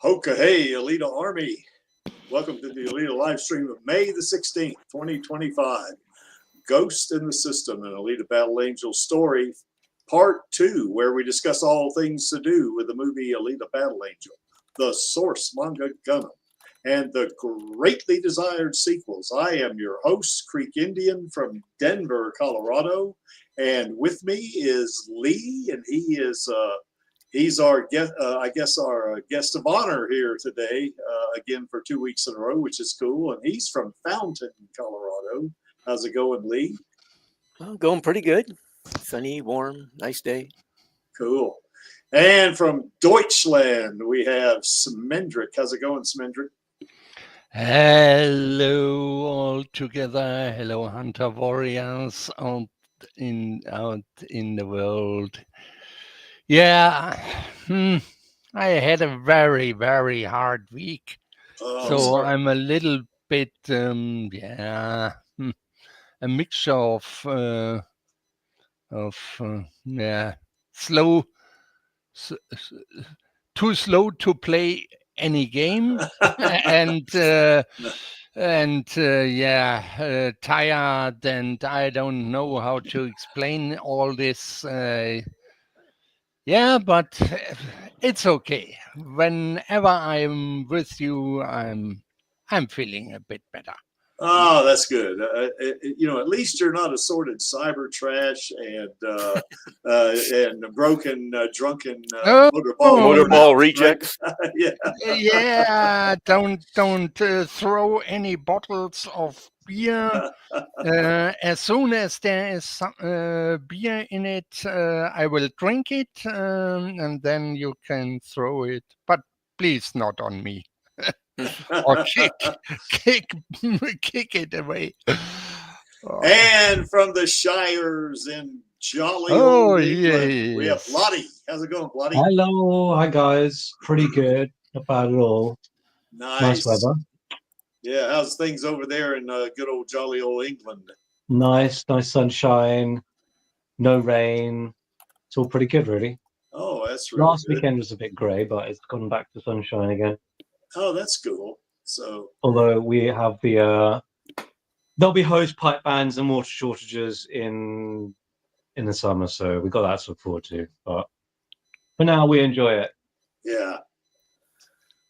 Hoka hey, Alita Army. Welcome to the Alita Livestream of May the 16th, 2025. Ghost in the System, an Alita Battle Angel story, part 2, where we discuss all things to do with the movie Alita Battle Angel, the source manga Gundam, and the greatly desired sequels. I am your host, Creek Indian from Denver, Colorado, and with me is Lee, and he's our guest, our guest of honor here today, again for 2 weeks in a row, which is cool. And he's from Fountain, Colorado. How's it going, Lee? Well, going pretty good. Sunny, warm, nice day. Cool. And from Deutschland, we have Smendrick. How's it going, Smendrick? Hello all together. Hello, Hunter Warriors out in the world. Yeah, I had a very, very hard week. So I'm a little bit, a mixture of slow, too slow to play any game, and tired, and I don't know how to explain all this. But it's okay. Whenever I'm with you, I'm feeling a bit better. Oh, that's good. At least you're not assorted cyber trash and broken, drunken motorball rejects. Don't throw any bottles of beer. As soon as there is some beer in it, I will drink it, and then you can throw it. But please, not on me. Or kick it away. And from the Shires in jolly old England, we have Lottie. How's it going, Lottie? Hello, hi guys. Pretty good. Not bad at all. Nice weather. Yeah, how's things over there in good old jolly old England? Nice sunshine, no rain. It's all pretty good, really. Oh, that's really Last good. weekend was a bit grey, but it's gone back to sunshine again. Oh, that's cool. So, although we have there'll be hose pipe bans and water shortages in the summer, so we got that to look forward to. But for now, we enjoy it. Yeah.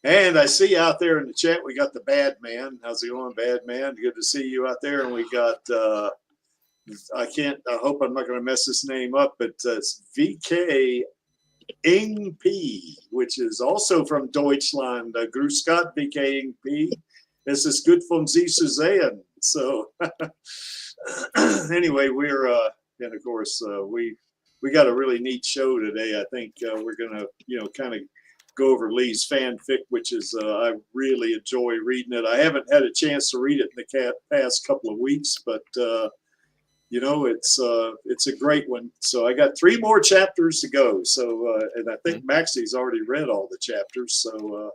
And I see out there in the chat, we got the Bad Man. How's it going, Bad Man? Good to see you out there. And we got, I hope I'm not going to mess this name up, but it's VK Ing P, which is also from Deutschland. Grüß Gott, VK Ing P. This is good from Sie zu sehen. So anyway, and of course, we got a really neat show today. I think we're going to, kind of go over Lee's fanfic, which is I really enjoy reading it. I haven't had a chance to read it in the past couple of weeks, but it's a great one. So I got 3 more chapters to go. So and I think Maxie's already read all the chapters, so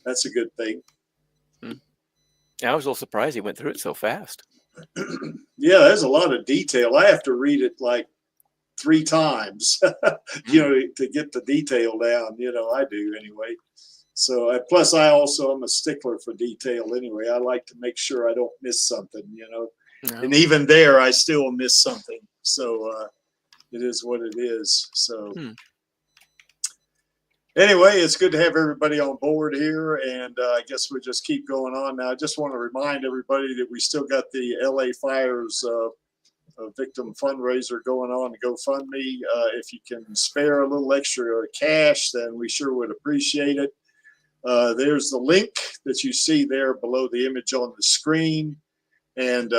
that's a good thing. I was a little surprised he went through it so fast. Yeah, there's a lot of detail. I have to read it like 3 times, to get the detail down. I do anyway. So plus I'm a stickler for detail anyway. I like to make sure I don't miss something, No. And even there, I still miss something. So it is what it is. So anyway, it's good to have everybody on board here. And I guess we'll just keep going on now. I just want to remind everybody that we still got the LA Fires victim fundraiser going on to GoFundMe. If you can spare a little extra cash, then we sure would appreciate it. There's the link that you see there below the image on the screen. And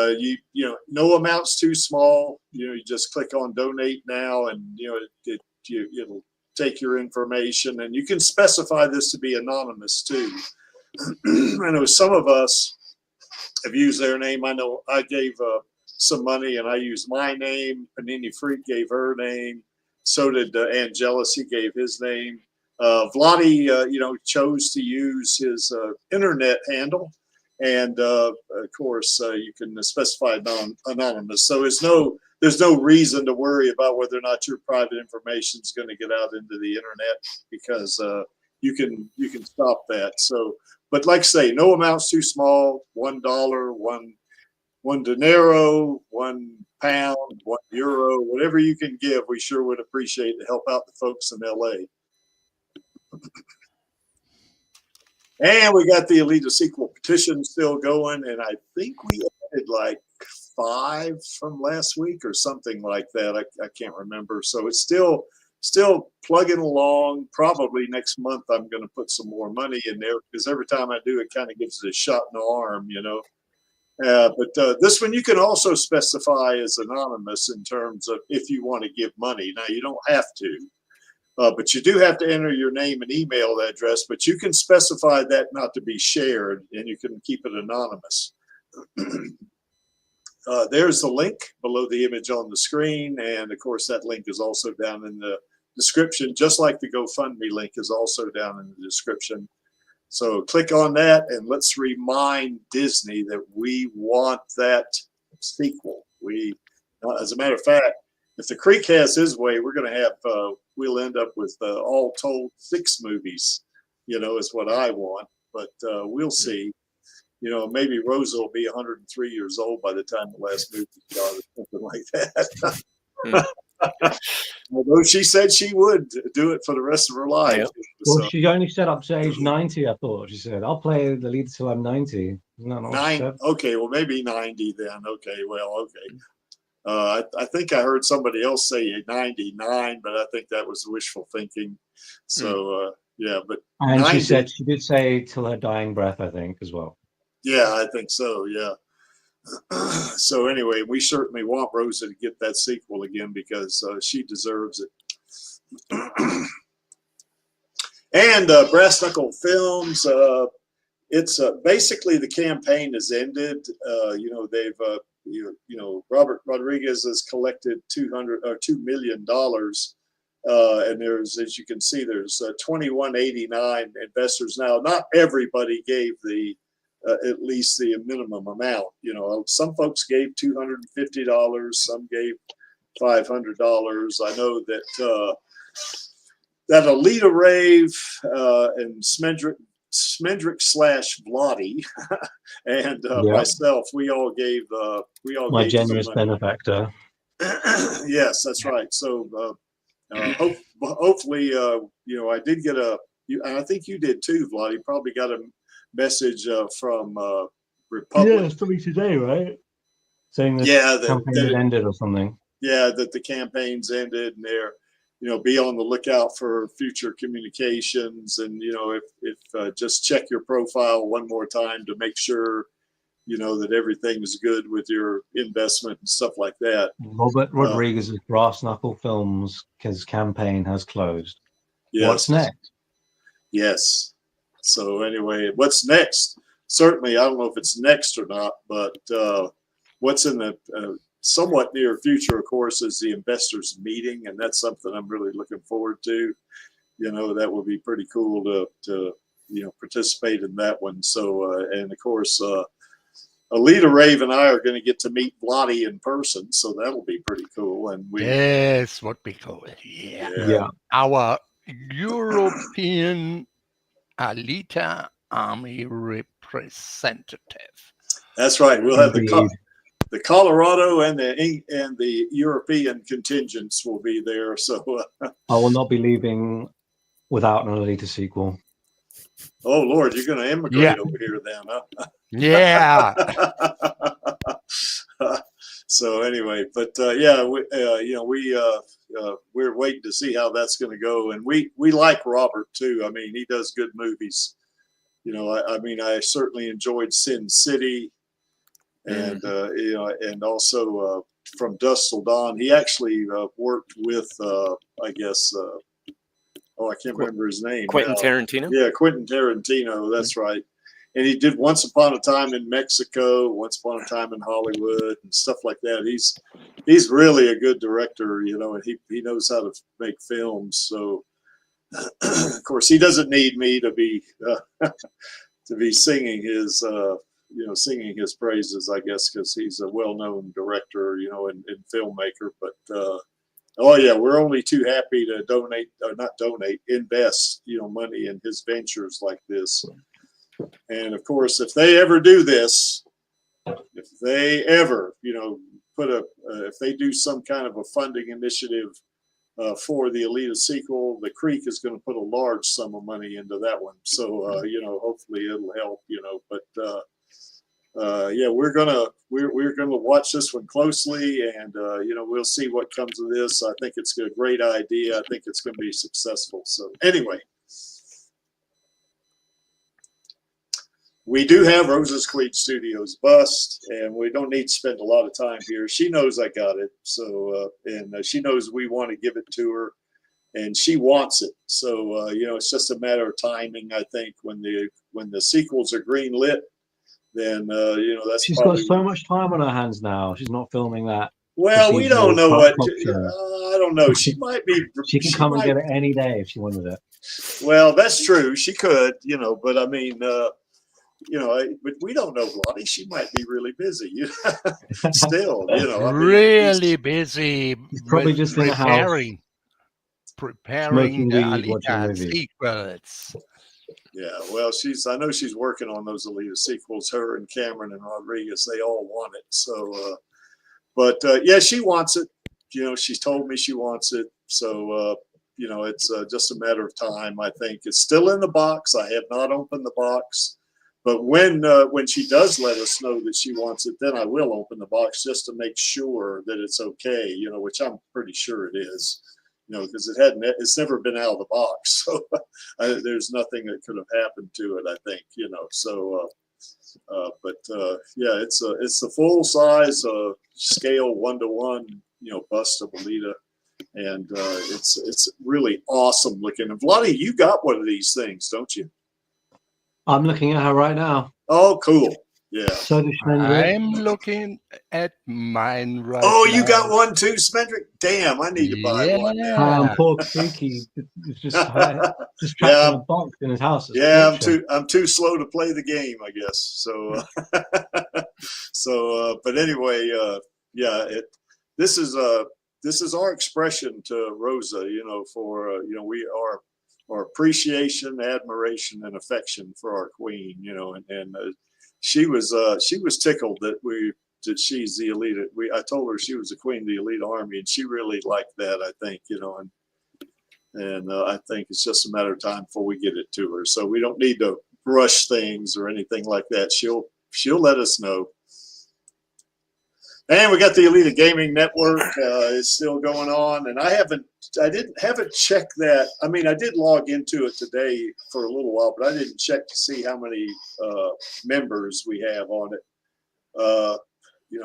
no amount's too small. You just click on donate now, and it'll take your information, and you can specify this to be anonymous too. I know some of us have used their name. I know I gave some money, and I used my name. Panini Freak gave her name. So did Angelus. He gave his name. Vladi, chose to use his internet handle. And of course, you can specify anonymous. So there's no reason to worry about whether or not your private information is going to get out into the internet, because you can stop that. So, but like I say, no amount's too small. $1, one dinero, £1, €1, whatever you can give, we sure would appreciate to help out the folks in LA. And we got the Alita sequel petition still going, and I think we added like 5 from last week or something like that. I can't remember. So it's still plugging along. Probably next month I'm going to put some more money in there, because every time I do, it kind of gives it a shot in the arm, you know. But this one you can also specify as anonymous in terms of if you want to give money. Now, you don't have to. But you do have to enter your name and email address, but you can specify that not to be shared, and you can keep it anonymous. There's the link below the image on the screen, and of course that link is also down in the description, just like the GoFundMe link is also down in the description. So click on that, and let's remind Disney that we want that sequel. As a matter of fact, if the Creek has his way, we're going to have, we'll end up with all told 6 movies, you know, is what I want. But we'll see. You know, maybe Rosa will be 103 years old by the time the last movie is out or something like that. Although she said she would do it for the rest of her life. Yep. Well, So, she only set up to age 90, I thought. She said, I'll play the lead till I'm 90. Isn't that what she said? okay, well, maybe 90 then. Okay, well, okay. I think I heard somebody else say 99, but I think that was wishful thinking. So, yeah, but And 90, she did say till her dying breath, I think, as well. yeah, I think so, yeah. So anyway, we certainly want Rosa to get that sequel again, because she deserves it. And Brass Knuckle Films, it's basically the campaign has ended. You know, they've you know, Robert Rodriguez has collected $2 million, and there's, as you can see, there's 2189 investors now. Not everybody gave the at least the minimum amount. You know, some folks gave $250, some gave $500. I know that that Alita Rave and Smendrick / Blotty and myself, we all gave my gave generous benefactor. Yes, that's right. So hopefully, you know, I did get and I think you did too, Vlad. Probably got a message from Republic. Yeah, it's probably today, right? Saying the campaign had ended or something. Yeah, that the campaign's ended, and they're, you know, be on the lookout for future communications. And, you know, if just check your profile one more time to make sure, you know, that everything is good with your investment and stuff like that. Robert Rodriguez's Brass Knuckle Films, his campaign has closed. Yes. What's next? Yes. So anyway, what's next? Certainly, I don't know if it's next or not, but what's in the somewhat near future, of course, is the investors meeting, and that's something I'm really looking forward to. You know, that would be pretty cool to you know, participate in that one. So and of course, Alita Rave and I are going to get to meet Blotty in person, so that'll be pretty cool. And yes, would be cool. Yeah. Our European Alita Army representative. That's right. We'll have the Colorado and the European contingents will be there. So I will not be leaving without an Alita sequel. Oh Lord, you're going to immigrate over here then, huh? Yeah. So anyway, but yeah, you know, we're waiting to see how that's going to go, and we like Robert too. I mean, he does good movies. You know, I mean, I certainly enjoyed Sin City, and you know, and also From Dusk Till Dawn. He actually worked with, I guess, I can't remember his name. Quentin Tarantino. Yeah, Quentin Tarantino. That's right. And he did Once Upon a Time in Mexico, Once Upon a Time in Hollywood, and stuff like that. He's really a good director, you know, and he knows how to make films. So, of course, he doesn't need me to be singing his you know, singing his praises, I guess, because he's a well-known director, you know, and filmmaker. But Oh yeah, we're only too happy to donate, or not donate, invest, money in his ventures like this. And of course, if they ever do this, if they ever, if they do some kind of a funding initiative for the Alita sequel, the Creek is going to put a large sum of money into that one. So, hopefully it'll help, but yeah, we're gonna watch this one closely, and we'll see what comes of this. I think it's a great idea. I think it's going to be successful. So anyway, we do have Rosa's Queen Studios bust, and we don't need to spend a lot of time here. She knows I got it, so and she knows we want to give it to her, and she wants it. So it's just a matter of timing. I think when the sequels are green lit, then that's. She's got so much time on her hands now. She's not filming that. Well, we don't know what. I don't know. She might be. She can come and get it any day if she wanted it. Well, that's true. She could, but I mean, but we don't know, Lonnie. She might be really busy. Still, really busy. Probably just in the house, preparing the Alita sequels. Yeah, well, I know she's working on those Alita sequels. Her and Cameron and Rodriguez, they all want it. So, but yeah, she wants it. She's told me she wants it. So, it's just a matter of time. I think it's still in the box. I have not opened the box, but when she does let us know that she wants it, then I will open the box just to make sure that it's okay. Which I'm pretty sure it is. Because it's never been out of the box. So there's nothing that could have happened to it, I think, so, but yeah, it's the full size scale 1-to-1, bust of Alita. And it's really awesome looking. And Vladi, you got one of these things, don't you? I'm looking at her right now. Oh, cool. Yeah. So does Smendrick. I'm looking at mine right now. Oh, you now. got one too, Smendrick? Damn, I need to buy one now. Poor Creaky is just trapped in a box in his house. Yeah, I'm too slow to play the game, I guess. So, but anyway, yeah, this is our expression to Rosa, for our appreciation, admiration, and affection for our queen, and she was tickled that she's the Alita. I told her she was the queen of the Alita Army, and she really liked that. I think, and I think it's just a matter of time before we get it to her. So we don't need to rush things or anything like that. She'll let us know. And we got the Alita Gaming Network is still going on, and I haven't checked that. I mean, I did log into it today for a little while, but I didn't check to see how many members we have on it.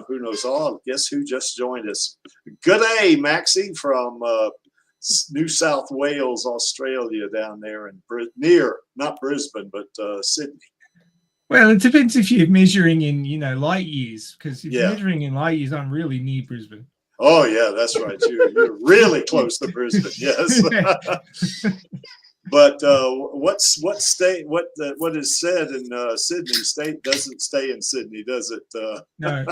Who knows? Oh, guess who just joined us? Good day, Maxie from New South Wales, Australia, down there in not Brisbane, but Sydney. Well, it depends if you're measuring in, light years, because if you're measuring in light years, I'm really near Brisbane. Oh yeah, that's right. You're really close to Brisbane. Yes. But what is said in Sydney State doesn't stay in Sydney, does it? No, it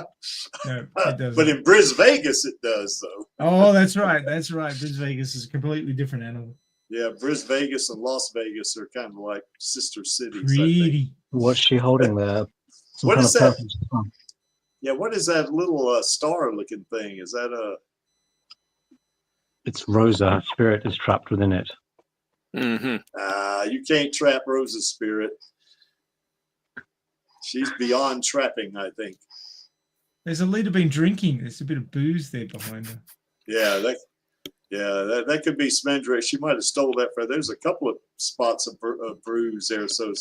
doesn't. But in Vegas, it does, though. Oh, that's right. That's right. Vegas is a completely different animal. Yeah, Vegas and Las Vegas are kind of like sister cities. Really? What's she holding there? What is that? Yeah, what is that little star-looking thing? Is that a? It's Rosa. Her spirit is trapped within it. Mm-hmm. You can't trap Rosa's spirit. She's beyond trapping, I think. There's Alita been drinking. There's a bit of booze there behind her. Yeah, that could be Smendrick. She might have stole that for. There's a couple of spots of bruise there, so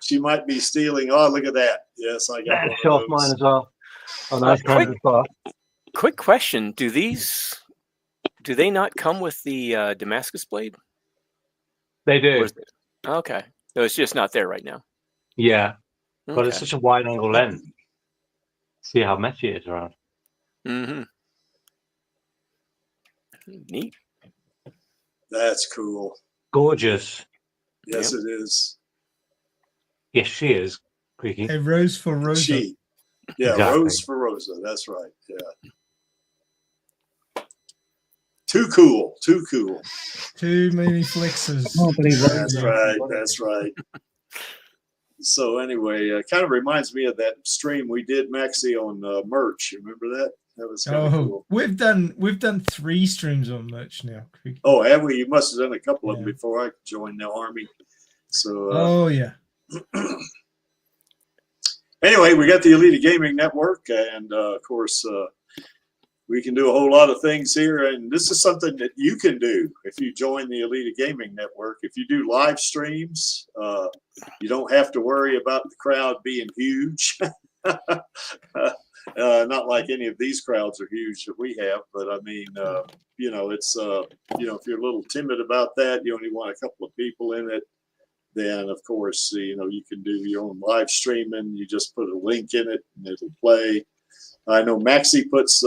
she might be stealing. Oh, look at that! Yes, I got show off mine as well. Oh, nice. Quick question: do they not come with the Damascus blade? They do. Okay, so it's just not there right now. Yeah, okay. But it's such a wide angle lens. See how messy it is around. Mm-hmm. Neat. That's cool. Gorgeous. Yes, it is. Yes, she is. Creaky. A rose for Rosa. Yeah, exactly. Rose for Rosa. That's right. Yeah. Too cool. Too cool. Too many flexes. I can't believe that. That's right. That's right. So anyway, kind of reminds me of that stream we did, Maxie, on merch. You remember that? That was kind of cool. We've done 3 streams on merch now. Oh, have we? You must have done a couple of them Yeah. before I joined the army. So Oh yeah. anyway, we got the Alita Gaming Network, and of course, we can do a whole lot of things here. And this is something that you can do if you join the Alita Gaming Network. If you do live streams, you don't have to worry about the crowd being huge. Not like any of these crowds are huge that we have, but I mean, you know, it's, you know, if you're a little timid about that, you only want a couple of people in it, then of course, you know, you can do your own live streaming. You just put a link in it and it'll play. I know Maxie puts,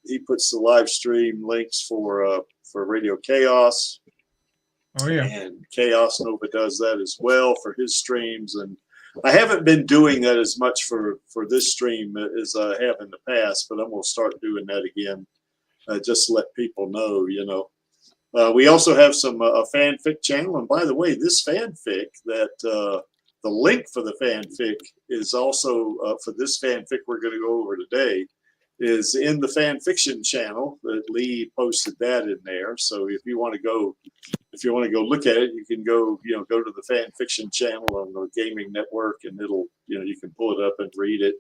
he puts the live stream links for Radio Chaos. Oh yeah. And Chaos Nova does that as well for his streams. And I haven't been doing that as much for this stream as I have in the past, but I'm going to start doing that again, just to let people know, you know. We also have some a fanfic channel. And by the way, this fanfic, that the link for the fanfic is also for this fanfic we're going to go over today, is in the fan fiction channel. That Lee posted that in there. So if you want to go look at it, you can go, you know, go to the fan fiction channel on the gaming network, and it'll, you know, you can pull it up and read it.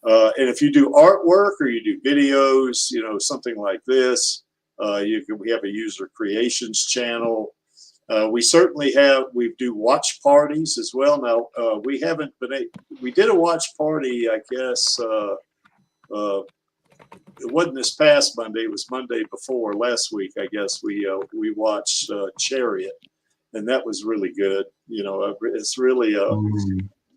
And if you do artwork or you do videos, you know, something like this, we have a user creations channel. We certainly we do watch parties as well. Now we haven't been we did a watch party, I guess. It wasn't this past Monday. It was Monday before last week. I guess we watched Chariot, and that was really good. You know, it's really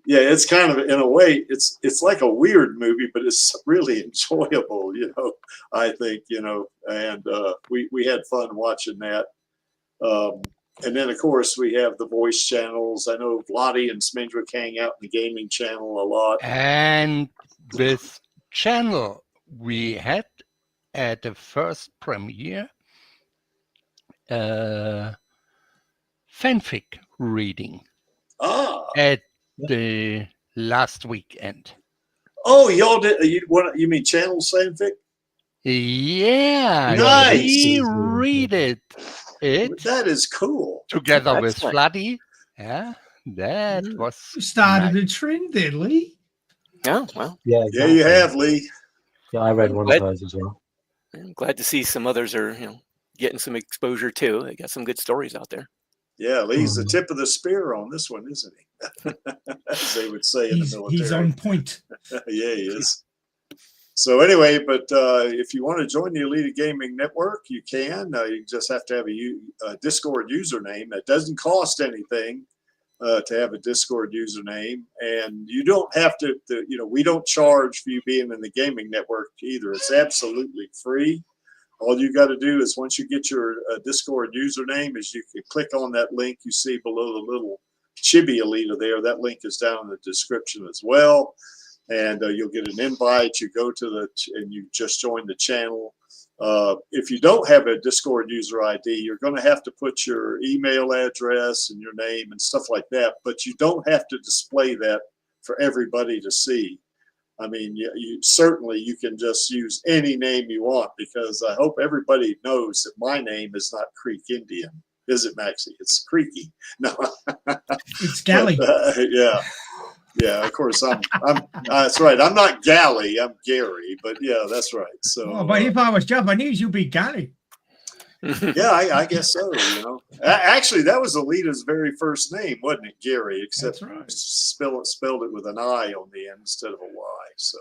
yeah, it's kind of, in a way, it's like a weird movie, but it's really enjoyable. You know, I think, you know, and we had fun watching that. And then, of course, we have the voice channels. I know Lottie and Smindrick hang out in the gaming channel a lot. And this channel we had at the first premiere fanfic reading at the last weekend. Oh, y'all did? You mean channels fanfic? Yeah, Nice. we read it That is cool. together with Excellent. Flatty. Yeah, that was You started nice. a trend there, Lee. Oh, well, Yeah, Yeah, you have, Lee. Yeah, I read one Let- of those as well. I'm glad to see some others are, you know, getting some exposure too. They got some good stories out there. Yeah, Lee's the tip of the spear on this one, isn't he? As they would say in the military. He's on point. Yeah, he is. So anyway, but if you want to join the Alita Gaming Network, you can. You just have to have a Discord username. That doesn't cost anything to have a Discord username, and you don't have to. You know, we don't charge for you being in the gaming network either. It's absolutely free. All you got to do is, once you get your Discord username, is you can click on that link you see below the little chibi Alita there. That link is down in the description as well. And you'll get an invite. You go to and you just join the channel. If you don't have a Discord user ID, you're going to have to put your email address and your name and stuff like that. But you don't have to display that for everybody to see. I mean, you certainly, you can just use any name you want, because I hope everybody knows that my name is not Creek Indian. Is it, Maxie? It's Creaky. No. It's Galley. But, yeah. Yeah, of course, that's right. I'm not Galley, I'm Gary, but yeah, that's right. So, Oh, but if I was Japanese, you'd be Galley. yeah, I guess so, you know. Actually, that was Alita's very first name, wasn't it, Gary? Except That's right. spelled it with an I on the end instead of a Y. So,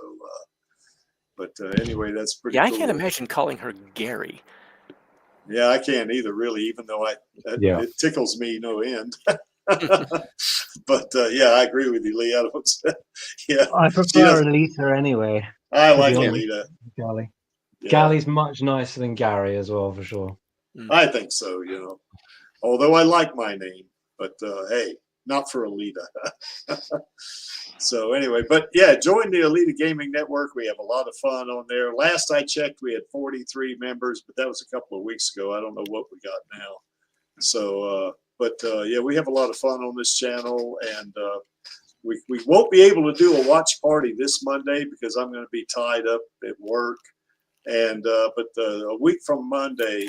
but anyway, that's pretty Yeah, cool. I can't imagine calling her Gary. Yeah, I can't either, really, even though it tickles me no end. But yeah, I agree with you, Lee. I don't. Yeah, I prefer Alita anyway. I like be Alita. Gally. Yeah, Gally's much nicer than Gary as well, for sure. I think so. You know, although I like my name, but hey, not for Alita. So anyway, but yeah, join the Alita Gaming Network. We have a lot of fun on there. Last I checked, we had 43 members, but that was a couple of weeks ago. I don't know what we got now. So, yeah, we have a lot of fun on this channel, and we won't be able to do a watch party this Monday because I'm going to be tied up at work. And but a week from Monday,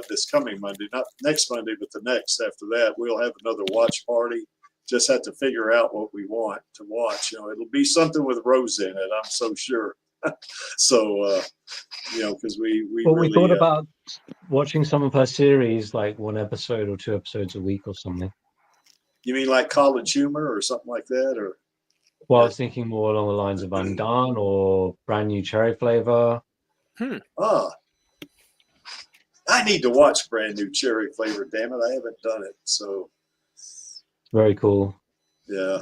this coming Monday, not next Monday, but the next after that, we'll have another watch party. Just have to figure out what we want to watch. You know, it'll be something with Rose in it, I'm so sure. So, you know, because we really, thought about watching some of her series, like 1 episode or 2 episodes a week or something. You mean like College Humor or something like that, or? Well, I was thinking more along the lines of Undone or Brand New Cherry Flavor. Ah, I need to watch Brand New Cherry Flavor. Damn it, I haven't done it. So. Very cool. Yeah.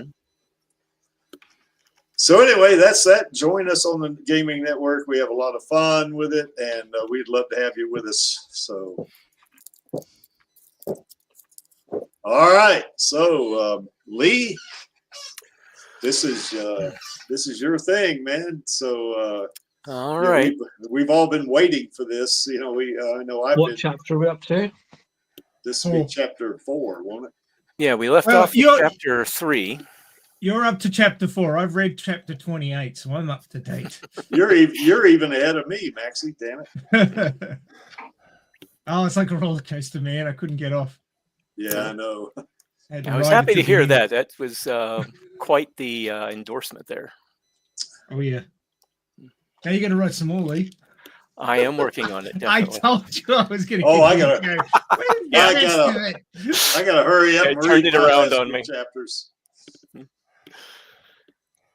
So anyway, that's that. Join us on the Gaming Network. We have a lot of fun with it, and we'd love to have you with us. So, all right. So, Lee, this is your thing, man. So, All right. we've all been waiting for this. You know, I know I've What been. chapter are we up to? This will be chapter 4, won't it? Yeah, we left off with chapter 3. You're up to chapter 4. I've read chapter 28, so I'm up to date. You're even ahead of me, Maxie. Damn it. Oh, it's like a roller coaster, man. I couldn't get off. Yeah, I know. I was happy to hear that. That was quite the endorsement there. Oh, yeah. Now you got to write some more, Lee. I am working on it. I Definitely. told you I was going to. Oh, I gotta hurry up. I turned it around on me. Chapters.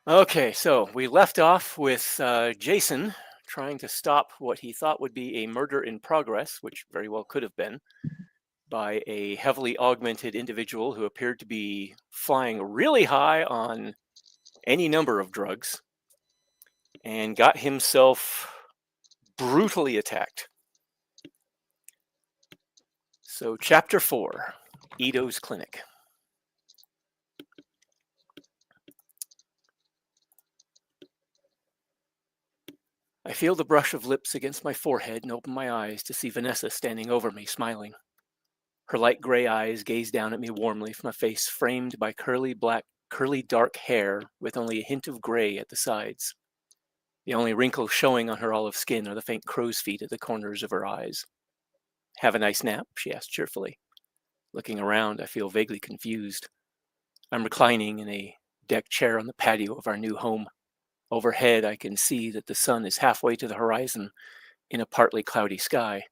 Okay, so we left off with Jason trying to stop what he thought would be a murder in progress, which very well could have been, by a heavily augmented individual who appeared to be flying really high on any number of drugs and got himself brutally attacked. So chapter 4, Ito's Clinic. I feel the brush of lips against my forehead and open my eyes to see Vanessa standing over me, smiling. Her light gray eyes gaze down at me warmly from a face framed by curly dark hair with only a hint of gray at the sides. The only wrinkles showing on her olive skin are the faint crow's feet at the corners of her eyes. Have a nice nap? She asked cheerfully. Looking around, I feel vaguely confused. I'm reclining in a deck chair on the patio of our new home. Overhead, I can see that the sun is halfway to the horizon in a partly cloudy sky.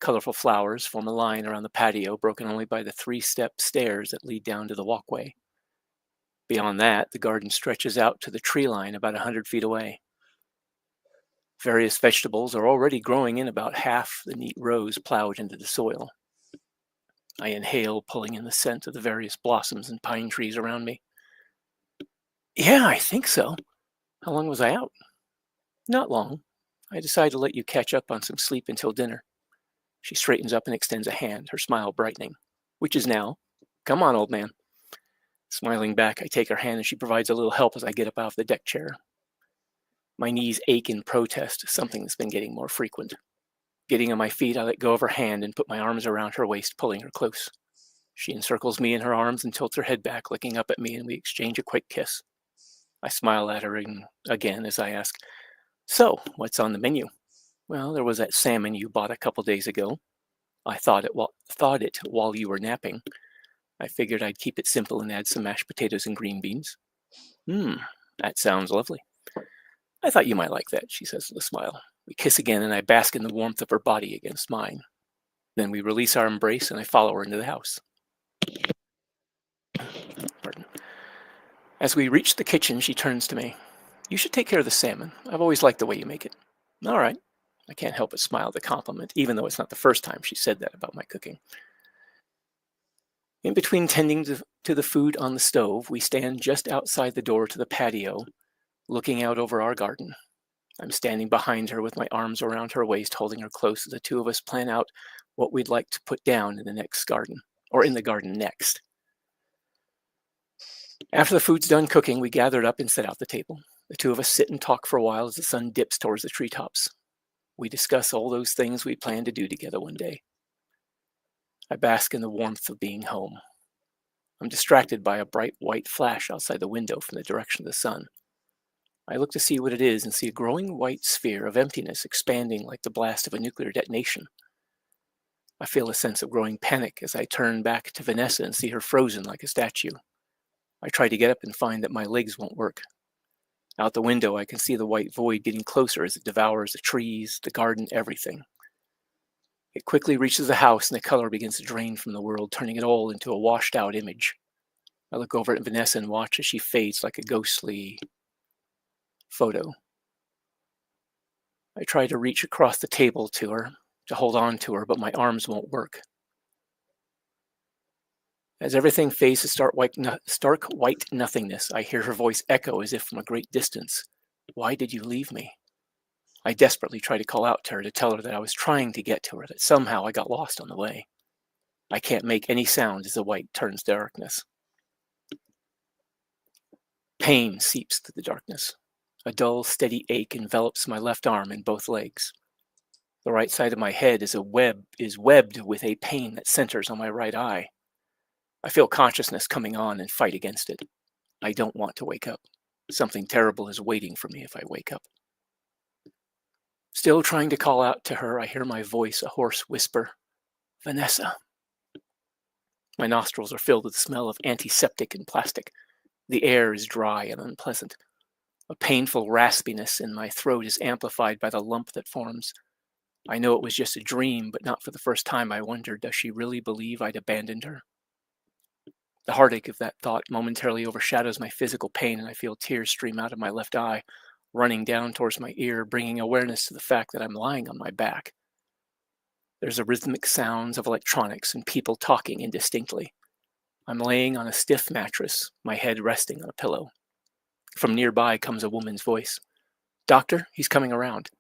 Colorful flowers form a line around the patio, broken only by the 3-step stairs that lead down to the walkway. Beyond that, the garden stretches out to the tree line about 100 feet away. Various vegetables are already growing in about half the neat rows plowed into the soil. I inhale, pulling in the scent of the various blossoms and pine trees around me. Yeah, I think so. How long was I out? Not long. I decided to let you catch up on some sleep until dinner. She straightens up and extends a hand, her smile brightening. Which is now? Come on, old man. Smiling back, I take her hand and she provides a little help as I get up out of the deck chair. My knees ache in protest, something that's been getting more frequent. Getting on my feet, I let go of her hand and put my arms around her waist, pulling her close. She encircles me in her arms and tilts her head back, looking up at me, and we exchange a quick kiss. I smile at her again as I ask, "So, what's on the menu?" "Well, there was that salmon you bought a couple days ago. I thought it while you were napping. I figured I'd keep it simple and add some mashed potatoes and green beans." That sounds lovely." "I thought you might like that," she says with a smile. We kiss again, and I bask in the warmth of her body against mine. Then we release our embrace, and I follow her into the house. Pardon. As we reach the kitchen, she turns to me. "You should take care of the salmon. I've always liked the way you make it." "All right." I can't help but smile at the compliment, even though it's not the first time she said that about my cooking. In between tending to the food on the stove, we stand just outside the door to the patio, looking out over our garden. I'm standing behind her with my arms around her waist, holding her close as the two of us plan out what we'd like to put down in the next garden, or in the garden next. After the food's done cooking, we gathered up and set out the table. The two of us sit and talk for a while as the sun dips towards the treetops. We discuss all those things we plan to do together one day. I bask in the warmth of being home. I'm distracted by a bright white flash outside the window from the direction of the sun. I look to see what it is and see a growing white sphere of emptiness expanding like the blast of a nuclear detonation. I feel a sense of growing panic as I turn back to Vanessa and see her frozen like a statue. I try to get up and find that my legs won't work. Out the window, I can see the white void getting closer as it devours the trees, the garden, everything. It quickly reaches the house and the color begins to drain from the world, turning it all into a washed-out image. I look over at Vanessa and watch as she fades like a ghostly photo. I try to reach across the table to her, to hold on to her, but my arms won't work. As everything fades to stark white nothingness, I hear her voice echo as if from a great distance. Why did you leave me? I desperately try to call out to her to tell her that I was trying to get to her, that somehow I got lost on the way. I can't make any sound as the white turns to darkness. Pain seeps through the darkness. A dull, steady ache envelops my left arm and both legs. The right side of my head is webbed with a pain that centers on my right eye. I feel consciousness coming on and fight against it. I don't want to wake up. Something terrible is waiting for me if I wake up. Still trying to call out to her, I hear my voice, a hoarse whisper, Vanessa. My nostrils are filled with the smell of antiseptic and plastic. The air is dry and unpleasant. A painful raspiness in my throat is amplified by the lump that forms. I know it was just a dream, but not for the first time I wonder, does she really believe I'd abandoned her? The heartache of that thought momentarily overshadows my physical pain, and I feel tears stream out of my left eye, running down towards my ear, bringing awareness to the fact that I'm lying on my back. There's a rhythmic sounds of electronics and people talking indistinctly. I'm laying on a stiff mattress, my head resting on a pillow. From nearby comes a woman's voice. Doctor, he's coming around.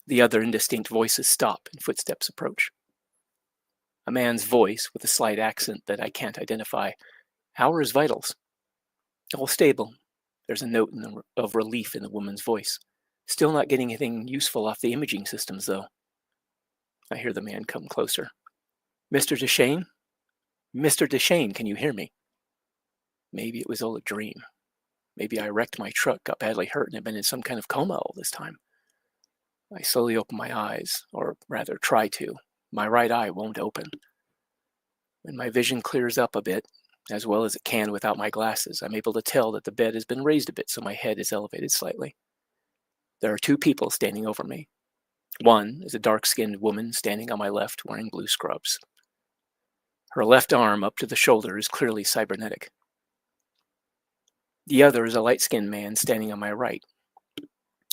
The other indistinct voices stop and footsteps approach. A man's voice with a slight accent that I can't identify. How are his vitals? All stable. There's a note of relief in the woman's voice. Still not getting anything useful off the imaging systems, though. I hear the man come closer. Mr. Deshane? Mr. Deshane, can you hear me? Maybe it was all a dream. Maybe I wrecked my truck, got badly hurt, and have been in some kind of coma all this time. I slowly open my eyes, or rather try to. My right eye won't open. When my vision clears up a bit, as well as it can without my glasses, I'm able to tell that the bed has been raised a bit, so my head is elevated slightly. There are two people standing over me. One is a dark-skinned woman standing on my left wearing blue scrubs. Her left arm up to the shoulder is clearly cybernetic. The other is a light-skinned man standing on my right.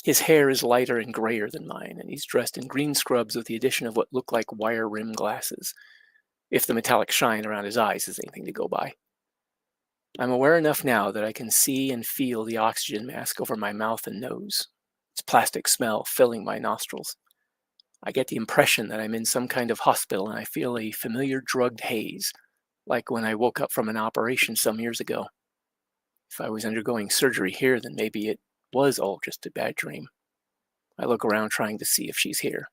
His hair is lighter and grayer than mine, and he's dressed in green scrubs with the addition of what look like wire-rimmed glasses, if the metallic shine around his eyes is anything to go by. I'm aware enough now that I can see and feel the oxygen mask over my mouth and nose, its plastic smell filling my nostrils. I get the impression that I'm in some kind of hospital, and I feel a familiar drugged haze, like when I woke up from an operation some years ago. If I was undergoing surgery here, then maybe it was all just a bad dream. I look around trying to see if she's here.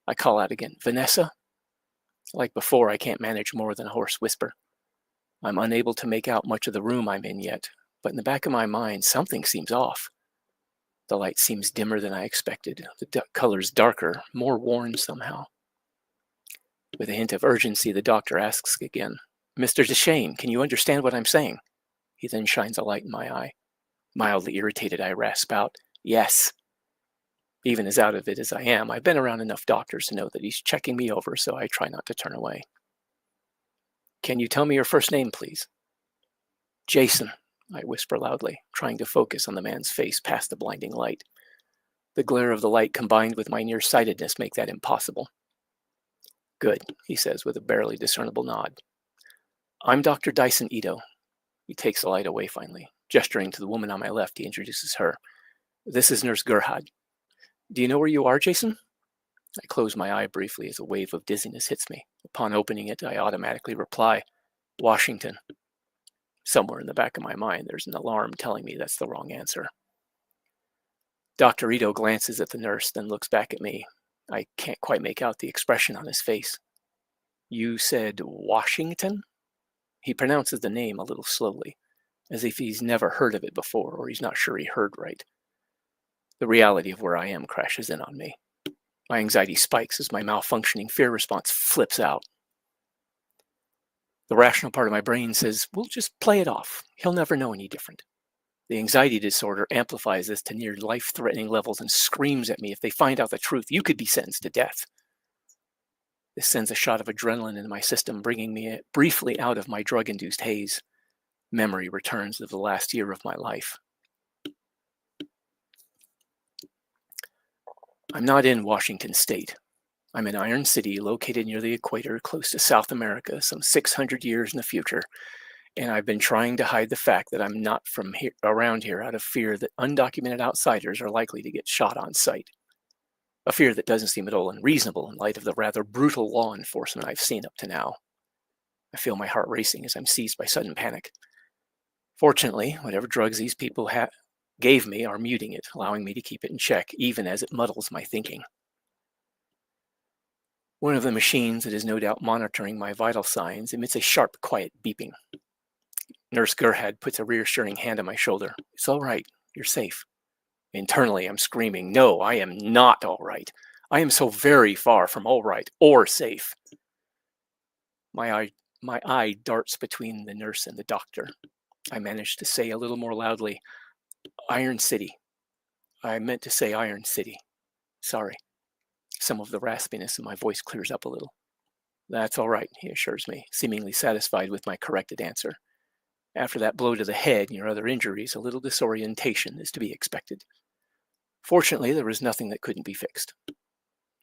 I call out again, Vanessa? Like before, I can't manage more than a hoarse whisper. I'm unable to make out much of the room I'm in yet, but in the back of my mind, something seems off. The light seems dimmer than I expected, the colors darker, more worn somehow. With a hint of urgency, the doctor asks again, Mr. Deshane, can you understand what I'm saying? He then shines a light in my eye. Mildly irritated, I rasp out, yes. Even as out of it as I am, I've been around enough doctors to know that he's checking me over, so I try not to turn away. Can you tell me your first name, please? Jason, I whisper loudly, trying to focus on the man's face past the blinding light. The glare of the light combined with my nearsightedness make that impossible. Good, he says with a barely discernible nod. I'm Dr. Dyson Ito. He takes the light away finally. Gesturing to the woman on my left, he introduces her. This is Nurse Gerhard. Do you know where you are, Jason? I close my eye briefly as a wave of dizziness hits me. Upon opening it, I automatically reply, Washington. Somewhere in the back of my mind, there's an alarm telling me that's the wrong answer. Dr. Ito glances at the nurse, then looks back at me. I can't quite make out the expression on his face. You said Washington? He pronounces the name a little slowly, as if he's never heard of it before, or he's not sure he heard right. The reality of where I am crashes in on me. My anxiety spikes as my malfunctioning fear response flips out. The rational part of my brain says, we'll just play it off. He'll never know any different. The anxiety disorder amplifies this to near life-threatening levels and screams at me, if they find out the truth, you could be sentenced to death. This sends a shot of adrenaline into my system, bringing me briefly out of my drug-induced haze. Memory returns of the last year of my life. I'm not in Washington State. I'm in Iron City, located near the equator, close to South America, some 600 years in the future. And I've been trying to hide the fact that I'm not from around here out of fear that undocumented outsiders are likely to get shot on sight. A fear that doesn't seem at all unreasonable in light of the rather brutal law enforcement I've seen up to now. I feel my heart racing as I'm seized by sudden panic. Fortunately, whatever drugs these people gave me are muting it, allowing me to keep it in check, even as it muddles my thinking. One of the machines that is no doubt monitoring my vital signs emits a sharp, quiet beeping. Nurse Gerhard puts a reassuring hand on my shoulder. It's all right. You're safe. Internally, I'm screaming, no, I am not all right. I am so very far from all right or safe. My eye darts between the nurse and the doctor. I manage to say a little more loudly, Iron City. I meant to say Iron City. Sorry. Some of the raspiness in my voice clears up a little. That's all right, he assures me, seemingly satisfied with my corrected answer. After that blow to the head and your other injuries, a little disorientation is to be expected. Fortunately, there was nothing that couldn't be fixed.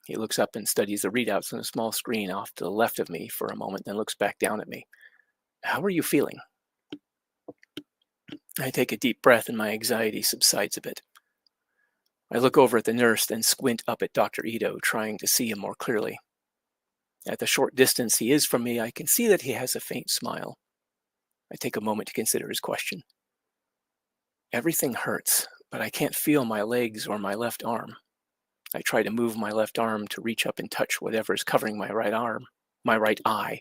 He looks up and studies the readouts on a small screen off to the left of me for a moment, then looks back down at me. How are you feeling? I take a deep breath and my anxiety subsides a bit. I look over at the nurse, then squint up at Dr. Ito, trying to see him more clearly. At the short distance he is from me, I can see that he has a faint smile. I take a moment to consider his question. Everything hurts, but I can't feel my legs or my left arm. I try to move my left arm to reach up and touch whatever is covering my right eye.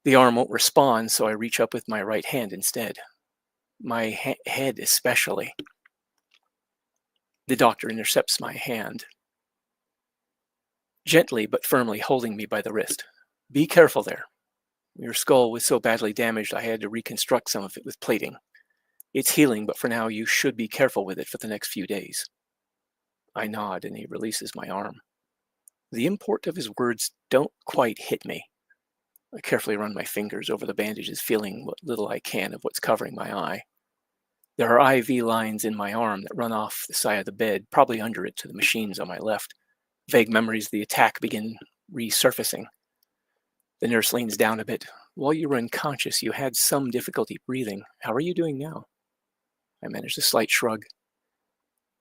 The arm won't respond, so I reach up with my right hand instead. My head especially. The doctor intercepts my hand, gently but firmly holding me by the wrist. Be careful there. Your skull was so badly damaged I had to reconstruct some of it with plating. It's healing, but for now you should be careful with it for the next few days. I nod and he releases my arm. The import of his words don't quite hit me. I carefully run my fingers over the bandages, feeling what little I can of what's covering my eye. There are IV lines in my arm that run off the side of the bed, probably under it to the machines on my left. Vague memories of the attack begin resurfacing. The nurse leans down a bit. While you were unconscious, you had some difficulty breathing. How are you doing now? I managed a slight shrug.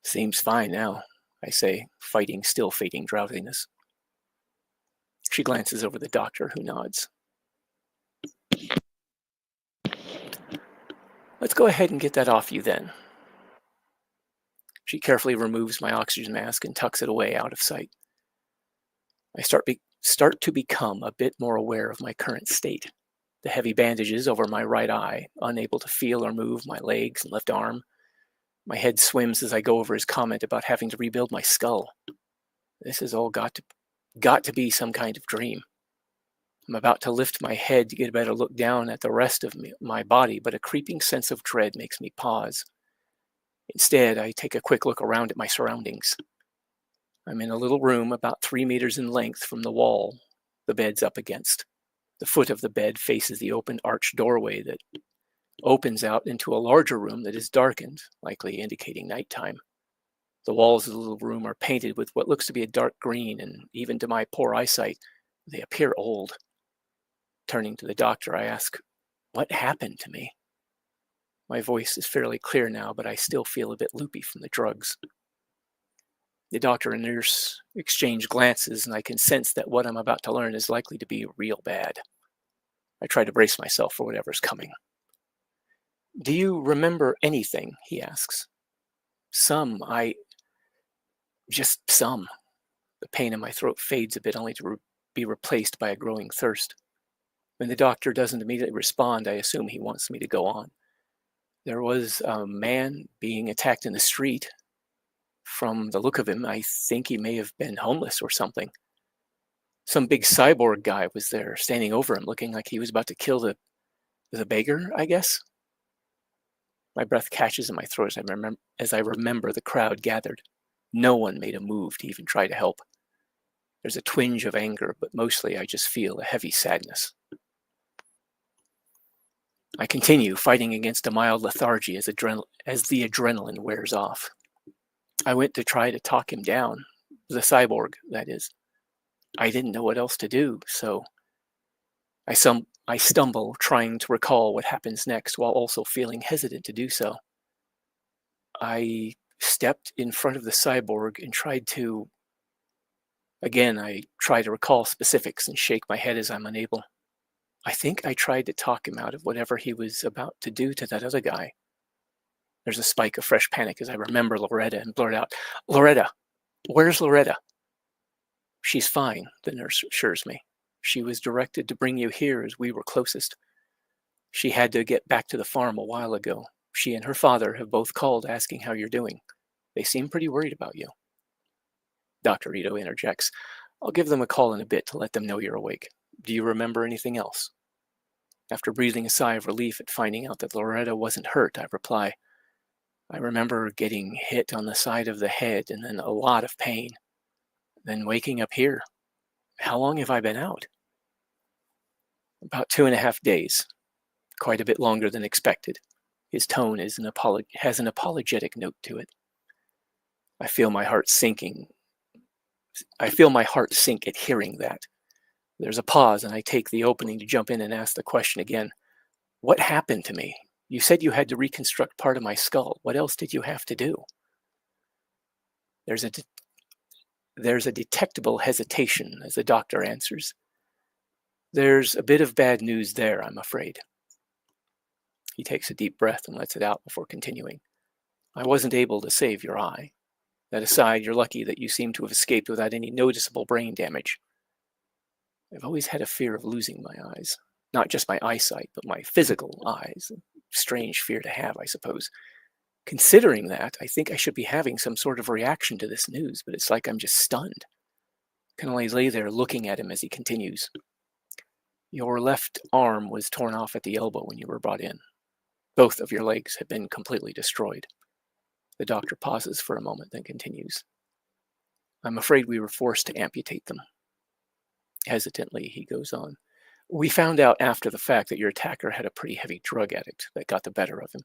Seems fine now, I say, fighting still fading drowsiness. She glances over the doctor, who nods. Let's go ahead and get that off you then. She carefully removes my oxygen mask and tucks it away out of sight. I start to become a bit more aware of my current state. The heavy bandages over my right eye, unable to feel or move my legs and left arm. My head swims as I go over his comment about having to rebuild my skull. This has all got to be some kind of dream. I'm about to lift my head to get a better look down at the rest of my body, but a creeping sense of dread makes me pause. Instead, I take a quick look around at my surroundings. I'm in a little room about 3 meters in length from the wall the bed's up against. The foot of the bed faces the open arched doorway that opens out into a larger room that is darkened, likely indicating nighttime. The walls of the little room are painted with what looks to be a dark green, and even to my poor eyesight, they appear old. Turning to the doctor, I ask, what happened to me? My voice is fairly clear now, but I still feel a bit loopy from the drugs. The doctor and nurse exchange glances, and I can sense that what I'm about to learn is likely to be real bad. I try to brace myself for whatever's coming. Do you remember anything? He asks. Some. Just some. The pain in my throat fades a bit, only to be replaced by a growing thirst. When the doctor doesn't immediately respond, I assume he wants me to go on. There was a man being attacked in the street. From the look of him, I think he may have been homeless or something. Some big cyborg guy was there, standing over him, looking like he was about to kill the beggar, I guess. My breath catches in my throat as I remember the crowd gathered. No one made a move to even try to help. There's a twinge of anger, but mostly I just feel a heavy sadness. I continue fighting against a mild lethargy as the adrenaline wears off. I went to try to talk him down, the cyborg, that is. I didn't know what else to do, so I stumble trying to recall what happens next while also feeling hesitant to do so. I stepped in front of the cyborg and tried to recall specifics and shake my head as I'm unable. I think I tried to talk him out of whatever he was about to do to that other guy. There's a spike of fresh panic as I remember Loretta and blurt out, "Loretta! Where's Loretta?" "She's fine," the nurse assures me. "She was directed to bring you here as we were closest. She had to get back to the farm a while ago. She and her father have both called asking how you're doing. They seem pretty worried about you." Dr. Ito interjects, "I'll give them a call in a bit to let them know you're awake. Do you remember anything else?" After breathing a sigh of relief at finding out that Loretta wasn't hurt, I reply, "I remember getting hit on the side of the head and then a lot of pain. Then waking up here. How long have I been out?" "About 2.5 days. Quite a bit longer than expected." His tone has an apologetic note to it. I feel my heart sink at hearing that. There's a pause, and I take the opening to jump in and ask the question again. "What happened to me? You said you had to reconstruct part of my skull. What else did you have to do?" There's a detectable hesitation as the doctor answers. "There's a bit of bad news there, I'm afraid." He takes a deep breath and lets it out before continuing. "I wasn't able to save your eye. That aside, you're lucky that you seem to have escaped without any noticeable brain damage. I've always had a fear of losing my eyes. Not just my eyesight, but my physical eyes. Strange fear to have, I suppose. Considering that, I think I should be having some sort of reaction to this news, but it's like I'm just stunned. I can only lay there looking at him as he continues. Your left arm was torn off at the elbow when you were brought in. Both of your legs have been completely destroyed." The doctor pauses for a moment, then continues. "I'm afraid we were forced to amputate them." Hesitantly, he goes on. "We found out after the fact that your attacker had a pretty heavy drug addict that got the better of him.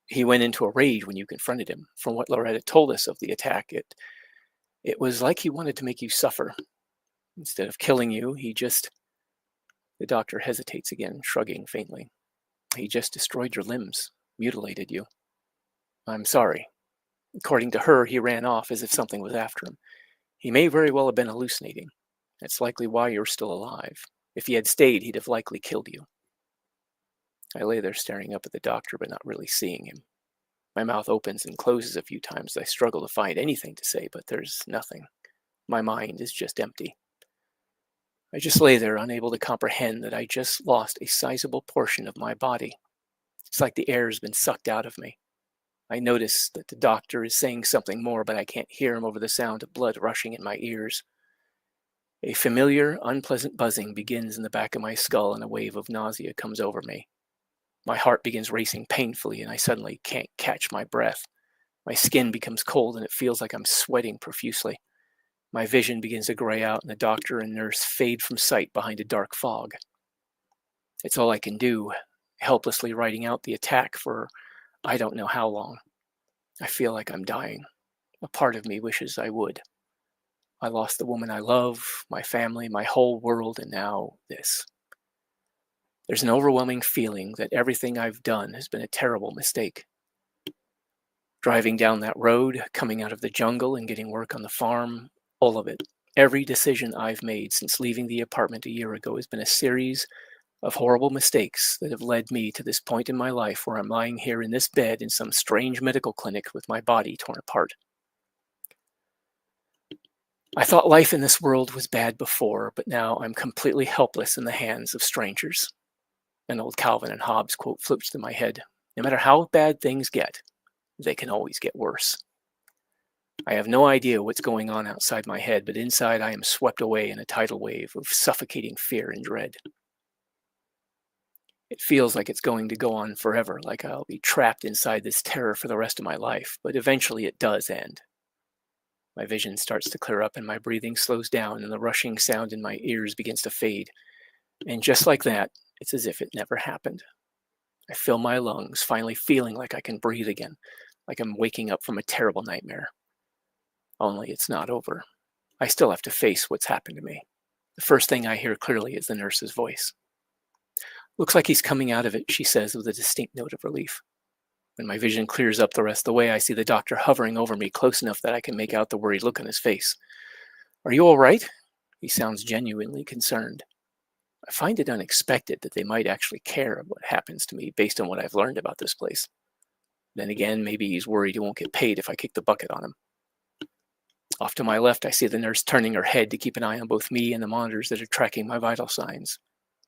He went into a rage when you confronted him. From what Loretta told us of the attack, it was like he wanted to make you suffer. Instead of killing you, he just..." The doctor hesitates again, shrugging faintly. "He just destroyed your limbs, mutilated you. I'm sorry. According to her, he ran off as if something was after him. He may very well have been hallucinating. That's likely why you're still alive. If he had stayed, he'd have likely killed you." I lay there staring up at the doctor, but not really seeing him. My mouth opens and closes a few times as I struggle to find anything to say, but there's nothing. My mind is just empty. I just lay there, unable to comprehend that I just lost a sizable portion of my body. It's like the air has been sucked out of me. I notice that the doctor is saying something more, but I can't hear him over the sound of blood rushing in my ears. A familiar, unpleasant buzzing begins in the back of my skull, and a wave of nausea comes over me. My heart begins racing painfully, and I suddenly can't catch my breath. My skin becomes cold, and it feels like I'm sweating profusely. My vision begins to gray out, and the doctor and nurse fade from sight behind a dark fog. It's all I can do, helplessly writing out the attack for I don't know how long. I feel like I'm dying. A part of me wishes I would. I lost the woman I love, my family, my whole world, and now this. There's an overwhelming feeling that everything I've done has been a terrible mistake. Driving down that road, coming out of the jungle and getting work on the farm, all of it. Every decision I've made since leaving the apartment a year ago has been a series of horrible mistakes that have led me to this point in my life where I'm lying here in this bed in some strange medical clinic with my body torn apart. I thought life in this world was bad before, but now I'm completely helpless in the hands of strangers. An old Calvin and Hobbes quote floats through my head. No matter how bad things get, they can always get worse. I have no idea what's going on outside my head, but inside I am swept away in a tidal wave of suffocating fear and dread. It feels like it's going to go on forever, like I'll be trapped inside this terror for the rest of my life, but eventually it does end. My vision starts to clear up and my breathing slows down and the rushing sound in my ears begins to fade. And just like that, it's as if it never happened. I fill my lungs, finally feeling like I can breathe again, like I'm waking up from a terrible nightmare. Only it's not over. I still have to face what's happened to me. The first thing I hear clearly is the nurse's voice. "Looks like he's coming out of it," she says with a distinct note of relief. When my vision clears up the rest of the way, I see the doctor hovering over me close enough that I can make out the worried look on his face. "Are you all right?" He sounds genuinely concerned. I find it unexpected that they might actually care what happens to me based on what I've learned about this place. Then again, maybe he's worried he won't get paid if I kick the bucket on him. Off to my left, I see the nurse turning her head to keep an eye on both me and the monitors that are tracking my vital signs.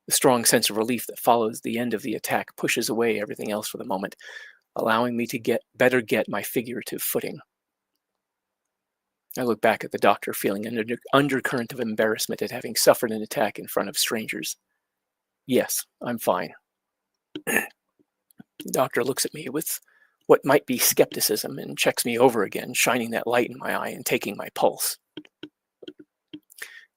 The strong sense of relief that follows the end of the attack pushes away everything else for the moment, allowing me to better get my figurative footing. I look back at the doctor, feeling an undercurrent of embarrassment at having suffered an attack in front of strangers. Yes, I'm fine. The doctor looks at me with what might be skepticism and checks me over again, shining that light in my eye and taking my pulse.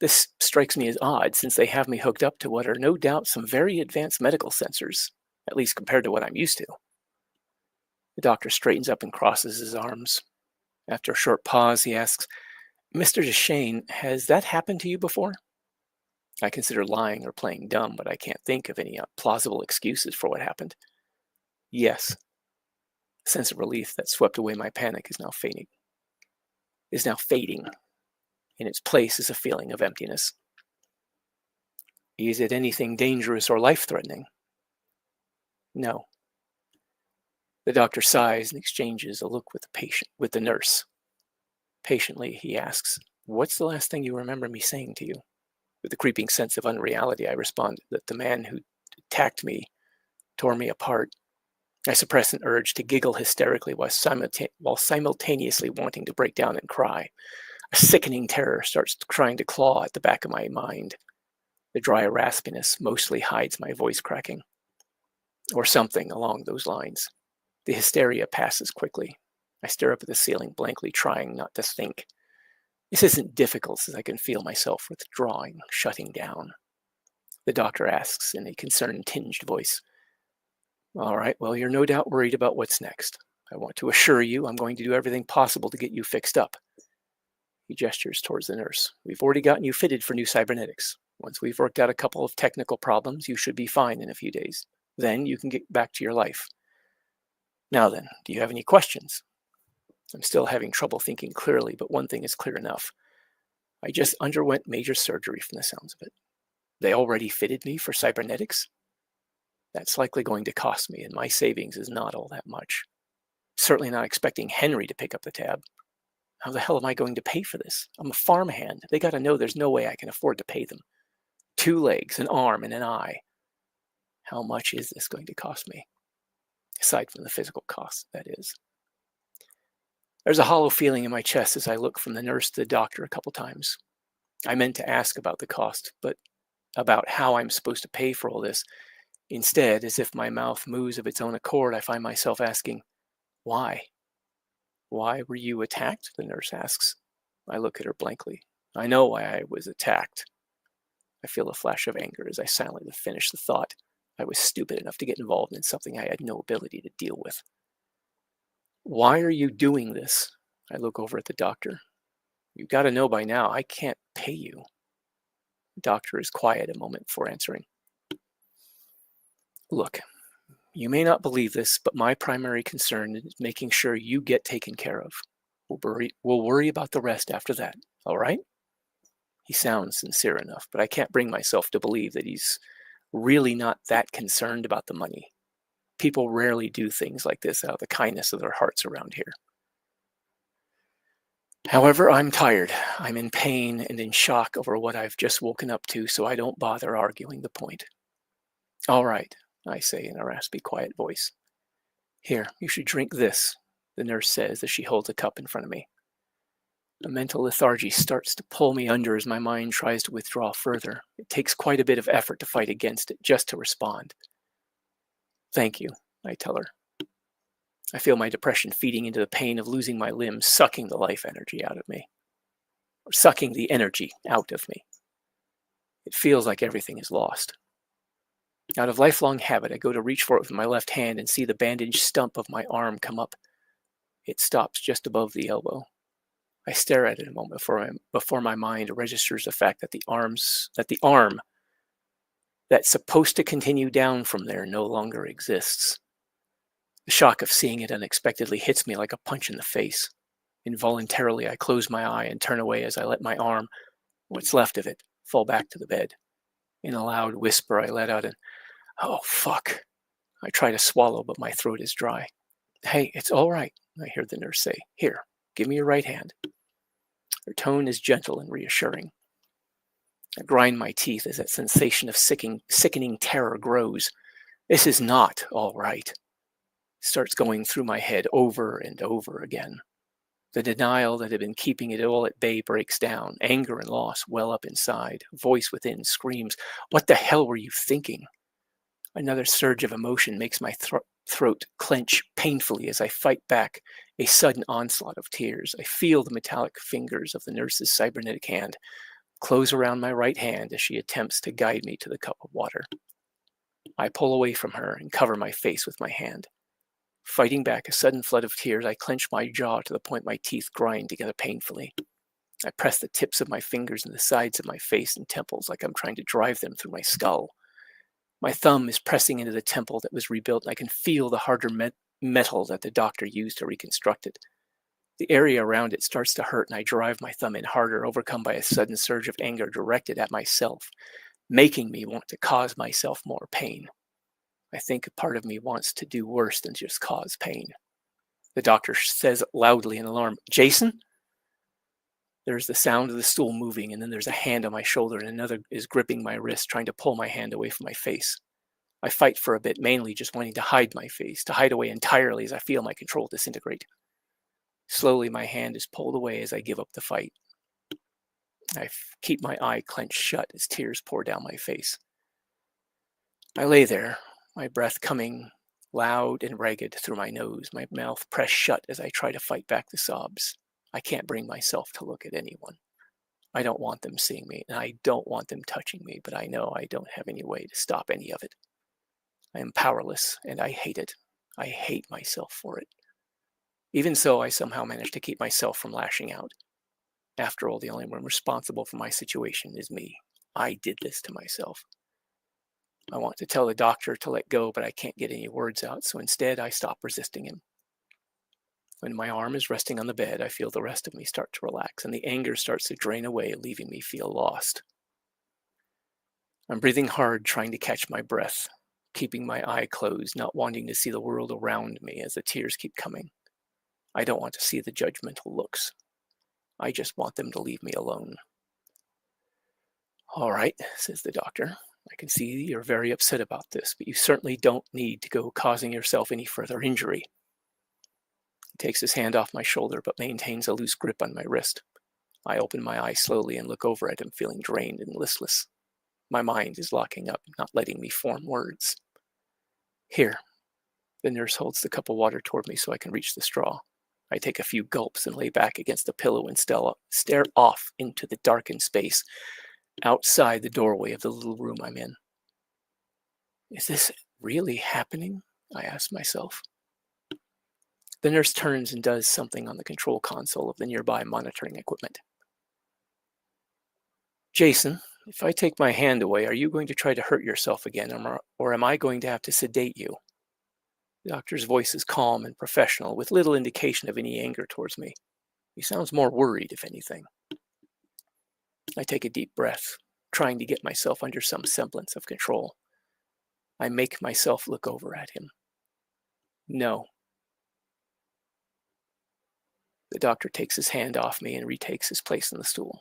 This strikes me as odd since they have me hooked up to what are no doubt some very advanced medical sensors, at least compared to what I'm used to. The doctor straightens up and crosses his arms. After a short pause, he asks, "Mr. Deshane, has that happened to you before?" I consider lying or playing dumb, but I can't think of any plausible excuses for what happened. Yes. A sense of relief that swept away my panic is now fading. In its place is a feeling of emptiness. Is it anything dangerous or life-threatening? No. The doctor sighs and exchanges a look with the nurse. Patiently, he asks, "What's the last thing you remember me saying to you?" With a creeping sense of unreality, I respond that the man who attacked me tore me apart. I suppress an urge to giggle hysterically while simultaneously wanting to break down and cry. A sickening terror starts trying to claw at the back of my mind. The dry raspiness mostly hides my voice cracking. Or something along those lines. The hysteria passes quickly. I stare up at the ceiling blankly, trying not to think. This isn't difficult as I can feel myself withdrawing, shutting down. The doctor asks in a concern-tinged voice, "All right, well, you're no doubt worried about what's next. I want to assure you I'm going to do everything possible to get you fixed up." He gestures towards the nurse. "We've already gotten you fitted for new cybernetics. Once we've worked out a couple of technical problems, you should be fine in a few days. Then you can get back to your life. Now then, do you have any questions?" I'm still having trouble thinking clearly, but one thing is clear enough. I just underwent major surgery from the sounds of it. They already fitted me for cybernetics? That's likely going to cost me, and my savings is not all that much. Certainly not expecting Henry to pick up the tab. How the hell am I going to pay for this? I'm a farmhand. They got to know there's no way I can afford to pay them. 2 legs, an arm, and an eye. How much is this going to cost me? Aside from the physical cost, that is. There's a hollow feeling in my chest as I look from the nurse to the doctor a couple times. I meant to ask about the cost, but about how I'm supposed to pay for all this. Instead, as if my mouth moves of its own accord, I find myself asking, "Why?" "Why were you attacked?" the nurse asks. I look at her blankly. I know why I was attacked. I feel a flash of anger as I silently finish the thought. I was stupid enough to get involved in something I had no ability to deal with. "Why are you doing this?" I look over at the doctor. "You've got to know by now, I can't pay you." The doctor is quiet a moment before answering. "Look, you may not believe this, but my primary concern is making sure you get taken care of. We'll worry about the rest after that, all right?" He sounds sincere enough, but I can't bring myself to believe that he's really not that concerned about the money. People rarely do things like this out of the kindness of their hearts around here. However, I'm tired. I'm in pain and in shock over what I've just woken up to, so I don't bother arguing the point. All right, I say in a raspy, quiet voice. Here, you should drink this, the nurse says as she holds a cup in front of me. A mental lethargy starts to pull me under as my mind tries to withdraw further. It takes quite a bit of effort to fight against it, just to respond. Thank you, I tell her. I feel my depression feeding into the pain of losing my limbs, sucking the life energy out of me. Or sucking the energy out of me. It feels like everything is lost. Out of lifelong habit, I go to reach for it with my left hand and see the bandaged stump of my arm come up. It stops just above the elbow. I stare at it a moment before my mind registers the fact that the arm that's supposed to continue down from there no longer exists. The shock of seeing it unexpectedly hits me like a punch in the face. Involuntarily, I close my eye and turn away as I let my arm, what's left of it, fall back to the bed. In a loud whisper, I let out an, "Oh, fuck." I try to swallow, but my throat is dry. "Hey, it's all right," I hear the nurse say. "Here, give me your right hand." Her tone is gentle and reassuring. I grind my teeth as that sensation of sickening terror grows. This is not all right. It starts going through my head over and over again. The denial that had been keeping it all at bay breaks down. Anger and loss well up inside. Voice within screams, "What the hell were you thinking?" Another surge of emotion makes my throat clench painfully as I fight back a sudden onslaught of tears. I feel the metallic fingers of the nurse's cybernetic hand close around my right hand as she attempts to guide me to the cup of water. I pull away from her and cover my face with my hand. Fighting back a sudden flood of tears, I clench my jaw to the point my teeth grind together painfully. I press the tips of my fingers in the sides of my face and temples like I'm trying to drive them through my skull. My thumb is pressing into the temple that was rebuilt, and I can feel the harder metal that the doctor used to reconstruct it. The area around it starts to hurt, and I drive my thumb in harder, overcome by a sudden surge of anger directed at myself, making me want to cause myself more pain. I think a part of me wants to do worse than just cause pain. The doctor says loudly in alarm, "Jason?" There's the sound of the stool moving, and then there's a hand on my shoulder, and another is gripping my wrist, trying to pull my hand away from my face. I fight for a bit, mainly just wanting to hide my face, to hide away entirely as I feel my control disintegrate. Slowly, my hand is pulled away as I give up the fight. I keep my eye clenched shut as tears pour down my face. I lay there, my breath coming loud and ragged through my nose, my mouth pressed shut as I try to fight back the sobs. I can't bring myself to look at anyone. I don't want them seeing me, and I don't want them touching me, but I know I don't have any way to stop any of it. I am powerless, and I hate it. I hate myself for it. Even so, I somehow manage to keep myself from lashing out. After all, the only one responsible for my situation is me. I did this to myself. I want to tell the doctor to let go, but I can't get any words out, so instead I stop resisting him. When my arm is resting on the bed, I feel the rest of me start to relax, and the anger starts to drain away, leaving me feel lost. I'm breathing hard, trying to catch my breath, keeping my eye closed, not wanting to see the world around me as the tears keep coming. I don't want to see the judgmental looks. I just want them to leave me alone. "All right," says the doctor. "I can see you're very upset about this, but you certainly don't need to go causing yourself any further injury." He takes his hand off my shoulder, but maintains a loose grip on my wrist. I open my eyes slowly and look over at him, feeling drained and listless. My mind is locking up, not letting me form words. "Here." The nurse holds the cup of water toward me so I can reach the straw. I take a few gulps and lay back against the pillow and stare off into the darkened space outside the doorway of the little room I'm in. Is this really happening? I ask myself. The nurse turns and does something on the control console of the nearby monitoring equipment. "Jason, if I take my hand away, are you going to try to hurt yourself again, or am I going to have to sedate you?" The doctor's voice is calm and professional, with little indication of any anger towards me. He sounds more worried, if anything. I take a deep breath, trying to get myself under some semblance of control. I make myself look over at him. No. The doctor takes his hand off me and retakes his place on the stool.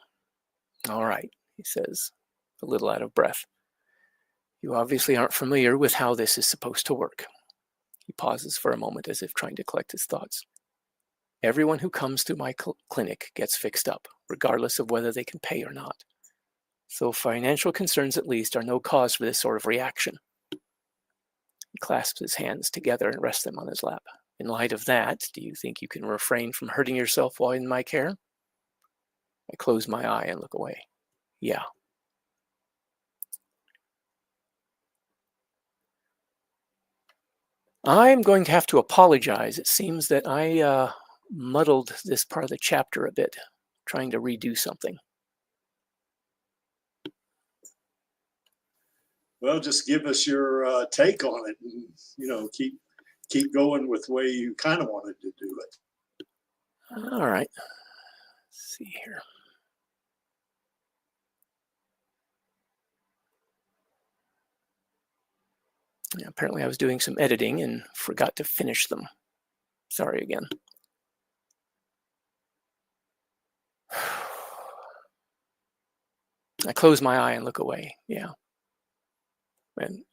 All right, he says, a little out of breath. You obviously aren't familiar with how this is supposed to work. He pauses for a moment as if trying to collect his thoughts. Everyone who comes through my clinic gets fixed up, regardless of whether they can pay or not. So financial concerns, at least, are no cause for this sort of reaction. He clasps his hands together and rests them on his lap. In light of that, do you think you can refrain from hurting yourself while in my care? I close my eye and look away. Yeah. I'm going to have to apologize. It seems that I muddled this part of the chapter a bit, trying to redo something. Well, just give us your take on it, and, you know, keep going with the way you kind of wanted to do it. All right. Let's see here. Yeah, apparently I was doing some editing and forgot to finish them. Sorry again. I close my eye and look away. Yeah. And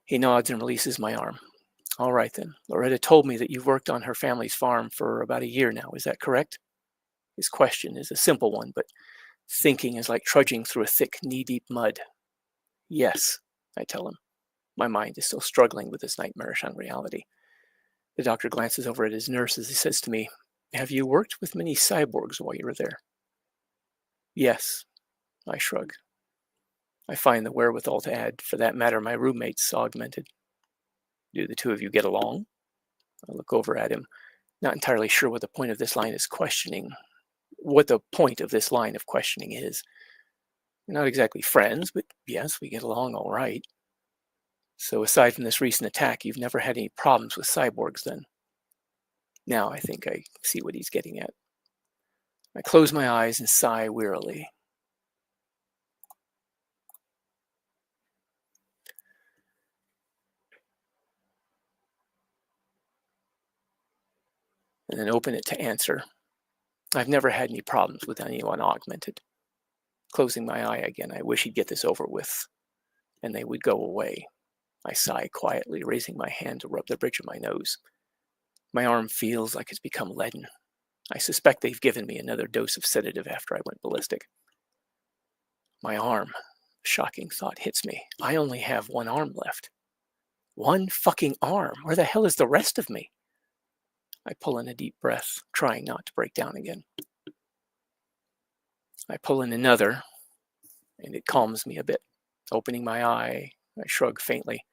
he nods and releases my arm. All right then. Loretta told me that you've worked on her family's farm for about a year now. Is that correct? His question is a simple one, but thinking is like trudging through a thick, knee-deep mud. Yes, I tell him. My mind is still struggling with this nightmarish unreality. The doctor glances over at his nurse as he says to me, "Have you worked with many cyborgs while you were there?" Yes, I shrug. I find the wherewithal to add, for that matter, my roommates augmented. Do the two of you get along? I look over at him, not entirely sure what the point of this line is questioning. What the point of this line of questioning is. We're not exactly friends, but yes, we get along all right. So aside from this recent attack, you've never had any problems with cyborgs then? Now I think I see what he's getting at. I close my eyes and sigh wearily. And then open it to answer. I've never had any problems with anyone augmented. Closing my eye again, I wish he'd get this over with, and they would go away. I sigh quietly, raising my hand to rub the bridge of my nose. My arm feels like it's become leaden. I suspect they've given me another dose of sedative after I went ballistic. My arm, shocking thought hits me. I only have one arm left. One fucking arm. Where the hell is the rest of me? I pull in a deep breath, trying not to break down again. I pull in another, and it calms me a bit. Opening my eye, I shrug faintly.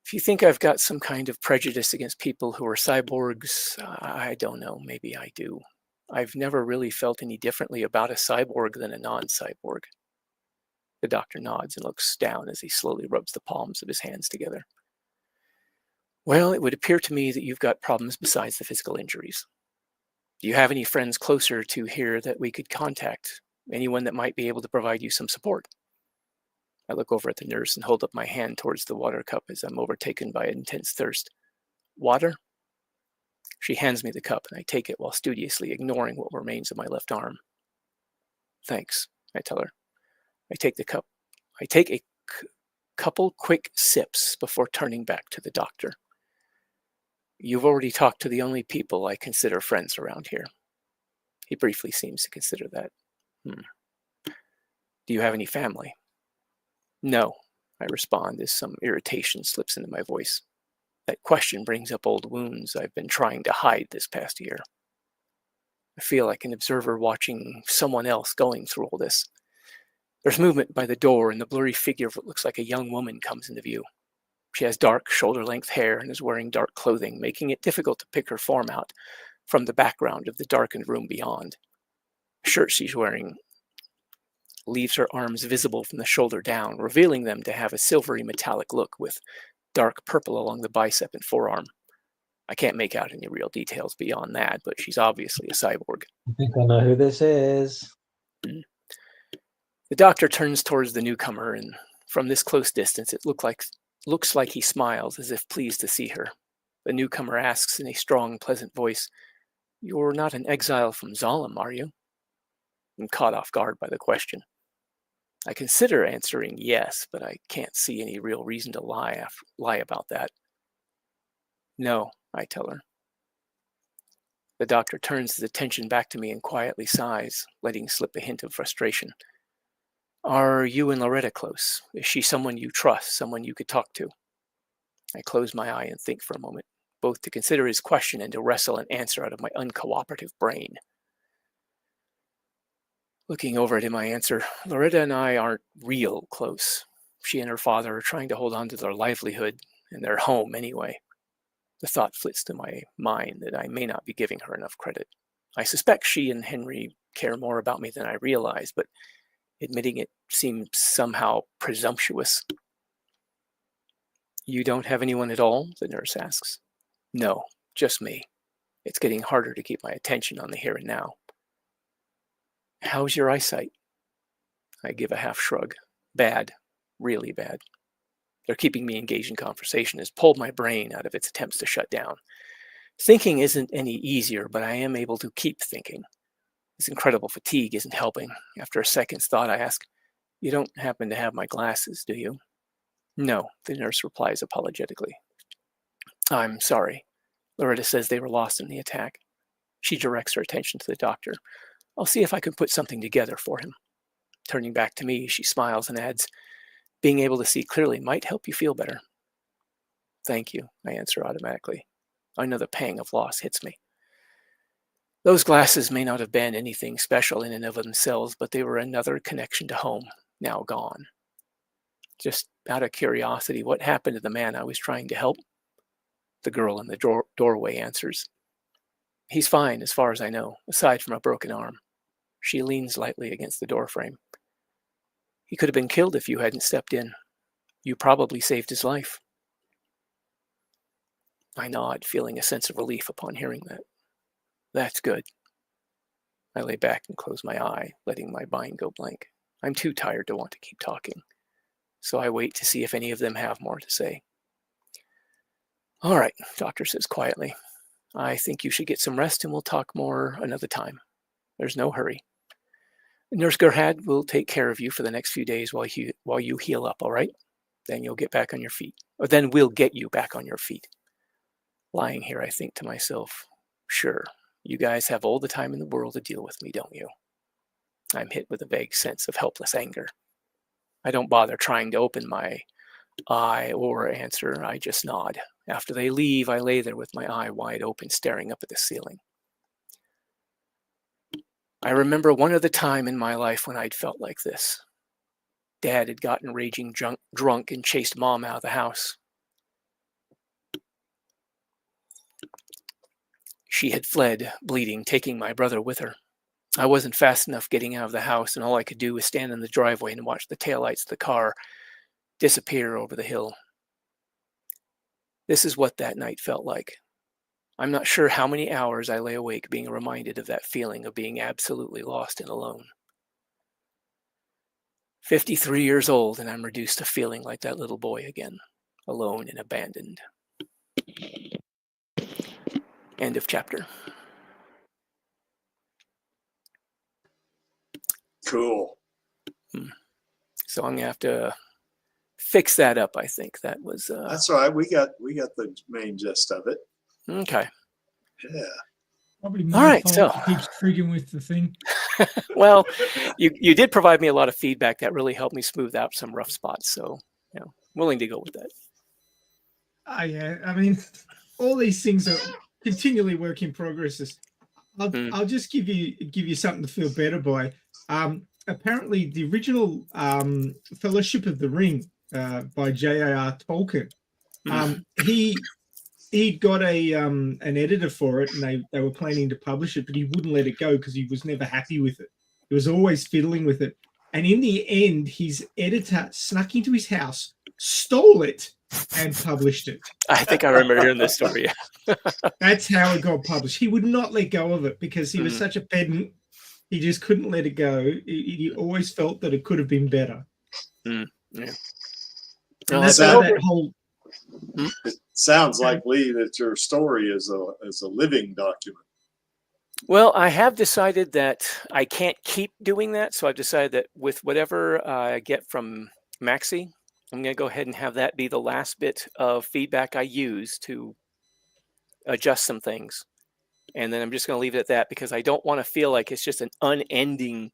If you think I've got some kind of prejudice against people who are cyborgs, I don't know, maybe I do. I've never really felt any differently about a cyborg than a non-cyborg. The doctor nods and looks down as he slowly rubs the palms of his hands together. Well, it would appear to me that you've got problems besides the physical injuries. Do you have any friends closer to here that we could contact? Anyone that might be able to provide you some support? I look over at the nurse and hold up my hand towards the water cup as I'm overtaken by intense thirst. Water? She hands me the cup and I take it while studiously ignoring what remains of my left arm. Thanks, I tell her. I take the cup. I take a couple quick sips before turning back to the doctor. You've already talked to the only people I consider friends around here. He briefly seems to consider that. Do you have any family? No, I respond as some irritation slips into my voice. That question brings up old wounds I've been trying to hide this past year. I feel like an observer watching someone else going through all this. There's movement by the door and the blurry figure of what looks like a young woman comes into view. She has dark, shoulder-length hair and is wearing dark clothing, making it difficult to pick her form out from the background of the darkened room beyond. The shirt she's wearing leaves her arms visible from the shoulder down, revealing them to have a silvery metallic look with dark purple along the bicep and forearm. I can't make out any real details beyond that, but she's obviously a cyborg. I think I know who this is. The doctor turns towards the newcomer and From this close distance, it looks like he smiles, as if pleased to see her. The newcomer asks in a strong, pleasant voice, "You're not an exile from Zalem, are you?" I'm caught off guard by the question. I consider answering yes, but I can't see any real reason to lie about that. "No," I tell her. The doctor turns his attention back to me and quietly sighs, letting slip a hint of frustration. "Are you and Loretta close? Is she someone you trust, someone you could talk to?" I close my eye and think for a moment, both to consider his question and to wrestle an answer out of my uncooperative brain. Looking over at him, I answer, "Loretta and I aren't real close. She and her father are trying to hold on to their livelihood and their home anyway." The thought flits to my mind that I may not be giving her enough credit. I suspect she and Henry care more about me than I realize, but admitting it seems somehow presumptuous. "You don't have anyone at all?" the nurse asks. "No, just me. It's getting harder to keep my attention on the here and now." "How's your eyesight?" I give a half shrug. "Bad, really bad." They're keeping me engaged in conversation has pulled my brain out of its attempts to shut down. Thinking isn't any easier, but I am able to keep thinking. This incredible fatigue isn't helping. After a second's thought, I ask, "You don't happen to have my glasses, do you?" "No," the nurse replies apologetically. "I'm sorry. Loretta says they were lost in the attack." She directs her attention to the doctor. "I'll see if I can put something together for him." Turning back to me, she smiles and adds, "Being able to see clearly might help you feel better." "Thank you," I answer automatically. Another pang of loss hits me. Those glasses may not have been anything special in and of themselves, but they were another connection to home, now gone. Just out of curiosity, what happened to the man I was trying to help? The girl in the doorway answers, "He's fine as far as I know, aside from a broken arm." She leans lightly against the doorframe. "He could have been killed if you hadn't stepped in. You probably saved his life." I nod, feeling a sense of relief upon hearing that. "That's good." I lay back and close my eye, letting my mind go blank. I'm too tired to want to keep talking, so I wait to see if any of them have more to say. "All right," doctor says quietly. "I think you should get some rest and we'll talk more another time. There's no hurry. Nurse Gerhard will take care of you for the next few days while you heal up, all right? Then you'll get back on your feet. Or then we'll get you back on your feet." Lying here, I think to myself, sure, you guys have all the time in the world to deal with me, don't you? I'm hit with a vague sense of helpless anger. I don't bother trying to open my eye or answer. I just nod. After they leave, I lay there with my eye wide open, staring up at the ceiling. I remember one other time in my life when I'd felt like this. Dad had gotten raging drunk and chased Mom out of the house. She had fled, bleeding, taking my brother with her. I wasn't fast enough getting out of the house, and all I could do was stand in the driveway and watch the taillights of the car disappear over the hill. This is what that night felt like. I'm not sure how many hours I lay awake being reminded of that feeling of being absolutely lost and alone. 53 years old, and I'm reduced to feeling like that little boy again, alone and abandoned. End of chapter. Cool. So I'm gonna have to fix that up. I think that was. That's all right. We got the main gist of it. Okay. Yeah. Probably All my right, fault so- it keeps triggering with the thing. Well, you did provide me a lot of feedback that really helped me smooth out some rough spots. So, willing to go with that. Yeah, I mean, all these things are continually work in progresses. I'll just give you something to feel better by. Apparently, the original Fellowship of the Ring by J.R.R. Tolkien, he'd got an editor for it, and they were planning to publish it, but he wouldn't let it go because he was never happy with it. He was always fiddling with it. And in the end, his editor snuck into his house, stole it, and published it. I think I remember hearing this story. That's how it got published. He would not let go of it because he was such a pedant. He just couldn't let it go. He always felt that it could have been better. Yeah. No, that's that's how okay. that whole. It sounds like, Lee, that your story is a living document. Well, I have decided that I can't keep doing that, so I've decided that with whatever I get from Maxie, I'm going to go ahead and have that be the last bit of feedback I use to adjust some things. And then I'm just going to leave it at that because I don't want to feel like it's just an unending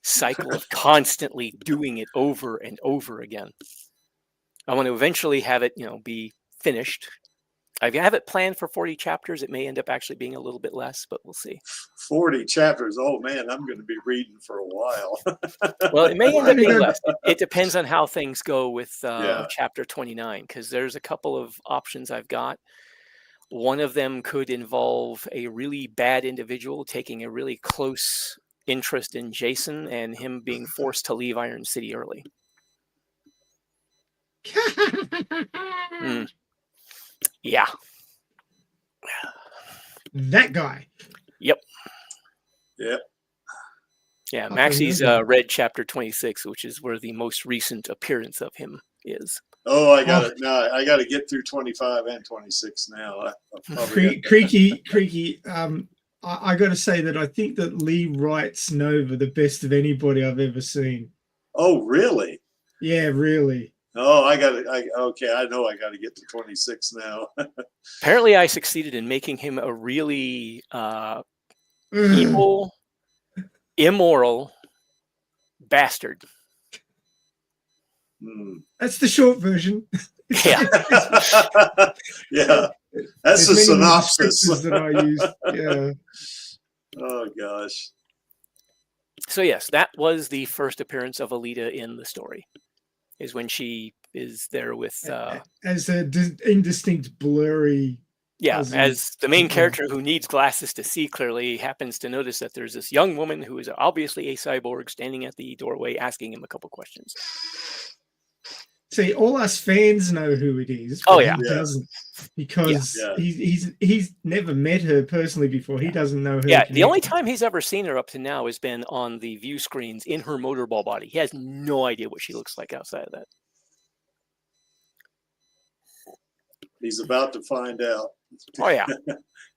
cycle of constantly doing it over and over again. I want to eventually have it, be finished. I have it planned for 40 chapters. It may end up actually being a little bit less, but we'll see. 40 chapters. Oh man, I'm going to be reading for a while. Well, it may end up being less. It depends on how things go with Yeah. chapter 29, because there's a couple of options I've got. One of them could involve a really bad individual taking a really close interest in Jason and him being forced to leave Iron City early. Yeah. That guy. Yep. Yep. Yeah, Okay, Maxie's okay. read chapter 26, which is where the most recent appearance of him is. Oh, I got it. No, I got to get through 25 and 26 now. Creaky. I got to say that I think that Lee writes Nova the best of anybody I've ever seen. Oh, really? Yeah, really. Oh, okay. I know I got to get to 26 now. Apparently, I succeeded in making him a really evil, immoral bastard. That's the short version. Yeah. Yeah. That's the synopsis that I use. Yeah. Oh gosh. So yes, that was the first appearance of Alita in the story. Is when she is there with as a indistinct, blurry. As the main character who needs glasses to see clearly happens to notice that there's this young woman who is obviously a cyborg standing at the doorway asking him a couple questions. See, all us fans know who it is. Oh yeah, he doesn't, because he's never met her personally before. He doesn't know her. Yeah, the only time he's ever seen her up to now has been on the view screens in her motorball body. He has no idea what she looks like outside of that. He's about to find out. Oh yeah.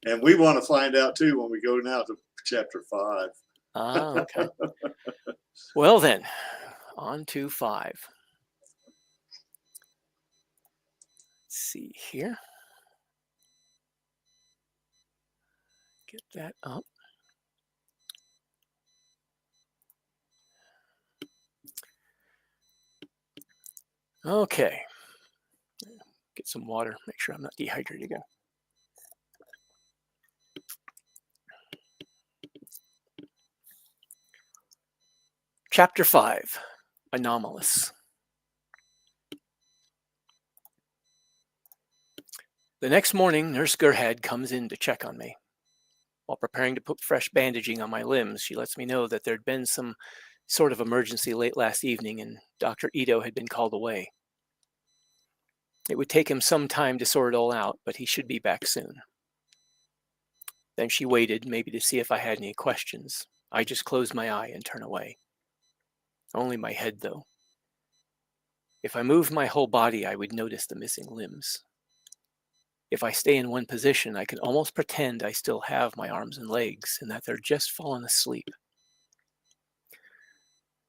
And we want to find out too when we go now to chapter 5. Ah, okay. Well then, on to 5. Let's see here. Get that up. Okay. Get some water. Make sure I'm not dehydrated again. Chapter 5, Anomalous. The next morning, Nurse Gerhard comes in to check on me. While preparing to put fresh bandaging on my limbs, she lets me know that there'd been some sort of emergency late last evening and Dr. Ito had been called away. It would take him some time to sort it all out, but he should be back soon. Then she waited, maybe to see if I had any questions. I just closed my eye and turned away. Only my head, though. If I moved my whole body, I would notice the missing limbs. If I stay in one position, I can almost pretend I still have my arms and legs and that they're just fallen asleep.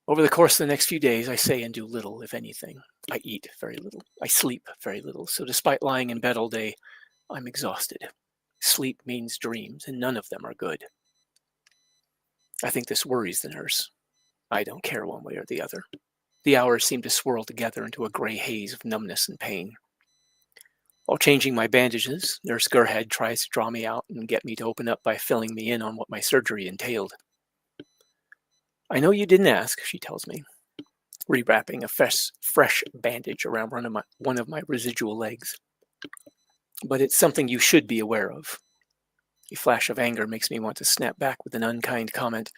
Over the course of the next few days, I say and do little, if anything. I eat very little. I sleep very little. So despite lying in bed all day, I'm exhausted. Sleep means dreams, and none of them are good. I think this worries the nurse. I don't care one way or the other. The hours seem to swirl together into a gray haze of numbness and pain. While changing my bandages, Nurse Gerhard tries to draw me out and get me to open up by filling me in on what my surgery entailed. I know you didn't ask, she tells me, rewrapping a fresh bandage around one of my residual legs. But it's something you should be aware of. A flash of anger makes me want to snap back with an unkind comment.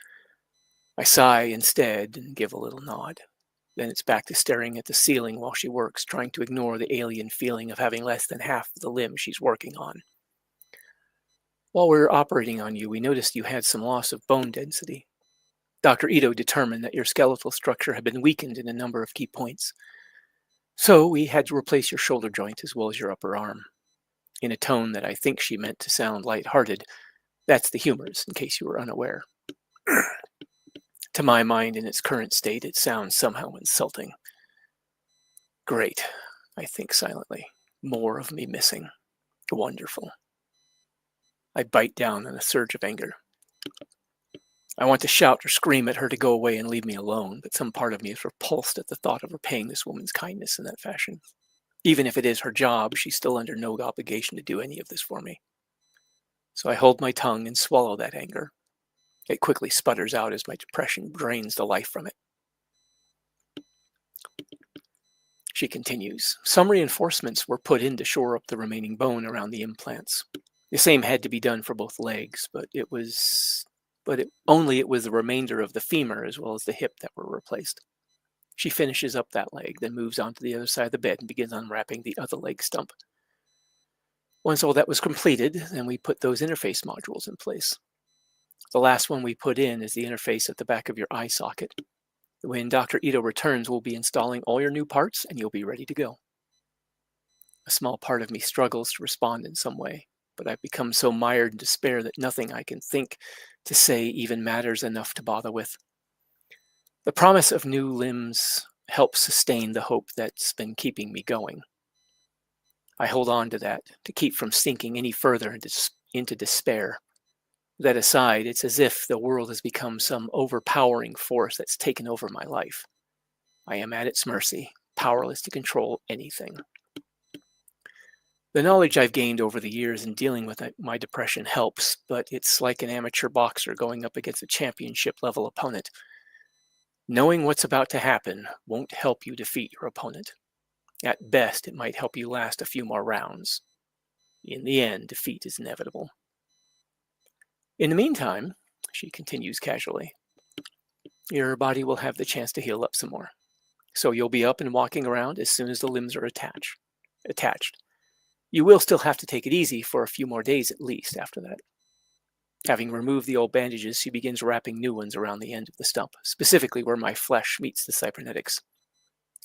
I sigh instead and give a little nod. Then it's back to staring at the ceiling while she works, trying to ignore the alien feeling of having less than half of the limb she's working on. While we were operating on you, we noticed you had some loss of bone density. Dr. Ito determined that your skeletal structure had been weakened in a number of key points. So we had to replace your shoulder joint as well as your upper arm. In a tone that I think she meant to sound lighthearted. That's the humorous, in case you were unaware. To my mind, in its current state, it sounds somehow insulting. Great, I think silently. More of me missing. Wonderful. I bite down in a surge of anger. I want to shout or scream at her to go away and leave me alone, but some part of me is repulsed at the thought of repaying this woman's kindness in that fashion. Even if it is her job, she's still under no obligation to do any of this for me. So I hold my tongue and swallow that anger. It quickly sputters out as my depression drains the life from it. She continues. Some reinforcements were put in to shore up the remaining bone around the implants. The same had to be done for both legs, but it was the remainder of the femur as well as the hip that were replaced. She finishes up that leg, then moves on to the other side of the bed and begins unwrapping the other leg stump. Once all that was completed, then we put those interface modules in place. The last one we put in is the interface at the back of your eye socket. When Dr. Ito returns, we'll be installing all your new parts and you'll be ready to go. A small part of me struggles to respond in some way, but I've become so mired in despair that nothing I can think to say even matters enough to bother with. The promise of new limbs helps sustain the hope that's been keeping me going. I hold on to that to keep from sinking any further into despair. That aside, it's as if the world has become some overpowering force that's taken over my life. I am at its mercy, powerless to control anything. The knowledge I've gained over the years in dealing with my depression helps, but it's like an amateur boxer going up against a championship-level opponent. Knowing what's about to happen won't help you defeat your opponent. At best, it might help you last a few more rounds. In the end, defeat is inevitable. In the meantime, she continues casually, your body will have the chance to heal up some more. So you'll be up and walking around as soon as the limbs are attached. You will still have to take it easy for a few more days at least after that. Having removed the old bandages, she begins wrapping new ones around the end of the stump, specifically where my flesh meets the cybernetics.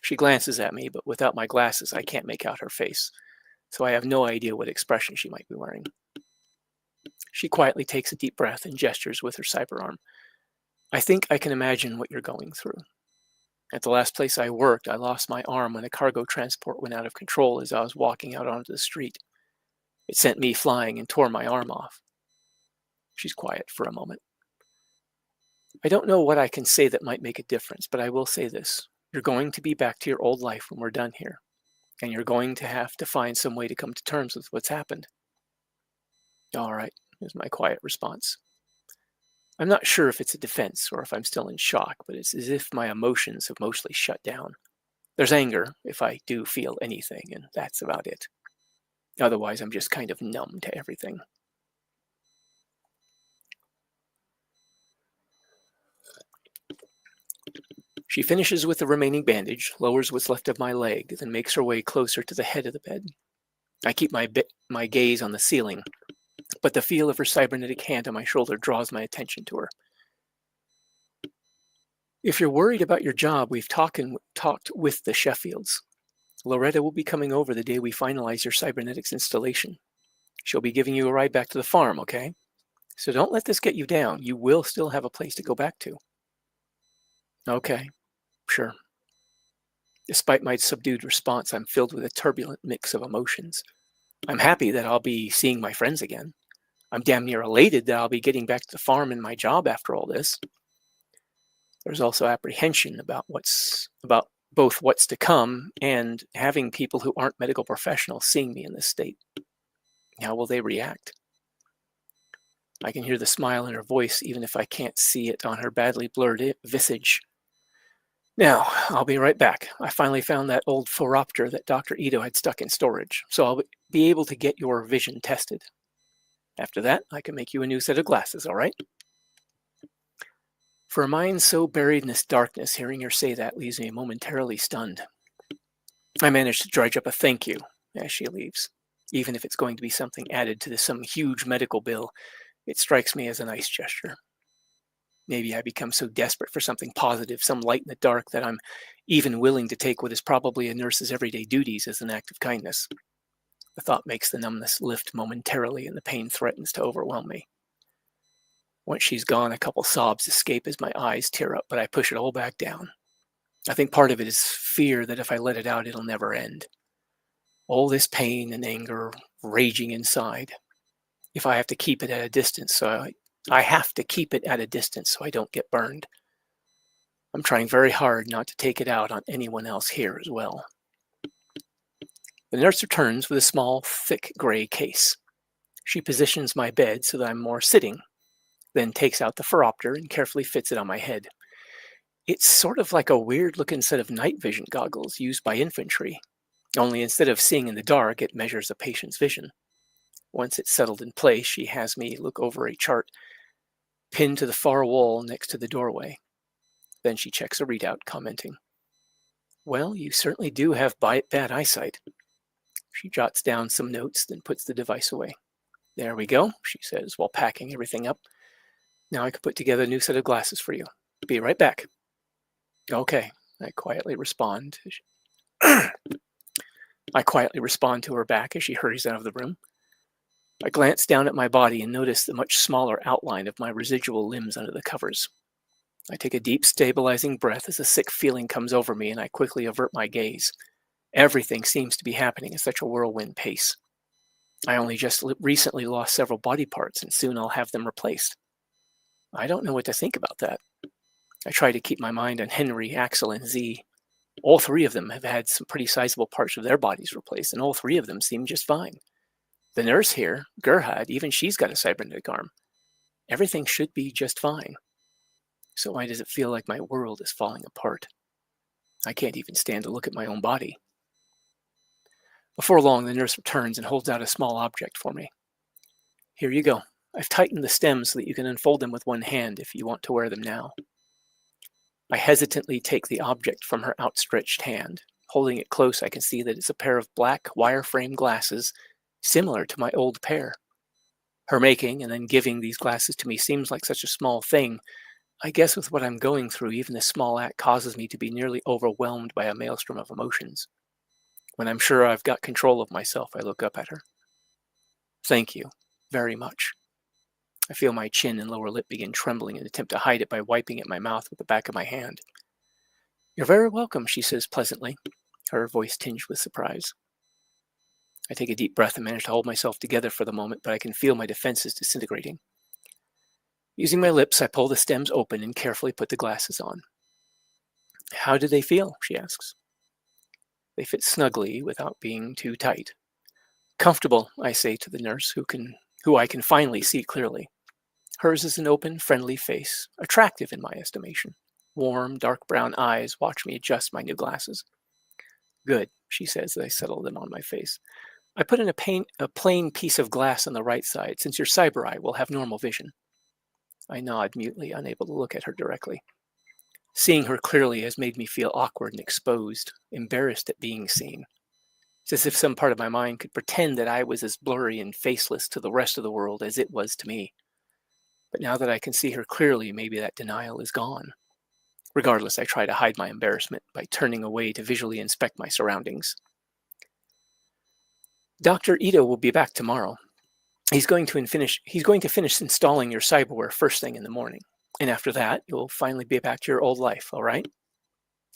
She glances at me, but without my glasses, I can't make out her face, so I have no idea what expression she might be wearing. She quietly takes a deep breath and gestures with her cyber arm. I think I can imagine what you're going through. At the last place I worked, I lost my arm when a cargo transport went out of control as I was walking out onto the street. It sent me flying and tore my arm off. She's quiet for a moment. I don't know what I can say that might make a difference, but I will say this. You're going to be back to your old life when we're done here, and you're going to have to find some way to come to terms with what's happened. All right, is my quiet response. I'm not sure if it's a defense or if I'm still in shock, but it's as if my emotions have mostly shut down. There's anger, if I do feel anything, and that's about it. Otherwise, I'm just kind of numb to everything. She finishes with the remaining bandage, lowers what's left of my leg, then makes her way closer to the head of the bed. I keep my gaze on the ceiling, but the feel of her cybernetic hand on my shoulder draws my attention to her. If you're worried about your job, we've talked with the Sheffields. Loretta will be coming over the day we finalize your cybernetics installation. She'll be giving you a ride back to the farm, okay? So don't let this get you down. You will still have a place to go back to. Okay, sure. Despite my subdued response, I'm filled with a turbulent mix of emotions. I'm happy that I'll be seeing my friends again. I'm damn near elated that I'll be getting back to the farm and my job after all this. There's also apprehension about both what's to come and having people who aren't medical professionals seeing me in this state. How will they react? I can hear the smile in her voice even if I can't see it on her badly blurred visage. Now, I'll be right back. I finally found that old Phoropter that Dr. Ito had stuck in storage, so I'll be able to get your vision tested. After that, I can make you a new set of glasses, all right? For a mind so buried in this darkness, hearing her say that leaves me momentarily stunned. I managed to dredge up a thank you as she leaves. Even if it's going to be something added to some huge medical bill, it strikes me as a nice gesture. Maybe I become so desperate for something positive, some light in the dark, that I'm even willing to take what is probably a nurse's everyday duties as an act of kindness. The thought makes the numbness lift momentarily, and the pain threatens to overwhelm me. Once she's gone, a couple sobs escape as my eyes tear up, but I push it all back down. I think part of it is fear that if I let it out, it'll never end. All this pain and anger raging inside. If I have to keep it at a distance, I have to keep it at a distance so I don't get burned. I'm trying very hard not to take it out on anyone else here as well. The nurse returns with a small, thick gray case. She positions my bed so that I'm more sitting, then takes out the phoropter and carefully fits it on my head. It's sort of like a weird-looking set of night vision goggles used by infantry, only instead of seeing in the dark, it measures a patient's vision. Once it's settled in place, she has me look over a chart pinned to the far wall next to the doorway. Then she checks a readout, commenting, "Well, you certainly do have bad eyesight." She jots down some notes, then puts the device away. "There we go," she says while packing everything up. "Now I can put together a new set of glasses for you. Be right back." "Okay," I quietly respond. I quietly respond to her back as she hurries out of the room. I glance down at my body and notice the much smaller outline of my residual limbs under the covers. I take a deep, stabilizing breath as a sick feeling comes over me, and I quickly avert my gaze. Everything seems to be happening at such a whirlwind pace. I only just recently lost several body parts, and soon I'll have them replaced. I don't know what to think about that. I try to keep my mind on Henry, Axel, and Z. All three of them have had some pretty sizable parts of their bodies replaced, and all three of them seem just fine. The nurse here, Gerhard, even she's got a cybernetic arm. Everything should be just fine. So why does it feel like my world is falling apart? I can't even stand to look at my own body. Before long, the nurse returns and holds out a small object for me. "Here you go. I've tightened the stems so that you can unfold them with one hand if you want to wear them now." I hesitantly take the object from her outstretched hand. Holding it close, I can see that it's a pair of black wireframe glasses similar to my old pair. Her making and then giving these glasses to me seems like such a small thing. I guess with what I'm going through, even this small act causes me to be nearly overwhelmed by a maelstrom of emotions. When I'm sure I've got control of myself, I look up at her. "Thank you very much." I feel my chin and lower lip begin trembling and attempt to hide it by wiping at my mouth with the back of my hand. "You're very welcome," she says pleasantly, her voice tinged with surprise. I take a deep breath and manage to hold myself together for the moment, but I can feel my defenses disintegrating. Using my lips, I pull the stems open and carefully put the glasses on. "How do they feel?" she asks. "They fit snugly without being too tight." "Comfortable," I say to the nurse, who I can finally see clearly. Hers is an open, friendly face, attractive in my estimation. Warm, dark brown eyes watch me adjust my new glasses. "Good," she says as I settle them on my face. "I put in a plain piece of glass on the right side, since your cyber eye will have normal vision." I nod mutely, unable to look at her directly. Seeing her clearly has made me feel awkward and exposed, embarrassed at being seen. It's as if some part of my mind could pretend that I was as blurry and faceless to the rest of the world as it was to me. But now that I can see her clearly, maybe that denial is gone. Regardless, I try to hide my embarrassment by turning away to visually inspect my surroundings. "Dr. Ito will be back tomorrow. He's going to finish installing your cyberware first thing in the morning. And after that, you'll finally be back to your old life, all right?"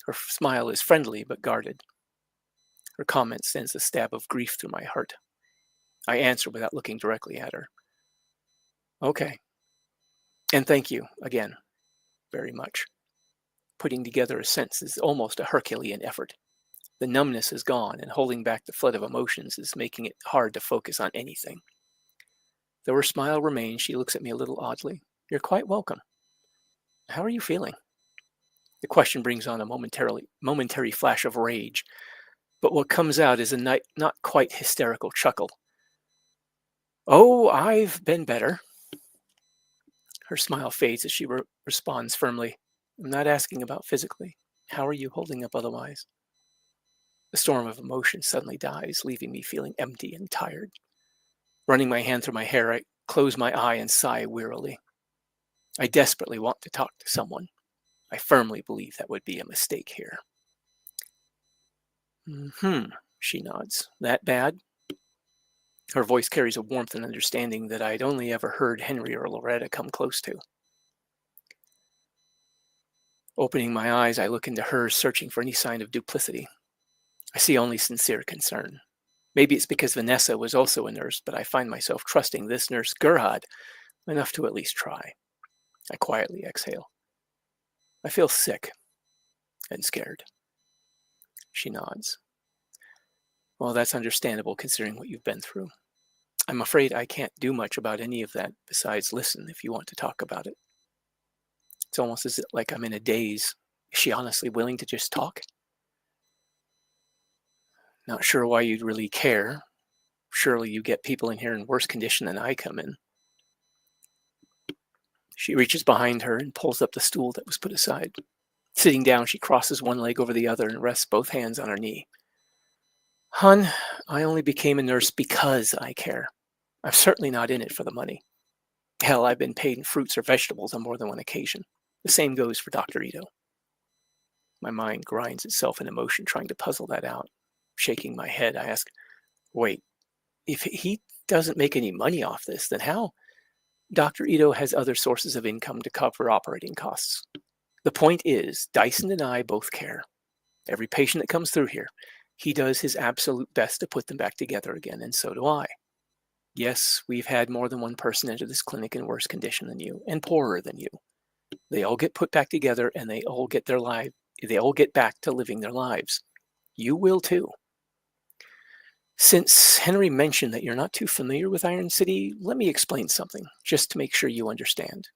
Her smile is friendly but guarded. Her comment sends a stab of grief through my heart. I answer without looking directly at her. "Okay. And thank you again, very much." Putting together a sentence is almost a Herculean effort. The numbness is gone, and holding back the flood of emotions is making it hard to focus on anything. Though her smile remains, she looks at me a little oddly. "You're quite welcome. How are you feeling?" The question brings on a momentary flash of rage, but what comes out is a not quite hysterical chuckle. "Oh, I've been better." Her smile fades as she responds firmly. "I'm not asking about physically. How are you holding up otherwise?" The storm of emotion suddenly dies, leaving me feeling empty and tired. Running my hand through my hair, I close my eye and sigh wearily. I desperately want to talk to someone. I firmly believe that would be a mistake here. She nods. That bad? Her voice carries a warmth and understanding that I'd only ever heard Henry or Loretta come close to. Opening my eyes, I look into hers, searching for any sign of duplicity. I see only sincere concern. Maybe it's because Vanessa was also a nurse, but I find myself trusting this nurse Gerhard enough to at least try. I quietly exhale. I feel sick and scared. She nods. Well, that's understandable considering what you've been through. I'm afraid I can't do much about any of that besides listen if you want to talk about it. It's almost as if like I'm in a daze. Is she honestly willing to just talk? Not sure why you'd really care. Surely you get people in here in worse condition than I come in. She reaches behind her and pulls up the stool that was put aside. Sitting down, she crosses one leg over the other and rests both hands on her knee. Hun, I only became a nurse because I care. I'm certainly not in it for the money. Hell, I've been paid in fruits or vegetables on more than one occasion. The same goes for Dr. Ito. My mind grinds itself in emotion trying to puzzle that out. Shaking my head, I ask, wait, if he doesn't make any money off this, then how? Dr. Ito has other sources of income to cover operating costs. The point is, Dyson and I both care. Every patient that comes through here, he does his absolute best to put them back together again, and so do I. Yes, we've had more than one person enter this clinic in worse condition than you, and poorer than you. They all get put back together, and they all get back to living their lives. You will too. Since Henry mentioned that you're not too familiar with Iron City, let me explain something, just to make sure you understand.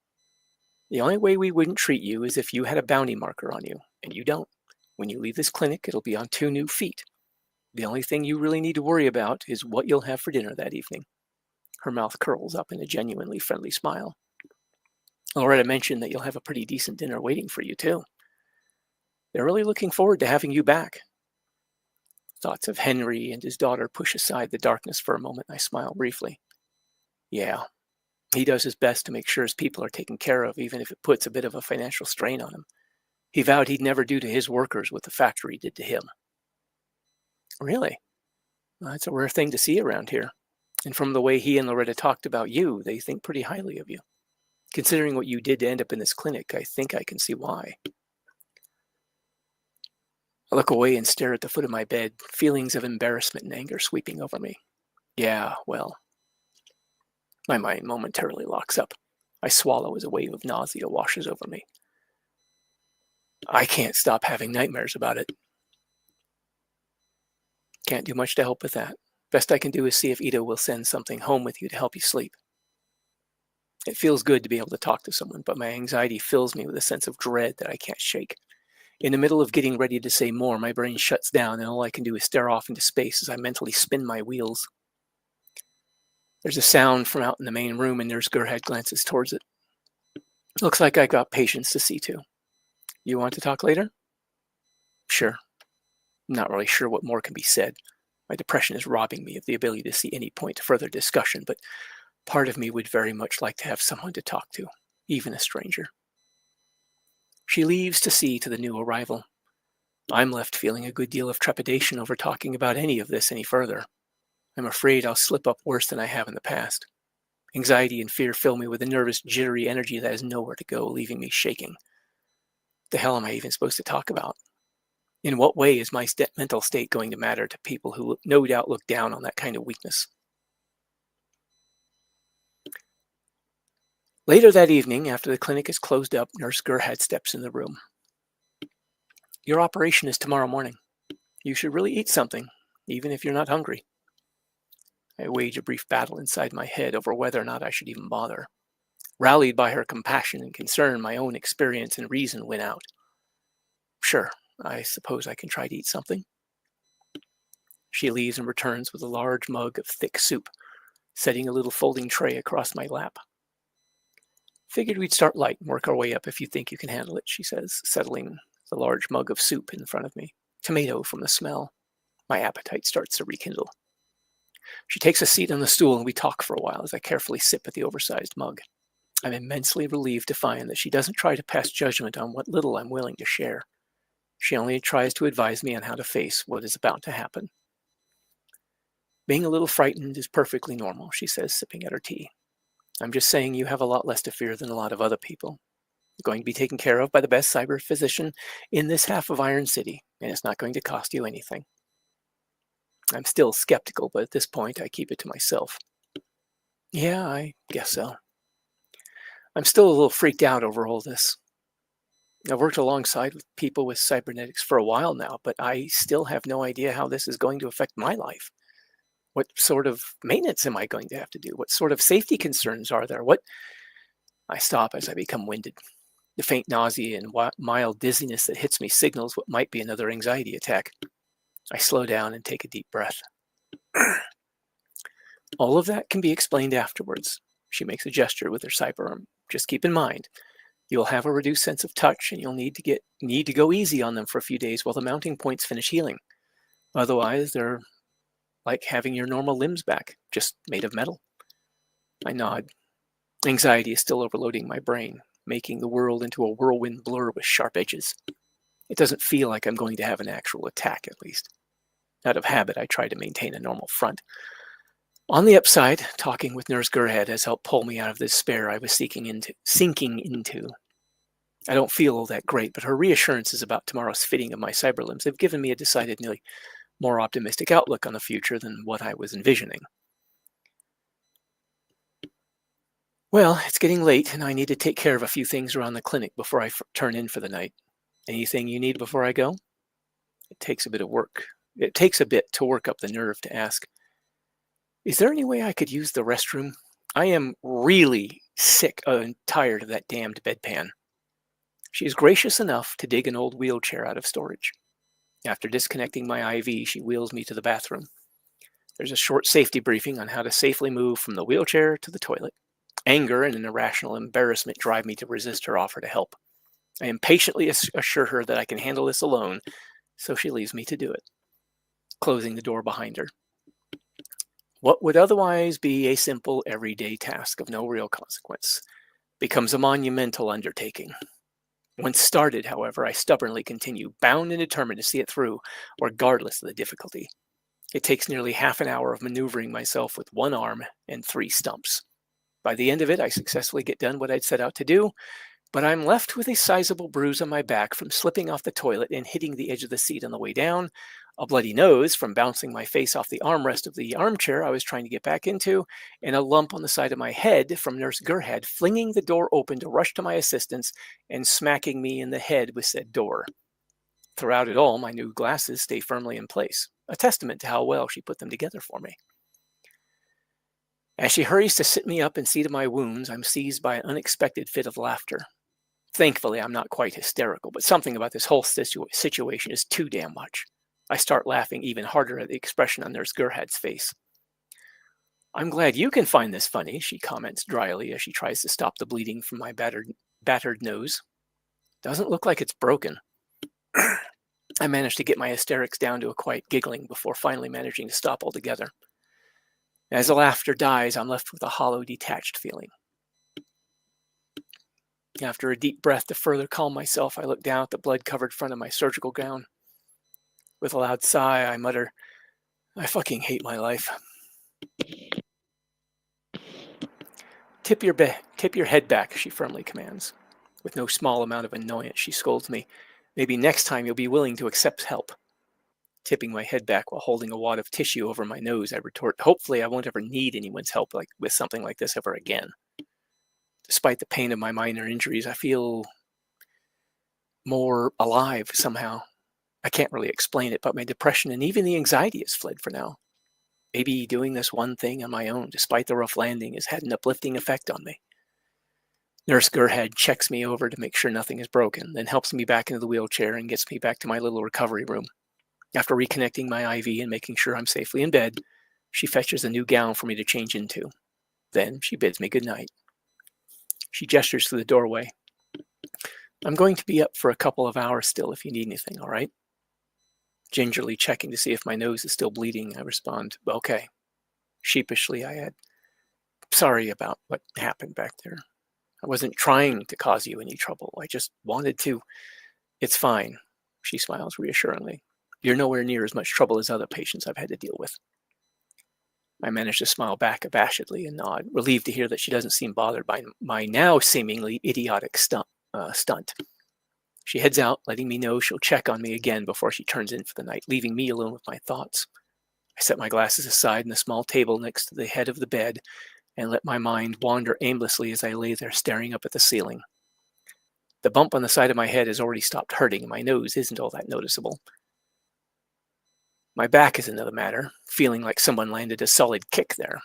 The only way we wouldn't treat you is if you had a bounty marker on you, and you don't. When you leave this clinic, it'll be on 2 new feet. The only thing you really need to worry about is what you'll have for dinner that evening. Her mouth curls up in a genuinely friendly smile. Loretta mentioned that you'll have a pretty decent dinner waiting for you, too. They're really looking forward to having you back. Thoughts of Henry and his daughter push aside the darkness for a moment, and I smile briefly. Yeah, he does his best to make sure his people are taken care of, even if it puts a bit of a financial strain on him. He vowed he'd never do to his workers what the factory did to him. Really? Well, that's a rare thing to see around here. And from the way he and Loretta talked about you, they think pretty highly of you. Considering what you did to end up in this clinic, I think I can see why. I look away and stare at the foot of my bed, feelings of embarrassment and anger sweeping over me. Yeah, well. My mind momentarily locks up. I swallow as a wave of nausea washes over me. I can't stop having nightmares about it. Can't do much to help with that. Best I can do is see if Ito will send something home with you to help you sleep. It feels good to be able to talk to someone, but my anxiety fills me with a sense of dread that I can't shake. In the middle of getting ready to say more, my brain shuts down and all I can do is stare off into space as I mentally spin my wheels. There's a sound from out in the main room and Nurse Gerhard glances towards it. Looks like I got patients to see to. You want to talk later? Sure. I'm not really sure what more can be said. My depression is robbing me of the ability to see any point to further discussion, but part of me would very much like to have someone to talk to, even a stranger. She leaves to see to the new arrival. I'm left feeling a good deal of trepidation over talking about any of this any further. I'm afraid I'll slip up worse than I have in the past. Anxiety and fear fill me with a nervous, jittery energy that has nowhere to go, leaving me shaking. The hell am I even supposed to talk about? In what way is my mental state going to matter to people who no doubt look down on that kind of weakness? Later that evening, after the clinic is closed up, Nurse Gerhard steps in the room. Your operation is tomorrow morning. You should really eat something, even if you're not hungry. I wage a brief battle inside my head over whether or not I should even bother. Rallied by her compassion and concern, my own experience and reason win out. Sure, I suppose I can try to eat something. She leaves and returns with a large mug of thick soup, setting a little folding tray across my lap. Figured we'd start light and work our way up if you think you can handle it, she says, settling the large mug of soup in front of me. Tomato from the smell. My appetite starts to rekindle. She takes a seat on the stool and we talk for a while as I carefully sip at the oversized mug. I'm immensely relieved to find that she doesn't try to pass judgment on what little I'm willing to share. She only tries to advise me on how to face what is about to happen. Being a little frightened is perfectly normal, she says, sipping at her tea. I'm just saying you have a lot less to fear than a lot of other people. You're going to be taken care of by the best cyber physician in this half of Iron City, and it's not going to cost you anything. I'm still skeptical, but at this point I keep it to myself. Yeah, I guess so. I'm still a little freaked out over all this. I've worked alongside with people with cybernetics for a while now, but I still have no idea how this is going to affect my life. What sort of maintenance am I going to have to do? What sort of safety concerns are there? I stop as I become winded. The faint nausea and mild dizziness that hits me signals what might be another anxiety attack. I slow down and take a deep breath. All of that can be explained afterwards. She makes a gesture with her cyber arm. Just keep in mind, you'll have a reduced sense of touch, and you'll need to go easy on them for a few days while the mounting points finish healing. Otherwise, they're like having your normal limbs back, just made of metal. I nod. Anxiety is still overloading my brain, making the world into a whirlwind blur with sharp edges. It doesn't feel like I'm going to have an actual attack, at least. Out of habit, I try to maintain a normal front. On the upside, talking with Nurse Gerhead has helped pull me out of the despair I was sinking into. I don't feel all that great, but her reassurances about tomorrow's fitting of my cyber limbs have given me a decidedly more optimistic outlook on the future than what I was envisioning. Well, it's getting late, and I need to take care of a few things around the clinic before I turn in for the night. Anything you need before I go? It takes a bit to work up the nerve to ask, is there any way I could use the restroom? I am really sick and tired of that damned bedpan. She is gracious enough to dig an old wheelchair out of storage. After disconnecting my IV, she wheels me to the bathroom. There's a short safety briefing on how to safely move from the wheelchair to the toilet. Anger and an irrational embarrassment drive me to resist her offer to help. I impatiently assure her that I can handle this alone, so she leaves me to do it, closing the door behind her. What would otherwise be a simple, everyday task of no real consequence becomes a monumental undertaking. Once started, however, I stubbornly continue, bound and determined to see it through, regardless of the difficulty. It takes nearly half an hour of maneuvering myself with one arm and 3 stumps. By the end of it, I successfully get done what I'd set out to do, but I'm left with a sizable bruise on my back from slipping off the toilet and hitting the edge of the seat on the way down, a bloody nose from bouncing my face off the armrest of the armchair I was trying to get back into, and a lump on the side of my head from Nurse Gerhead flinging the door open to rush to my assistance and smacking me in the head with said door. Throughout it all, my new glasses stay firmly in place, a testament to how well she put them together for me. As she hurries to sit me up and see to my wounds, I'm seized by an unexpected fit of laughter. Thankfully, I'm not quite hysterical, but something about this whole situation is too damn much. I start laughing even harder at the expression on Nurse Gerhard's face. I'm glad you can find this funny, she comments dryly as she tries to stop the bleeding from my battered nose. Doesn't look like it's broken. I manage to get my hysterics down to a quiet giggling before finally managing to stop altogether. As the laughter dies, I'm left with a hollow, detached feeling. After a deep breath to further calm myself, I look down at the blood-covered front of my surgical gown. With a loud sigh, I mutter, I fucking hate my life. Tip your head back, she firmly commands. With no small amount of annoyance, she scolds me. Maybe next time you'll be willing to accept help. Tipping my head back while holding a wad of tissue over my nose, I retort, hopefully I won't ever need anyone's help with something like this ever again. Despite the pain of my minor injuries, I feel more alive somehow. I can't really explain it, but my depression and even the anxiety has fled for now. Maybe doing this one thing on my own, despite the rough landing, has had an uplifting effect on me. Nurse Gerhead checks me over to make sure nothing is broken, then helps me back into the wheelchair and gets me back to my little recovery room. After reconnecting my IV and making sure I'm safely in bed, she fetches a new gown for me to change into. Then she bids me good night. She gestures to the doorway. I'm going to be up for a couple of hours still if you need anything, all right? Gingerly checking to see if my nose is still bleeding, I respond, okay. Sheepishly, I add, sorry about what happened back there. I wasn't trying to cause you any trouble. I just wanted to. It's fine. She smiles reassuringly. You're nowhere near as much trouble as other patients I've had to deal with. I manage to smile back abashedly and nod, relieved to hear that she doesn't seem bothered by my now seemingly idiotic stunt. She heads out, letting me know she'll check on me again before she turns in for the night, leaving me alone with my thoughts. I set my glasses aside on the small table next to the head of the bed and let my mind wander aimlessly as I lay there staring up at the ceiling. The bump on the side of my head has already stopped hurting, and my nose isn't all that noticeable. My back is another matter, feeling like someone landed a solid kick there.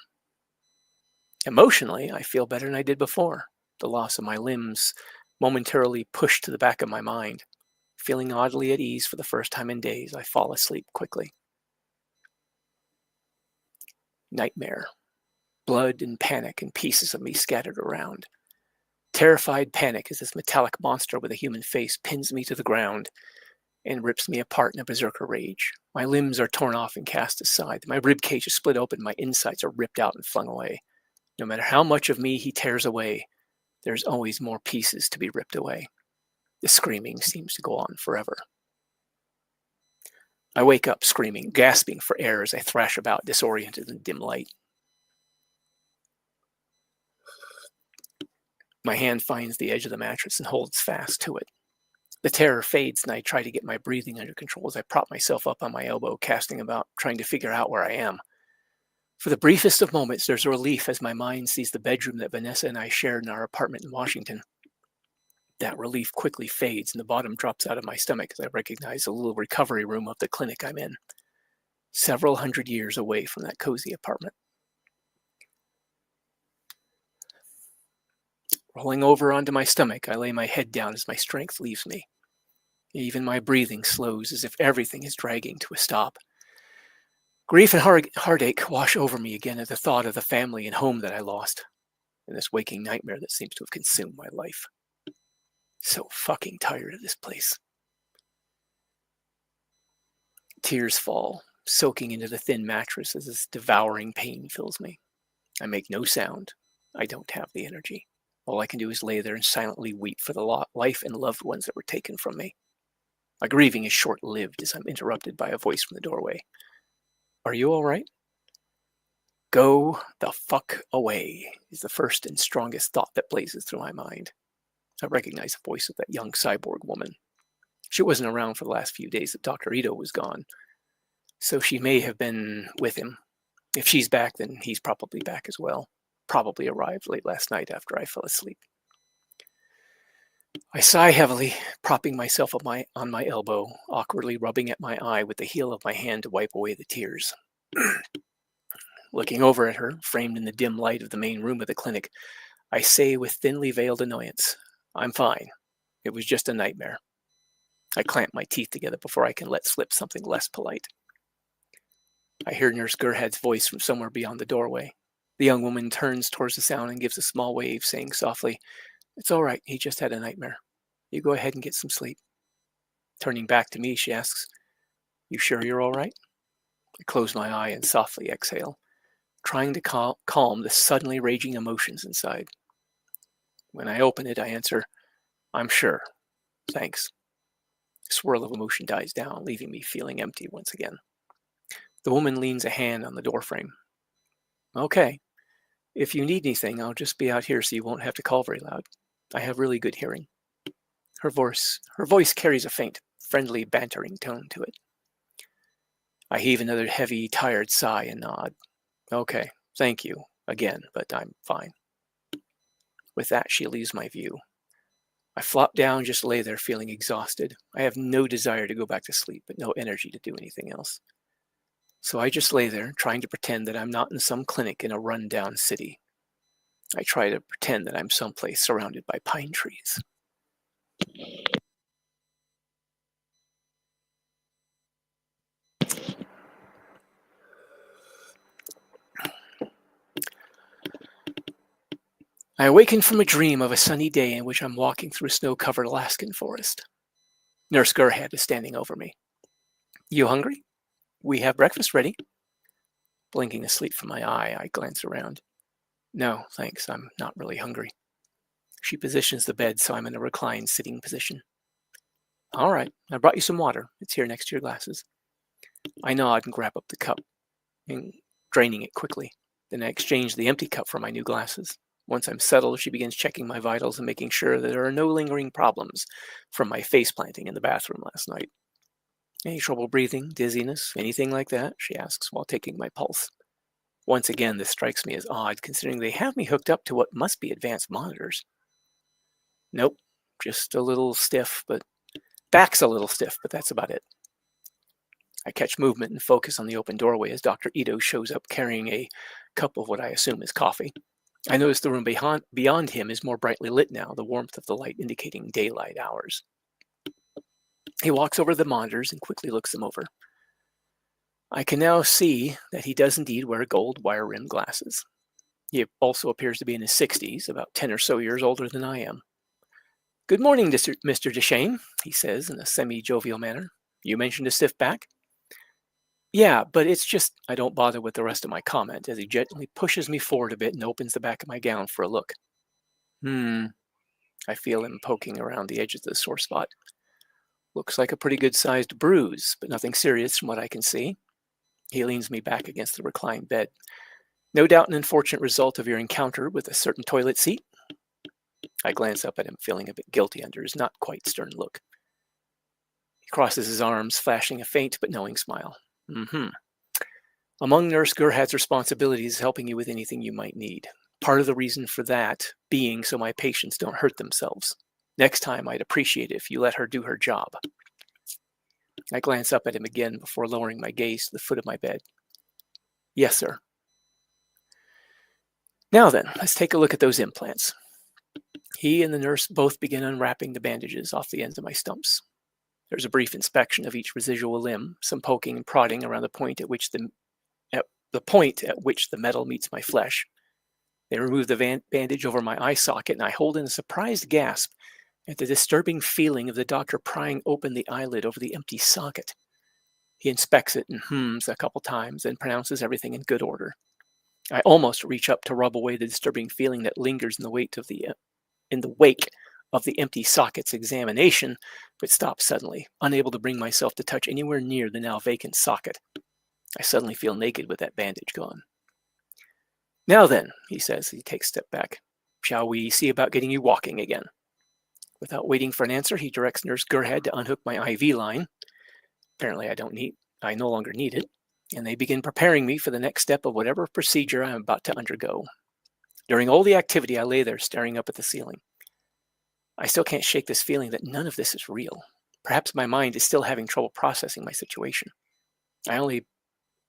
Emotionally, I feel better than I did before. The loss of my limbs momentarily pushed to the back of my mind. Feeling oddly at ease for the first time in days, I fall asleep quickly. Nightmare. Blood and panic and pieces of me scattered around. Terrified panic as this metallic monster with a human face pins me to the ground and rips me apart in a berserker rage. My limbs are torn off and cast aside. My rib cage is split open. My insides are ripped out and flung away. No matter how much of me he tears away, there's always more pieces to be ripped away. The screaming seems to go on forever. I wake up screaming, gasping for air as I thrash about, disoriented in dim light. My hand finds the edge of the mattress and holds fast to it. The terror fades and I try to get my breathing under control as I prop myself up on my elbow, casting about, trying to figure out where I am. For the briefest of moments, there's a relief as my mind sees the bedroom that Vanessa and I shared in our apartment in Washington. That relief quickly fades and the bottom drops out of my stomach as I recognize the little recovery room of the clinic I'm in, several hundred years away from that cozy apartment. Rolling over onto my stomach, I lay my head down as my strength leaves me. Even my breathing slows as if everything is dragging to a stop. Grief and heartache wash over me again at the thought of the family and home that I lost, and this waking nightmare that seems to have consumed my life. So fucking tired of this place. Tears fall, soaking into the thin mattress as this devouring pain fills me. I make no sound. I don't have the energy. All I can do is lay there and silently weep for the life and loved ones that were taken from me. My grieving is short-lived as I'm interrupted by a voice from the doorway. Are you all right? Go the fuck away is the first and strongest thought that blazes through my mind. I recognize the voice of that young cyborg woman. She wasn't around for the last few days that Dr. Ito was gone, so she may have been with him. If she's back, then he's probably back as well. Probably arrived late last night after I fell asleep. I sigh heavily, propping myself on my elbow, awkwardly rubbing at my eye with the heel of my hand to wipe away the tears. Looking over at her, framed in the dim light of the main room of the clinic, I say with thinly veiled annoyance, I'm fine. It was just a nightmare. I clamp my teeth together before I can let slip something less polite. I hear Nurse Gerhard's voice from somewhere beyond the doorway. The young woman turns towards the sound and gives a small wave, saying softly, It's all right, he just had a nightmare. You go ahead and get some sleep. Turning back to me, she asks, You sure you're all right? I close my eye and softly exhale, trying to calm the suddenly raging emotions inside. When I open it, I answer, I'm sure. Thanks. The swirl of emotion dies down, leaving me feeling empty once again. The woman leans a hand on the doorframe. Okay. If you need anything, I'll just be out here so you won't have to call very loud. I have really good hearing. Her voice carries a faint, friendly, bantering tone to it. I heave another heavy, tired sigh and nod. Okay, thank you again, but I'm fine. With that, she leaves my view. I flop down, just lay there feeling exhausted. I have no desire to go back to sleep, but no energy to do anything else. So I just lay there, trying to pretend that I'm not in some clinic in a run-down city. I try to pretend that I'm someplace surrounded by pine trees. I awaken from a dream of a sunny day in which I'm walking through a snow-covered Alaskan forest. Nurse Gerhard is standing over me. You hungry? We have breakfast ready. Blinking asleep from my eye, I glance around. No, thanks, I'm not really hungry. She positions the bed so I'm in a reclined sitting position. All right, I brought you some water. It's here next to your glasses. I nod and grab up the cup, and draining it quickly. Then I exchange the empty cup for my new glasses. Once I'm settled, she begins checking my vitals and making sure that there are no lingering problems from my face planting in the bathroom last night. Any trouble breathing, dizziness, anything like that? She asks while taking my pulse. Once again, this strikes me as odd, considering they have me hooked up to what must be advanced monitors. Nope, just a little stiff, but back's a little stiff, but that's about it. I catch movement and focus on the open doorway as Dr. Ito shows up carrying a cup of what I assume is coffee. I notice the room beyond him is more brightly lit now, the warmth of the light indicating daylight hours. He walks over to the monitors and quickly looks them over. I can now see that he does indeed wear gold wire-rimmed glasses. He also appears to be in his 60s, about 10 or so years older than I am. Good morning, Mr. Deshane, he says in a semi-jovial manner. You mentioned a stiff back? Yeah, but it's just I don't bother with the rest of my comment as he gently pushes me forward a bit and opens the back of my gown for a look. I feel him poking around the edge of the sore spot. Looks like a pretty good-sized bruise, but nothing serious from what I can see. He leans me back against the reclined bed. No doubt an unfortunate result of your encounter with a certain toilet seat? I glance up at him, feeling a bit guilty under his not quite stern look. He crosses his arms, flashing a faint but knowing smile. Among Nurse Gerhard's responsibilities is helping you with anything you might need. Part of the reason for that being so my patients don't hurt themselves. Next time, I'd appreciate it if you let her do her job. I glance up at him again before lowering my gaze to the foot of my bed. Yes, sir. Now then, let's take a look at those implants. He and the nurse both begin unwrapping the bandages off the ends of my stumps. There's a brief inspection of each residual limb, some poking and prodding around the point at which the metal meets my flesh. They remove the bandage over my eye socket, and I hold in a surprised gasp at the disturbing feeling of the doctor prying open the eyelid over the empty socket. He inspects it and hums a couple times and pronounces everything in good order. I almost reach up to rub away the disturbing feeling that lingers in the wake of the empty socket's examination, but stop suddenly, unable to bring myself to touch anywhere near the now vacant socket. I suddenly feel naked with that bandage gone. Now then, he says as he takes a step back, shall we see about getting you walking again? Without waiting for an answer, he directs Nurse Gerhard to unhook my IV line. Apparently I no longer need it, and they begin preparing me for the next step of whatever procedure I am about to undergo. During all the activity, I lay there staring up at the ceiling. I still can't shake this feeling that none of this is real. Perhaps my mind is still having trouble processing my situation. I only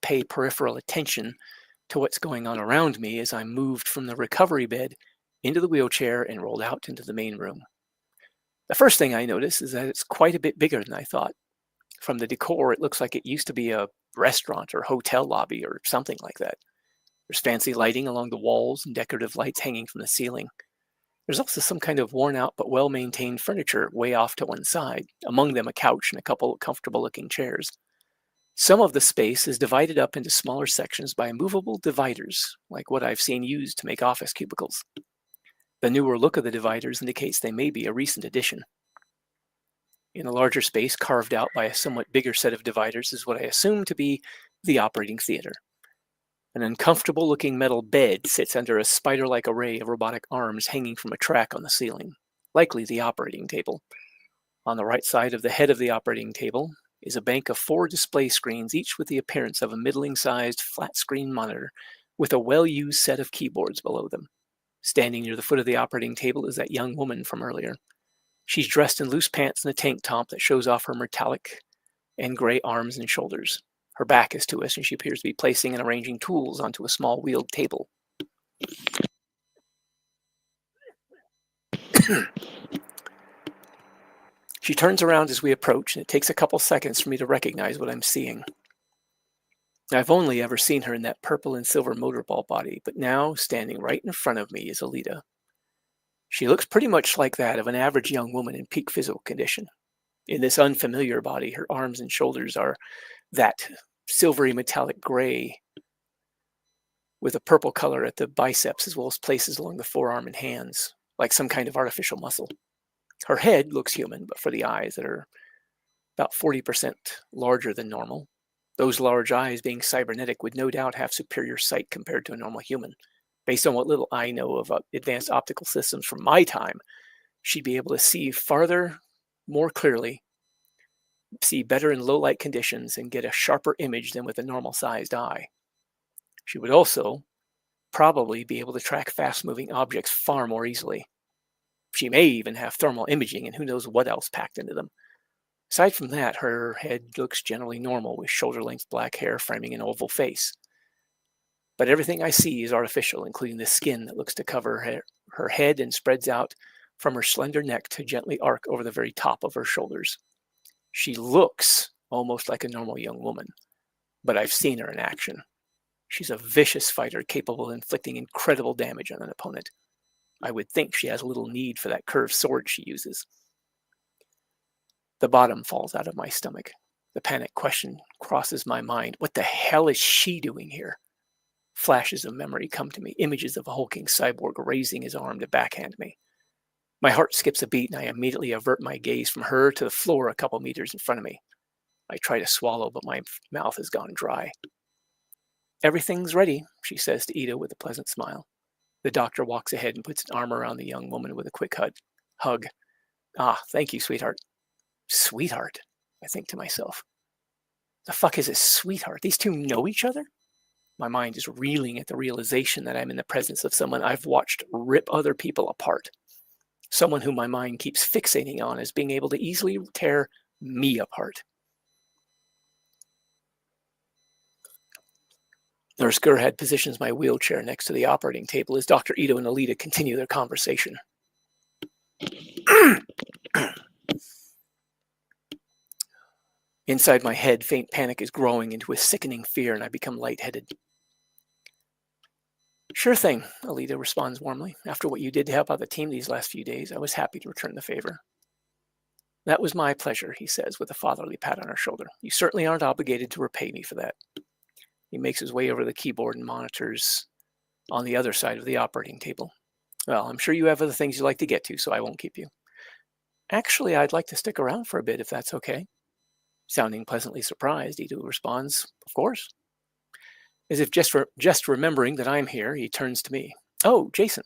pay peripheral attention to what's going on around me as I'm moved from the recovery bed into the wheelchair and rolled out into the main room. The first thing I notice is that it's quite a bit bigger than I thought. From the decor, it looks like it used to be a restaurant or hotel lobby or something like that. There's fancy lighting along the walls and decorative lights hanging from the ceiling. There's also some kind of worn-out but well-maintained furniture way off to one side, among them a couch and a couple of comfortable-looking chairs. Some of the space is divided up into smaller sections by movable dividers, like what I've seen used to make office cubicles. The newer look of the dividers indicates they may be a recent addition. In a larger space carved out by a somewhat bigger set of dividers is what I assume to be the operating theater. An uncomfortable-looking metal bed sits under a spider-like array of robotic arms hanging from a track on the ceiling, likely the operating table. On the right side of the head of the operating table is a bank of 4 display screens, each with the appearance of a middling-sized flat-screen monitor with a well-used set of keyboards below them. Standing near the foot of the operating table is that young woman from earlier. She's dressed in loose pants and a tank top that shows off her metallic and gray arms and shoulders. Her back is to us, and she appears to be placing and arranging tools onto a small wheeled table. She turns around as we approach, and it takes a couple seconds for me to recognize what I'm seeing. I've only ever seen her in that purple and silver motorball body, but now, standing right in front of me, is Alita. She looks pretty much like that of an average young woman in peak physical condition. In this unfamiliar body, her arms and shoulders are that silvery metallic gray with a purple color at the biceps as well as places along the forearm and hands. like some kind of artificial muscle. Her head looks human, but for the eyes that are about 40% larger than normal. Those large eyes, being cybernetic, would no doubt have superior sight compared to a normal human. Based on what little I know of advanced optical systems from my time, she'd be able to see farther, more clearly, see better in low light conditions, and get a sharper image than with a normal sized eye. She would also probably be able to track fast moving objects far more easily. She may even have thermal imaging and who knows what else packed into them. Aside from that, her head looks generally normal, with shoulder-length black hair framing an oval face. But everything I see is artificial, including the skin that looks to cover her head and spreads out from her slender neck to gently arc over the very top of her shoulders. She looks almost like a normal young woman, but I've seen her in action. She's a vicious fighter capable of inflicting incredible damage on an opponent. I would think she has little need for that curved sword she uses. The bottom falls out of my stomach. The panic question crosses my mind. What the hell is she doing here? Flashes of memory come to me, images of a hulking cyborg raising his arm to backhand me. My heart skips a beat and I immediately avert my gaze from her to the floor a couple meters in front of me. I try to swallow, but my mouth has gone dry. Everything's ready, she says to Ida with a pleasant smile. The doctor walks ahead and puts an arm around the young woman with a quick hug. Ah, thank you, sweetheart. Sweetheart, I think to myself. The fuck is a sweetheart? These two know each other? My mind is reeling at the realization that I'm in the presence of someone I've watched rip other people apart. Someone whom my mind keeps fixating on as being able to easily tear me apart. Nurse Gerhead positions my wheelchair next to the operating table as Dr. Ito and Alita continue their conversation. Inside my head, faint panic is growing into a sickening fear, and I become lightheaded. Sure thing, Alita responds warmly. After what you did to help out the team these last few days, I was happy to return the favor. That was my pleasure, he says with a fatherly pat on her shoulder. You certainly aren't obligated to repay me for that. He makes his way over the keyboard and monitors on the other side of the operating table. Well, I'm sure you have other things you'd like to get to, so I won't keep you. Actually, I'd like to stick around for a bit, if that's okay. Sounding pleasantly surprised, Ito responds, of course. As if just remembering that I'm here, he turns to me. Oh, Jason,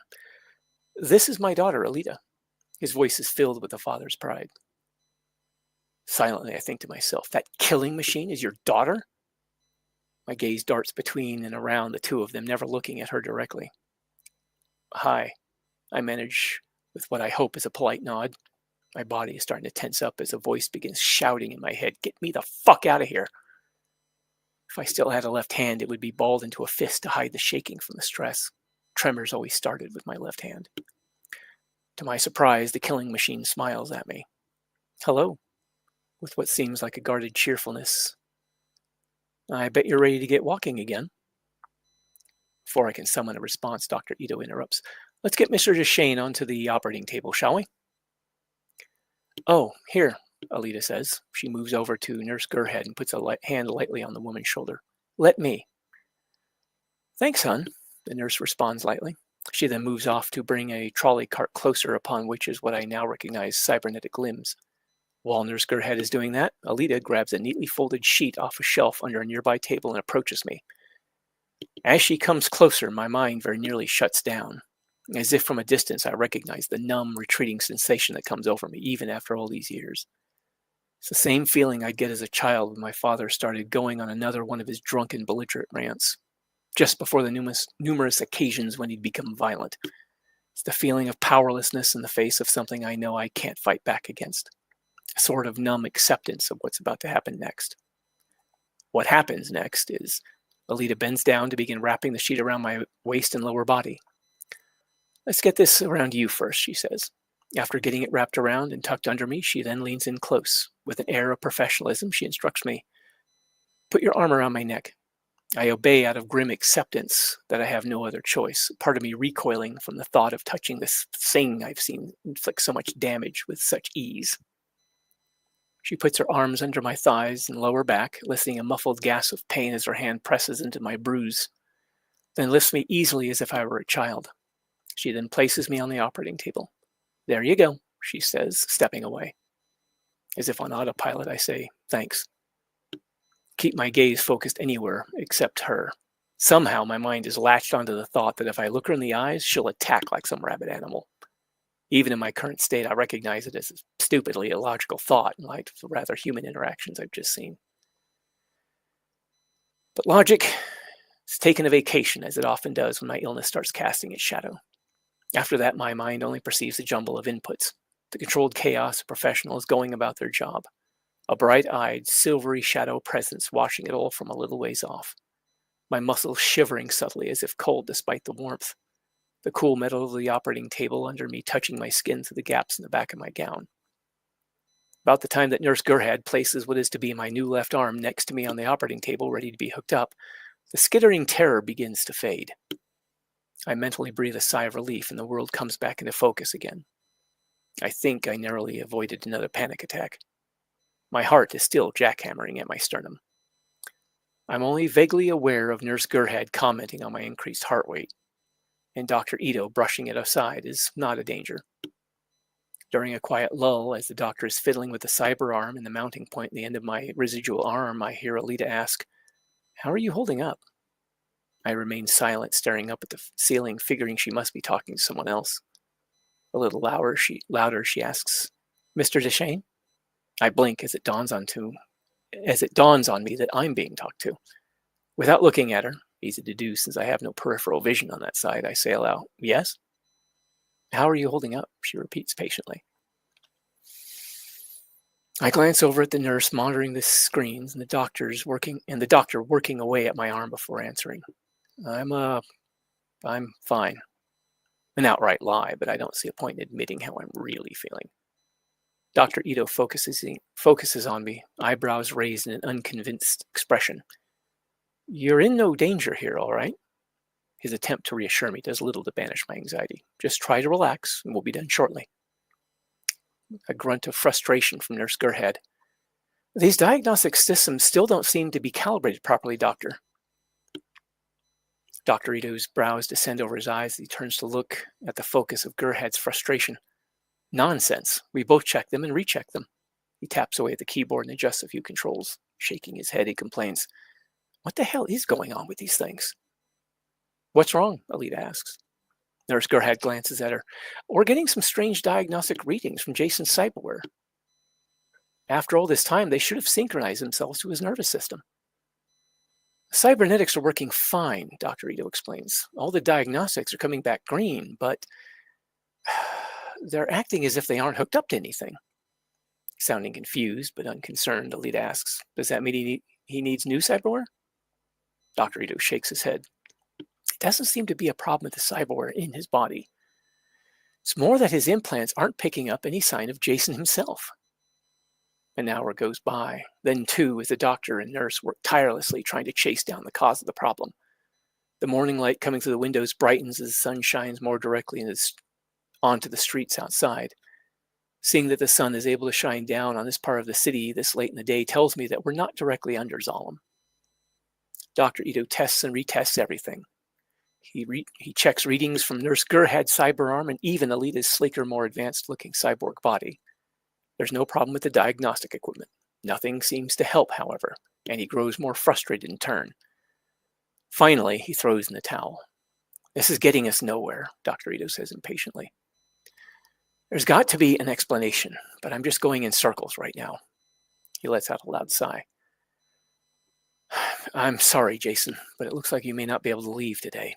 this is my daughter, Alita. His voice is filled with a father's pride. Silently, I think to myself, that killing machine is your daughter? My gaze darts between and around the two of them, never looking at her directly. Hi, I manage with what I hope is a polite nod. My body is starting to tense up as a voice begins shouting in my head, get me the fuck out of here. If I still had a left hand, it would be balled into a fist to hide the shaking from the stress. Tremors always started with my left hand. To my surprise, the killing machine smiles at me. Hello, with what seems like a guarded cheerfulness. I bet you're ready to get walking again. Before I can summon a response, Dr. Ito interrupts. Let's get Mr. Deshane onto the operating table, shall we? Oh, here, Alita says. She moves over to Nurse Gerhead and puts a hand lightly on the woman's shoulder. Let me. Thanks, hon, the nurse responds lightly. She then moves off to bring a trolley cart closer, upon which is what I now recognize cybernetic limbs. While Nurse Gerhead is doing that, Alita grabs a neatly folded sheet off a shelf under a nearby table and approaches me. As she comes closer, my mind very nearly shuts down. As if from a distance, I recognize the numb, retreating sensation that comes over me, even after all these years. It's the same feeling I'd get as a child when my father started going on another one of his drunken, belligerent rants, just before the numerous occasions when he'd become violent. It's the feeling of powerlessness in the face of something I know I can't fight back against. A sort of numb acceptance of what's about to happen next. What happens next is Alita bends down to begin wrapping the sheet around my waist and lower body. Let's get this around you first, she says. After getting it wrapped around and tucked under me, she then leans in close. With an air of professionalism, she instructs me, put your arm around my neck. I obey out of grim acceptance that I have no other choice, part of me recoiling from the thought of touching this thing I've seen inflict so much damage with such ease. She puts her arms under my thighs and lower back, eliciting a muffled gasp of pain as her hand presses into my bruise, then lifts me easily as if I were a child. She then places me on the operating table. "There you go," she says, stepping away. As if on autopilot, I say, "Thanks." Keep my gaze focused anywhere except her. Somehow my mind is latched onto the thought that if I look her in the eyes, she'll attack like some rabid animal. Even in my current state, I recognize it as a stupidly illogical thought in light of the rather human interactions I've just seen. But logic has taken a vacation, as it often does when my illness starts casting its shadow. After that, my mind only perceives a jumble of inputs, the controlled chaos of professionals going about their job, a bright-eyed, silvery shadow presence watching it all from a little ways off, my muscles shivering subtly as if cold despite the warmth, the cool metal of the operating table under me touching my skin through the gaps in the back of my gown. About the time that Nurse Gerhard places what is to be my new left arm next to me on the operating table, ready to be hooked up, the skittering terror begins to fade. I mentally breathe a sigh of relief and the world comes back into focus again. I think I narrowly avoided another panic attack. My heart is still jackhammering at my sternum. I'm only vaguely aware of Nurse Gerhard commenting on my increased heart rate, and Dr. Ito brushing it aside is not a danger. During a quiet lull, as the doctor is fiddling with the cyber arm and the mounting point at the end of my residual arm, I hear Alita ask, "How are you holding up?" I remain silent, staring up at the ceiling, figuring she must be talking to someone else. A little louder, she asks, "Mr. Deshane?" I blink as it dawns on me that I'm being talked to. Without looking at her, easy to do since I have no peripheral vision on that side, I say aloud, "Yes?" "How are you holding up?" she repeats patiently. I glance over at the nurse monitoring the screens and the doctor working away at my arm before answering. I'm fine." An outright lie, but I don't see a point in admitting how I'm really feeling. Dr. Ito focuses on me, eyebrows raised in an unconvinced expression. "You're in no danger here, all right?" His attempt to reassure me does little to banish my anxiety. "Just try to relax, and we'll be done shortly." A grunt of frustration from Nurse Gerhard. "These diagnostic systems still don't seem to be calibrated properly, Doctor." Dr. Ito's brows descend over his eyes as he turns to look at the focus of Gerhard's frustration. "Nonsense. We both check them and recheck them." He taps away at the keyboard and adjusts a few controls. Shaking his head, he complains, "What the hell is going on with these things?" "What's wrong?" Alita asks. Nurse Gerhard glances at her. "We're getting some strange diagnostic readings from Jason's cyberware. After all this time, they should have synchronized themselves to his nervous system." "Cybernetics are working fine," Dr. Ito explains. "All the diagnostics are coming back green, but they're acting as if they aren't hooked up to anything." Sounding confused but unconcerned, Alita asks, "Does that mean he needs new cyberware?" Dr. Ito shakes his head. "It doesn't seem to be a problem with the cyberware in his body. It's more that his implants aren't picking up any sign of Jason himself." An hour goes by, then two, as the doctor and nurse work tirelessly trying to chase down the cause of the problem. The morning light coming through the windows brightens as the sun shines more directly onto the streets outside. Seeing that the sun is able to shine down on this part of the city this late in the day tells me that we're not directly under Zalem. Dr. Ito tests and retests everything. He checks readings from Nurse Gerhard's cyberarm and even Alita's sleeker, more advanced-looking cyborg body. There's no problem with the diagnostic equipment. Nothing seems to help, however, and he grows more frustrated in turn. Finally, he throws in the towel. "This is getting us nowhere," Dr. Ito says impatiently. "There's got to be an explanation, but I'm just going in circles right now." He lets out a loud sigh. "I'm sorry, Jason, but it looks like you may not be able to leave today."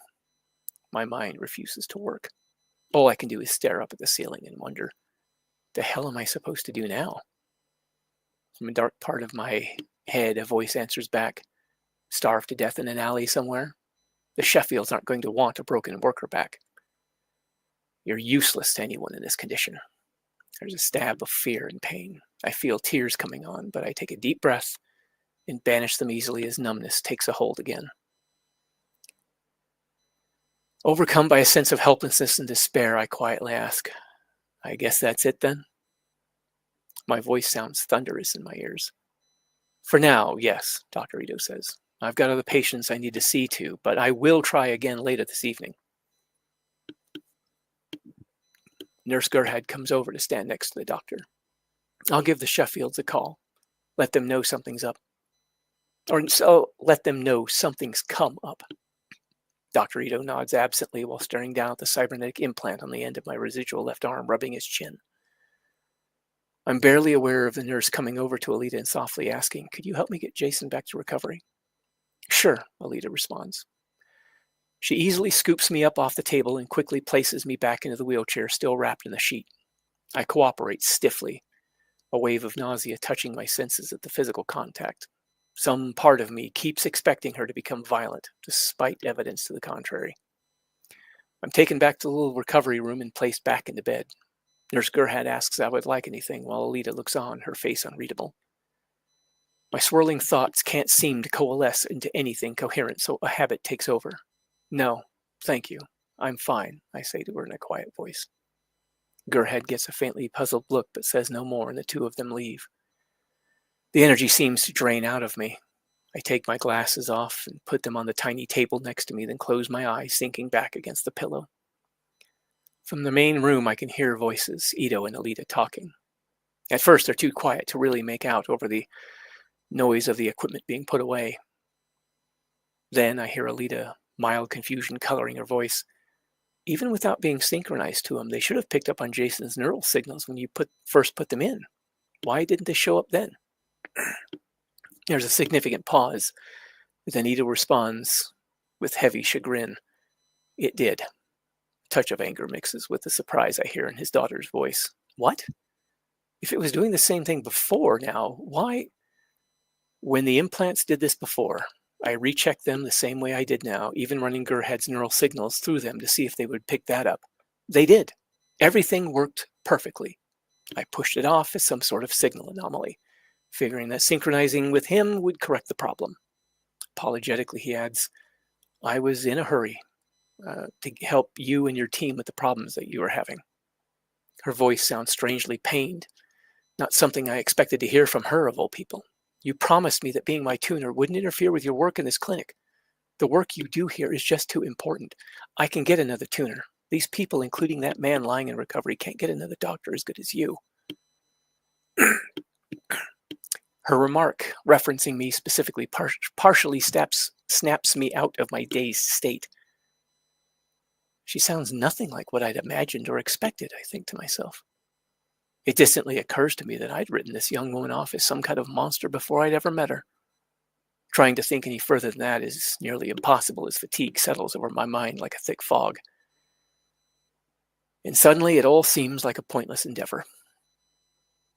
My mind refuses to work. All I can do is stare up at the ceiling and wonder, the hell am I supposed to do now? From a dark part of my head, a voice answers back, "Starve to death in an alley somewhere? The Sheffields aren't going to want a broken worker back. You're useless to anyone in this condition." There's a stab of fear and pain. I feel tears coming on, but I take a deep breath and banish them easily as numbness takes a hold again. Overcome by a sense of helplessness and despair, I quietly ask, "I guess that's it then?" My voice sounds thunderous in my ears. "For now, yes," Dr. Ito says. "I've got other patients I need to see to, but I will try again later this evening." Nurse Gerhard comes over to stand next to the doctor. I'll give the Sheffields a call. Let them know something's up. Or so let them know something's come up. Dr. Ito nods absently while staring down at the cybernetic implant on the end of my residual left arm, rubbing his chin. I'm barely aware of the nurse coming over to Alita and softly asking, could you help me get Jason back to recovery? Sure, Alita responds. She easily scoops me up off the table and quickly places me back into the wheelchair, still wrapped in the sheet. I cooperate stiffly, a wave of nausea touching my senses at the physical contact. Some part of me keeps expecting her to become violent, despite evidence to the contrary. I'm taken back to the little recovery room and placed back into bed. Nurse Gerhard asks if I would like anything, while Alita looks on, her face unreadable. My swirling thoughts can't seem to coalesce into anything coherent, so a habit takes over. No, thank you. I'm fine, I say to her in a quiet voice. Gerhard gets a faintly puzzled look but says no more, and the two of them leave. The energy seems to drain out of me. I take my glasses off and put them on the tiny table next to me, then close my eyes, sinking back against the pillow. From the main room, I can hear voices, Ito and Alita talking. At first, they're too quiet to really make out over the noise of the equipment being put away. Then I hear Alita, mild confusion coloring her voice. Even without being synchronized to him, they should have picked up on Jason's neural signals when you first put them in. Why didn't they show up then? There's a significant pause. Then Ito responds with heavy chagrin. It did. A touch of anger mixes with the surprise I hear in his daughter's voice. What? If it was doing the same thing before now, why? When the implants did this before, I rechecked them the same way I did now, even running Gerhard's neural signals through them to see if they would pick that up. They did. Everything worked perfectly. I pushed it off as some sort of signal anomaly, figuring that synchronizing with him would correct the problem. Apologetically, he adds, I was in a hurry to help you and your team with the problems that you were having. Her voice sounds strangely pained, not something I expected to hear from her of all people. You promised me that being my tuner wouldn't interfere with your work in this clinic. The work you do here is just too important. I can get another tuner. These people, including that man lying in recovery, can't get another doctor as good as you. Her remark, referencing me specifically, partially snaps me out of my dazed state. She sounds nothing like what I'd imagined or expected, I think to myself. It distantly occurs to me that I'd written this young woman off as some kind of monster before I'd ever met her. Trying to think any further than that is nearly impossible as fatigue settles over my mind like a thick fog. And suddenly it all seems like a pointless endeavor.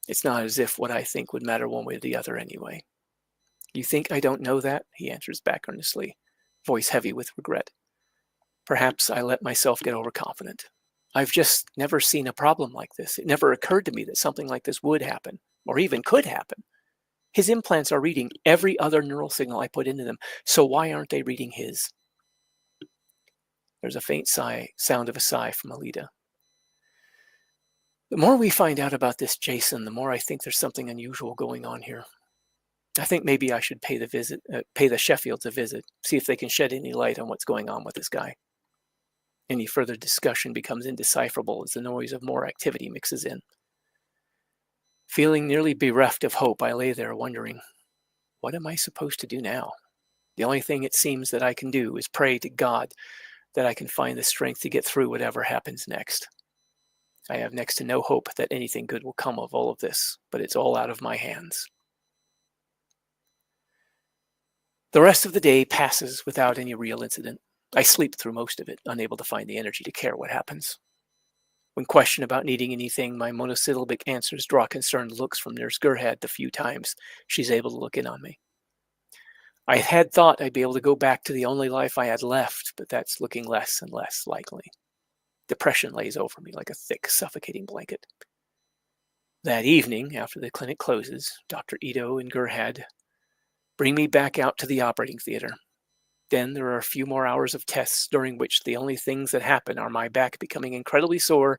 It's not as if what I think would matter one way or the other anyway. You think I don't know that? He answers back earnestly, voice heavy with regret. Perhaps I let myself get overconfident. I've just never seen a problem like this. It never occurred to me that something like this would happen, or even could happen. His implants are reading every other neural signal I put into them, so why aren't they reading his? There's a faint sound of a sigh from Alita. The more we find out about this Jason, the more I think there's something unusual going on here. I think maybe I should pay the Sheffields a visit, see if they can shed any light on what's going on with this guy. Any further discussion becomes indecipherable as the noise of more activity mixes in. Feeling nearly bereft of hope, I lay there wondering, what am I supposed to do now? The only thing it seems that I can do is pray to God that I can find the strength to get through whatever happens next. I have next to no hope that anything good will come of all of this, but it's all out of my hands. The rest of the day passes without any real incident. I sleep through most of it, unable to find the energy to care what happens. When questioned about needing anything, my monosyllabic answers draw concerned looks from Nurse Gerhard the few times she's able to look in on me. I had thought I'd be able to go back to the only life I had left, but that's looking less and less likely. Depression lays over me like a thick, suffocating blanket. That evening, after the clinic closes, Dr. Ito and Gerhard bring me back out to the operating theater. Then there are a few more hours of tests during which the only things that happen are my back becoming incredibly sore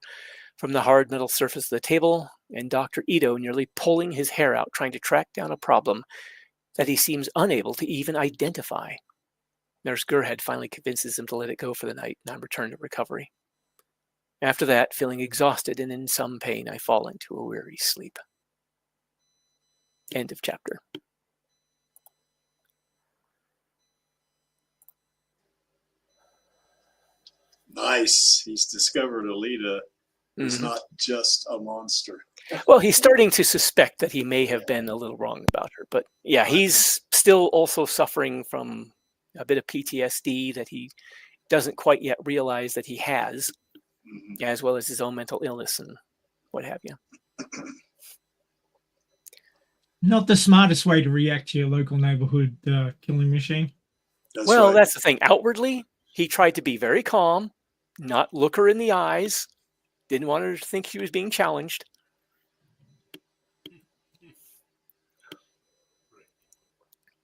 from the hard metal surface of the table and Dr. Ito nearly pulling his hair out trying to track down a problem that he seems unable to even identify. Nurse Gerhard finally convinces him to let it go for the night, and I'm returned to recovery. After that, feeling exhausted and in some pain, I fall into a weary sleep. End of chapter. Nice. He's discovered Alita is Mhm. not just a monster. Well, he's starting to suspect that he may have been a little wrong about her. But yeah, he's still also suffering from a bit of PTSD that he doesn't quite yet realize that he has, Mhm. as well as his own mental illness and what have you. Not the smartest way to react to your local neighborhood killing machine. That's Well, right. that's the thing. Outwardly, he tried to be very calm, not look her in the eyes, didn't want her to think she was being challenged.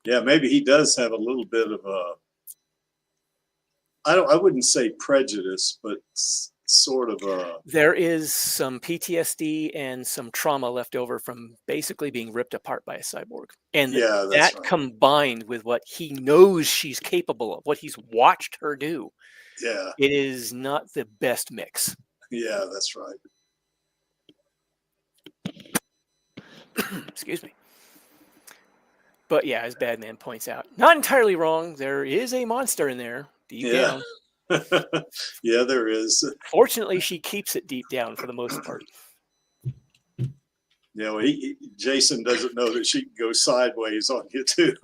Yeah, maybe he does have a little bit of a, I wouldn't say prejudice, but sort of a, There is some PTSD and some trauma left over from basically being ripped apart by a cyborg. And yeah, that's that right. combined with what he knows she's capable of, what he's watched her do, Yeah, it is not the best mix. yeah, that's right. Excuse me. But yeah, as Badman points out, not entirely wrong. There is a monster in there deep Yeah. down. Yeah, there is. Fortunately, she keeps it deep down for the most part. You know, Jason doesn't know that she can go sideways on you too.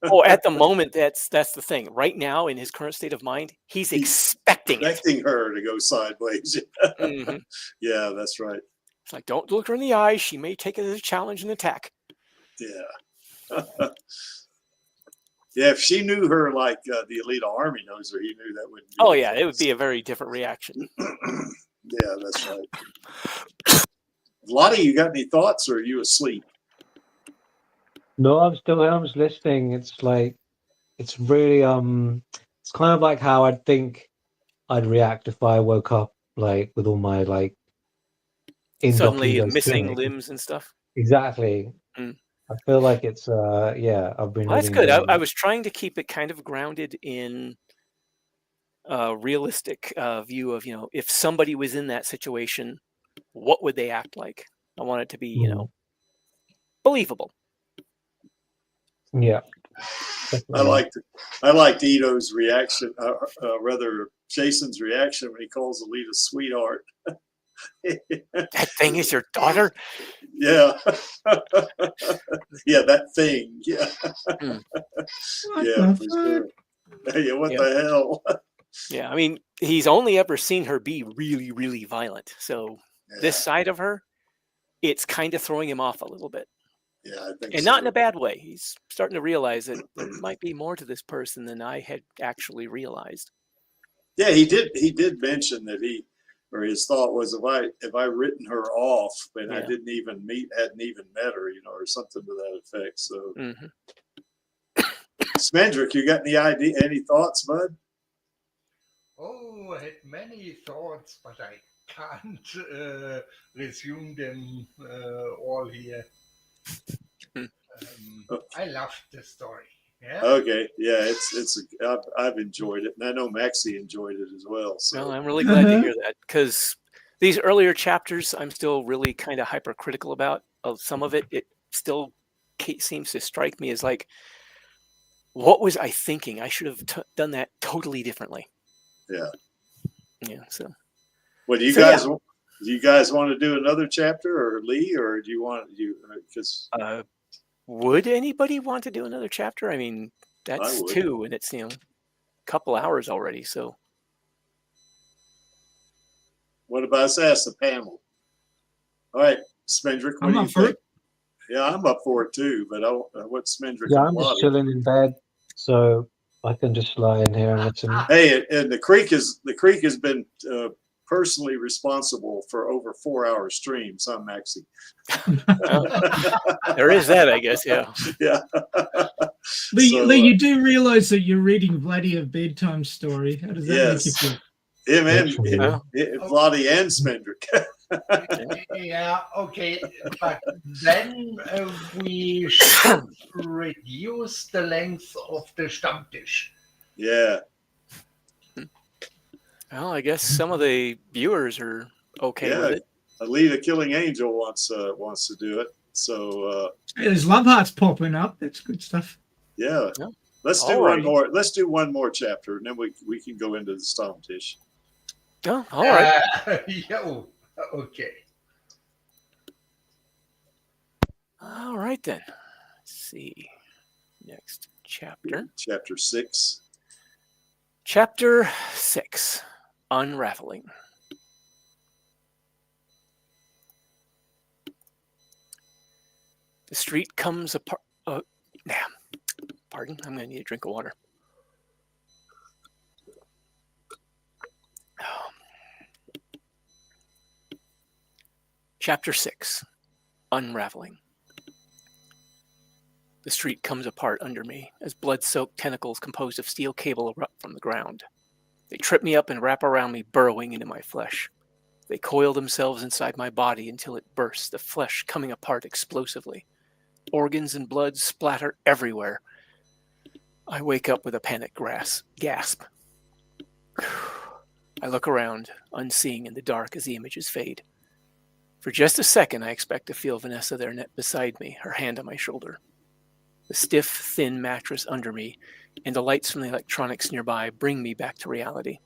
Oh, at the moment, that's the thing. Right now, in his current state of mind, he's expecting it. Expecting her to go sideways. Mhm. Yeah, that's right. It's like, don't look her in the eyes. She may take it as a challenge and attack. Yeah. Yeah, if she knew her like the Alita Army knows her, he knew that wouldn't be Oh the yeah, it would case. be a very different reaction. Yeah, that's right. Lottie, you got any thoughts, or are you asleep? No, I'm still here. I'm just listening. It's like, it's really it's kind of like how I'd think I'd react if I woke up like with all my like Suddenly Indocking missing clinic. limbs and stuff. Exactly. Mm. I feel like it's yeah, I've been Well, that's living good. I very was trying to keep it kind of grounded in a realistic view of, if somebody was in that situation, what would they act like? I want it to be, believable. yeah. I Definitely. liked Ito's reaction, rather Jason's reaction when he calls Alita sweetheart. That thing is your daughter? Yeah. Yeah, that thing. Yeah. Hmm. Yeah, for sure. Yeah, what Yep. the hell? Yeah, I mean, he's only ever seen her be really, really violent. So this side of her, it's kind of throwing him off a little bit. Yeah, I think And so. not in a bad way. He's starting to realize that there might be more to this person than I had actually realized. Yeah, he did mention that his thought was, if I written her off and I Yeah. hadn't even met her, or something to that effect. So Mhm. Smendrick, you got any thoughts, bud? Oh, I had many thoughts, but I can't resume them all here. I loved the story. Yeah. Okay, yeah, I've enjoyed it, and I know Maxie enjoyed it as well. So Well, I'm really glad to hear that, because these earlier chapters, I'm still really kind of hypercritical about. Some of it, it still seems to strike me as like, what was I thinking? I should have done that totally differently. Yeah. Yeah. So. What do you So, guys? Do you guys want to do another chapter, or Lee, or do you want because? Would anybody want to do another chapter? I mean, that's would. 2, and it's a couple hours already. So. What about us? Ask the panel. All right, Smendrick, what do you think? Yeah, I'm up for it too. But what's Smendrick? Yeah, and I'm just Lottie? chilling in bed, so I can just lie in here and listen. Hey, and the creek has been personally responsible for over 4-hour streams, huh, Maxie? There is that, I guess. Yeah. Yeah. Lee, you do realize that you're reading Vladdy a bedtime story. How does that make you feel? Him and Lottie and Smendrick. Yeah, okay, but then we should reduce the length of the Stammtisch. Yeah. Well, I guess some of the viewers are okay with Yeah, it. Alita Killing Angel wants to do it. So Hey, there's love hearts popping up. That's good stuff. yeah, Yeah. let's do one Alrighty. more. Let's do one more chapter, and then we can go into the Stone Tish. Oh, all right. Yo, okay. All right then. Let's see. Next chapter. Chapter 6. Chapter 6. Unraveling. The street comes apart. Pardon, I'm going to need a drink of water. Chapter 6. Unraveling. The street comes apart under me as blood-soaked tentacles composed of steel cable erupt from the ground. They trip me up and wrap around me, burrowing into my flesh. They coil themselves inside my body until it bursts, the flesh coming apart explosively. Organs and blood splatter everywhere. I wake up with a panic gasp. I look around, unseeing in the dark as the images fade. For just a second, I expect to feel Vanessa there beside me, her hand on my shoulder. The stiff, thin mattress under me and the lights from the electronics nearby bring me back to reality.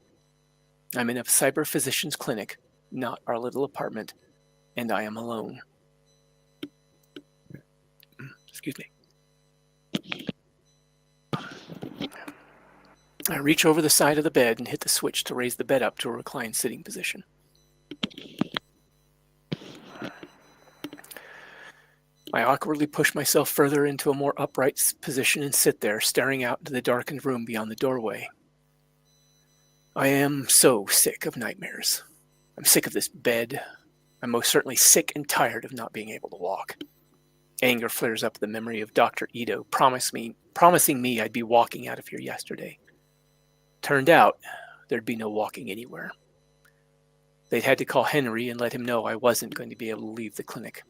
I'm in a cyber physician's clinic, not our little apartment, and I am alone. Excuse me. I reach over the side of the bed and hit the switch to raise the bed up to a reclined sitting position. I awkwardly push myself further into a more upright position and sit there, staring out into the darkened room beyond the doorway. I am so sick of nightmares. I'm sick of this bed. I'm most certainly sick and tired of not being able to walk. Anger flares up at the memory of Dr. Ito promising me I'd be walking out of here yesterday. Turned out, there'd be no walking anywhere. They'd had to call Henry and let him know I wasn't going to be able to leave the clinic.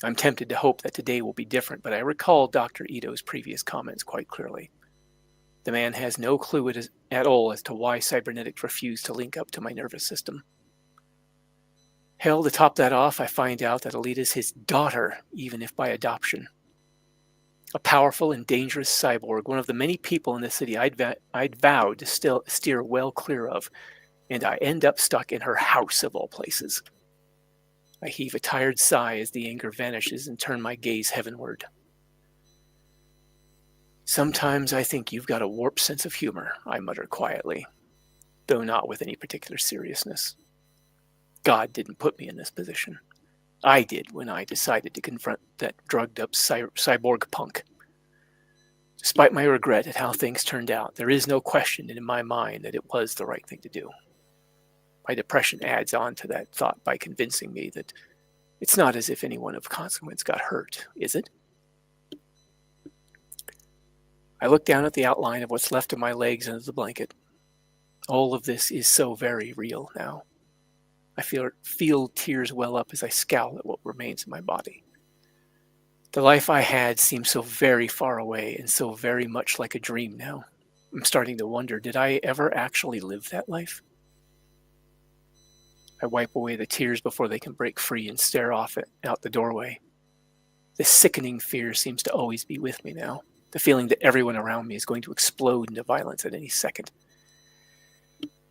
I'm tempted to hope that today will be different, but I recall Dr. Ito's previous comments quite clearly. The man has no clue at all as to why cybernetics refuse to link up to my nervous system. Hell, to top that off, I find out that Alita's his daughter, even if by adoption. A powerful and dangerous cyborg, one of the many people in the city I'd vowed to steer well clear of, and I end up stuck in her house of all places. I heave a tired sigh as the anger vanishes and turn my gaze heavenward. Sometimes I think you've got a warped sense of humor, I mutter quietly, though not with any particular seriousness. God didn't put me in this position. I did when I decided to confront that drugged-up cyborg punk. Despite my regret at how things turned out, there is no question in my mind that it was the right thing to do. My depression adds on to that thought by convincing me that it's not as if anyone of consequence got hurt, is it? I look down at the outline of what's left of my legs under the blanket. All of this is so very real now. I feel tears well up as I scowl at what remains of my body. The life I had seems so very far away and so very much like a dream now. I'm starting to wonder, did I ever actually live that life? I wipe away the tears before they can break free and stare off out the doorway. This sickening fear seems to always be with me now. The feeling that everyone around me is going to explode into violence at any second.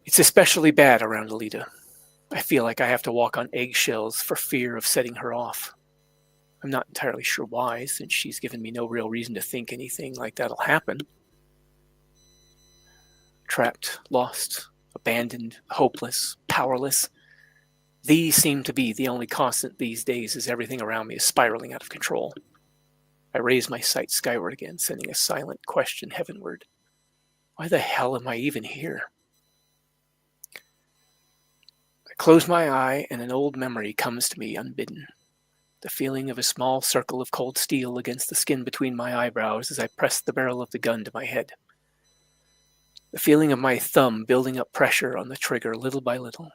It's especially bad around Alita. I feel like I have to walk on eggshells for fear of setting her off. I'm not entirely sure why, since she's given me no real reason to think anything like that'll happen. Trapped, lost, abandoned, hopeless, powerless. These seem to be the only constant these days as everything around me is spiraling out of control. I raise my sight skyward again, sending a silent question heavenward. Why the hell am I even here? I close my eye and an old memory comes to me unbidden. The feeling of a small circle of cold steel against the skin between my eyebrows as I press the barrel of the gun to my head. The feeling of my thumb building up pressure on the trigger little by little.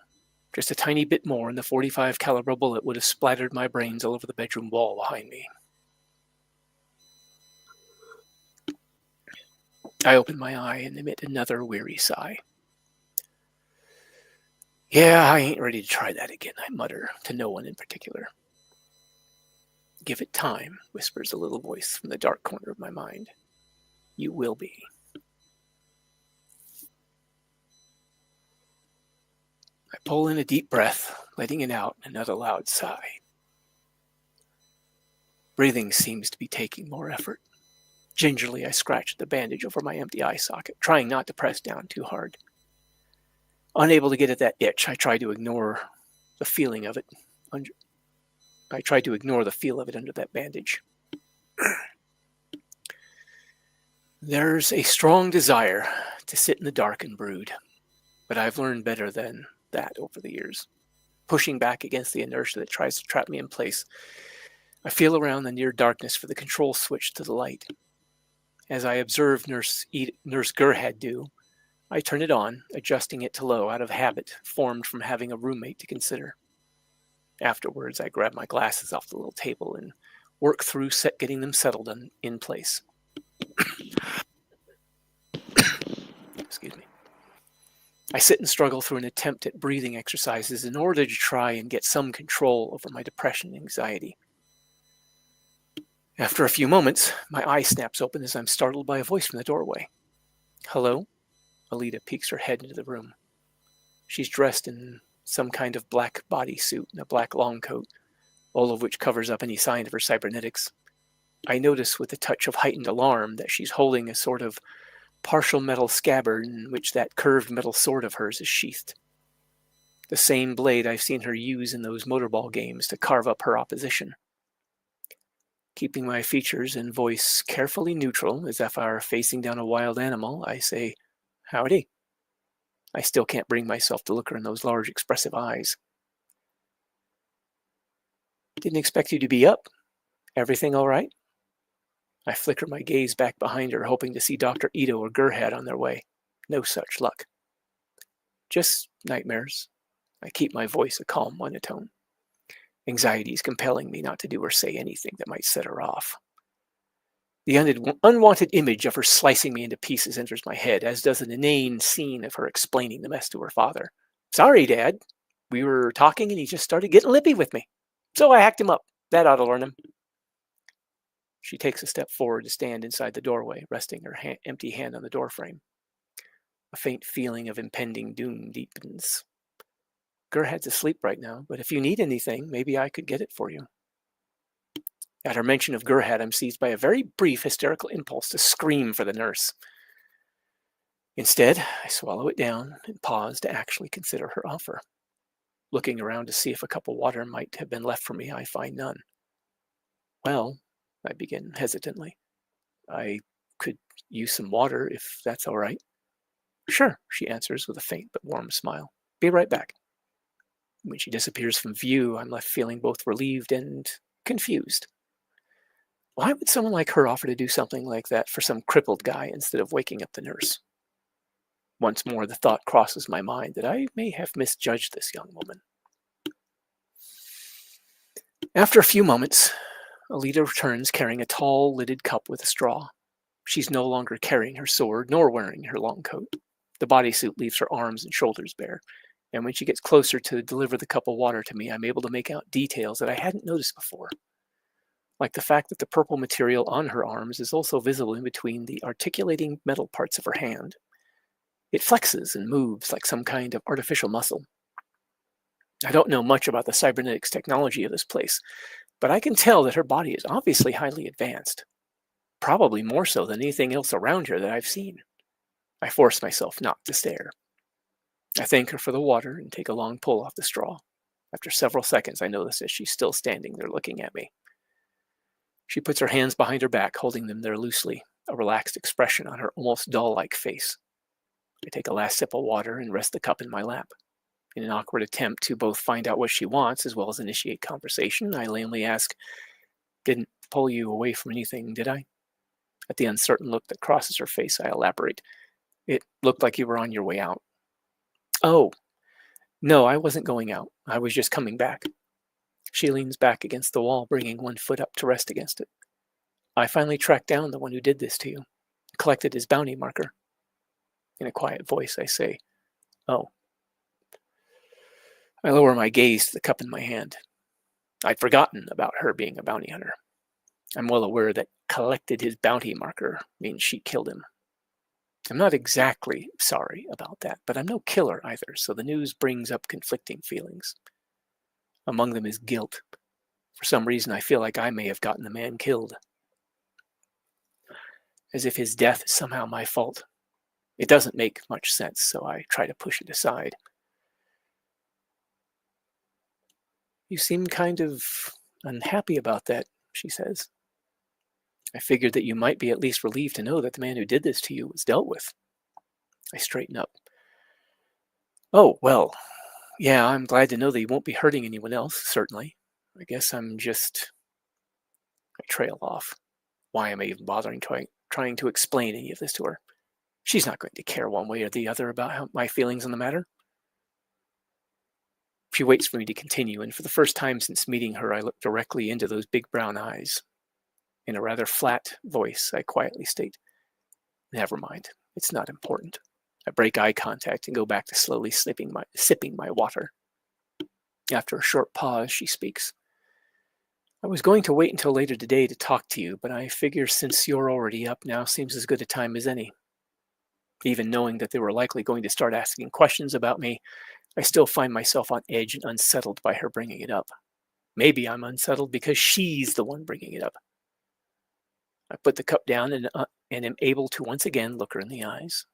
Just a tiny bit more and the .45 caliber bullet would have splattered my brains all over the bedroom wall behind me. I open my eye and emit another weary sigh. Yeah, I ain't ready to try that again, I mutter, to no one in particular. Give it time, whispers a little voice from the dark corner of my mind. You will be. I pull in a deep breath, letting it out in another loud sigh. Breathing seems to be taking more effort. Gingerly, I scratch the bandage over my empty eye socket, trying not to press down too hard. Unable to get at that itch, I try to ignore the feeling of it. I try to ignore the feel of it under that bandage. There's a strong desire to sit in the dark and brood, but I've learned better than that over the years. Pushing back against the inertia that tries to trap me in place, I feel around the near darkness for the control switch to the light. As I observe Nurse Gerhad do, I turn it on, adjusting it to low out of habit formed from having a roommate to consider. Afterwards, I grab my glasses off the little table and work through getting them settled in place. Excuse me. I sit and struggle through an attempt at breathing exercises in order to try and get some control over my depression and anxiety. After a few moments, my eye snaps open as I'm startled by a voice from the doorway. Hello? Alita peeks her head into the room. She's dressed in some kind of black bodysuit and a black long coat, all of which covers up any sign of her cybernetics. I notice with a touch of heightened alarm that she's holding a sort of partial metal scabbard in which that curved metal sword of hers is sheathed. The same blade I've seen her use in those motorball games to carve up her opposition. Keeping my features and voice carefully neutral, as if I were facing down a wild animal, I say, Howdy. I still can't bring myself to look her in those large, expressive eyes. Didn't expect you to be up. Everything all right? I flicker my gaze back behind her, hoping to see Dr. Ito or Gerhad on their way. No such luck. Just nightmares. I keep my voice a calm monotone. Anxiety is compelling me not to do or say anything that might set her off. The unwanted image of her slicing me into pieces enters my head, as does an inane scene of her explaining the mess to her father. Sorry, Dad. We were talking and he just started getting lippy with me. So I hacked him up. That ought to learn him. She takes a step forward to stand inside the doorway, resting her empty hand on the doorframe. A faint feeling of impending doom deepens. Gerhard's asleep right now, but if you need anything, maybe I could get it for you. At her mention of Gerhard, I'm seized by a very brief hysterical impulse to scream for the nurse. Instead, I swallow it down and pause to actually consider her offer. Looking around to see if a cup of water might have been left for me, I find none. Well, I begin hesitantly. I could use some water if that's all right. Sure, she answers with a faint but warm smile. Be right back. When she disappears from view, I'm left feeling both relieved and confused. Why would someone like her offer to do something like that for some crippled guy instead of waking up the nurse? Once more, the thought crosses my mind that I may have misjudged this young woman. After a few moments, Alita returns carrying a tall, lidded cup with a straw. She's no longer carrying her sword, nor wearing her long coat. The bodysuit leaves her arms and shoulders bare, and when she gets closer to deliver the cup of water to me, I'm able to make out details that I hadn't noticed before. Like the fact that the purple material on her arms is also visible in between the articulating metal parts of her hand. It flexes and moves like some kind of artificial muscle. I don't know much about the cybernetics technology of this place, but I can tell that her body is obviously highly advanced. Probably more so than anything else around her that I've seen. I force myself not to stare. I thank her for the water and take a long pull off the straw. After several seconds, I notice that she's still standing there looking at me. She puts her hands behind her back, holding them there loosely, a relaxed expression on her almost doll-like face. I take a last sip of water and rest the cup in my lap. In an awkward attempt to both find out what she wants as well as initiate conversation, I lamely ask, Didn't pull you away from anything, did I? At the uncertain look that crosses her face, I elaborate. It looked like you were on your way out. Oh, no, I wasn't going out. I was just coming back. She leans back against the wall, bringing one foot up to rest against it. I finally tracked down the one who did this to you, collected his bounty marker. In a quiet voice, I say, Oh. I lower my gaze to the cup in my hand. I'd forgotten about her being a bounty hunter. I'm well aware that collected his bounty marker means she killed him. I'm not exactly sorry about that, but I'm no killer either, so the news brings up conflicting feelings. Among them is guilt. For some reason, I feel like I may have gotten the man killed. As if his death is somehow my fault. It doesn't make much sense, so I try to push it aside. You seem kind of unhappy about that, she says. I figured that you might be at least relieved to know that the man who did this to you was dealt with. I straighten up. Oh, well, yeah, I'm glad to know that you won't be hurting anyone else, certainly. I guess I'm just... I trail off. Why am I even bothering trying to explain any of this to her? She's not going to care one way or the other about my feelings on the matter. She waits for me to continue, and for the first time since meeting her, I look directly into those big brown eyes. In a rather flat voice, I quietly state, "Never mind, it's not important." I break eye contact and go back to slowly sipping my water. After a short pause, she speaks. I was going to wait until later today to talk to you, but I figure since you're already up, now seems as good a time as any. Even knowing that they were likely going to start asking questions about me, I still find myself on edge and unsettled by her bringing it up. Maybe I'm unsettled because she's the one bringing it up. I put the cup down and am able to once again look her in the eyes.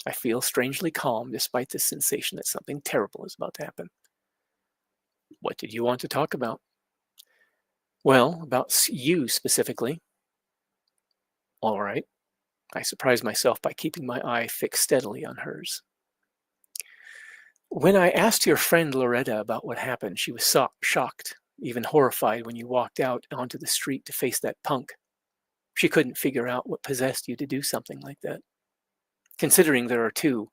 I feel strangely calm despite the sensation that something terrible is about to happen. What did you want to talk about? Well, about you specifically. All right. I surprise myself by keeping my eye fixed steadily on hers. When I asked your friend Loretta about what happened, she was shocked, even horrified when you walked out onto the street to face that punk. She couldn't figure out what possessed you to do something like that. Considering there are 2,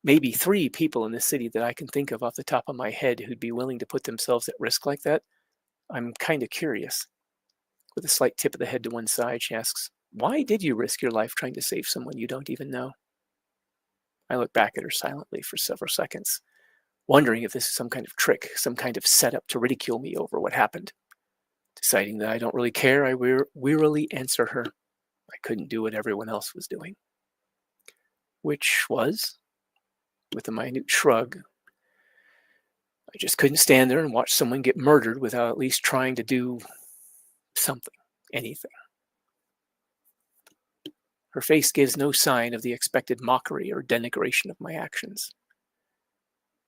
maybe 3 people in this city that I can think of off the top of my head who'd be willing to put themselves at risk like that, I'm kind of curious. With a slight tip of the head to one side, she asks, "Why did you risk your life trying to save someone you don't even know?" I look back at her silently for several seconds, wondering if this is some kind of trick, some kind of setup to ridicule me over what happened. Deciding that I don't really care, I wearily answer her. I couldn't do what everyone else was doing. Which was, with a minute shrug, I just couldn't stand there and watch someone get murdered without at least trying to do something, anything. Her face gives no sign of the expected mockery or denigration of my actions.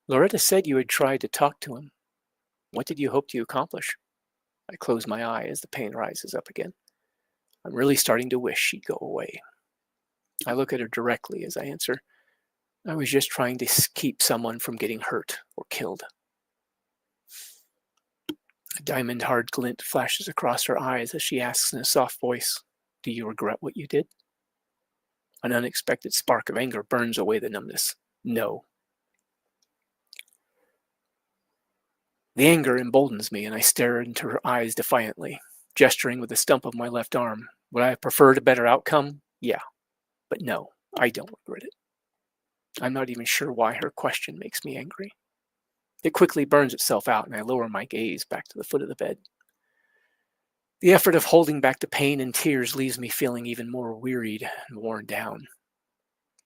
Loretta said you had tried to talk to him. What did you hope to accomplish? I close my eye as the pain rises up again. I'm really starting to wish she'd go away. I look at her directly as I answer, I was just trying to keep someone from getting hurt or killed. A diamond-hard glint flashes across her eyes as she asks in a soft voice, "Do you regret what you did?" An unexpected spark of anger burns away the numbness. No. The anger emboldens me, and I stare into her eyes defiantly, gesturing with the stump of my left arm. Would I have preferred a better outcome? Yeah. But no, I don't regret it. I'm not even sure why her question makes me angry. It quickly burns itself out, and I lower my gaze back to the foot of the bed. The effort of holding back the pain and tears leaves me feeling even more wearied and worn down.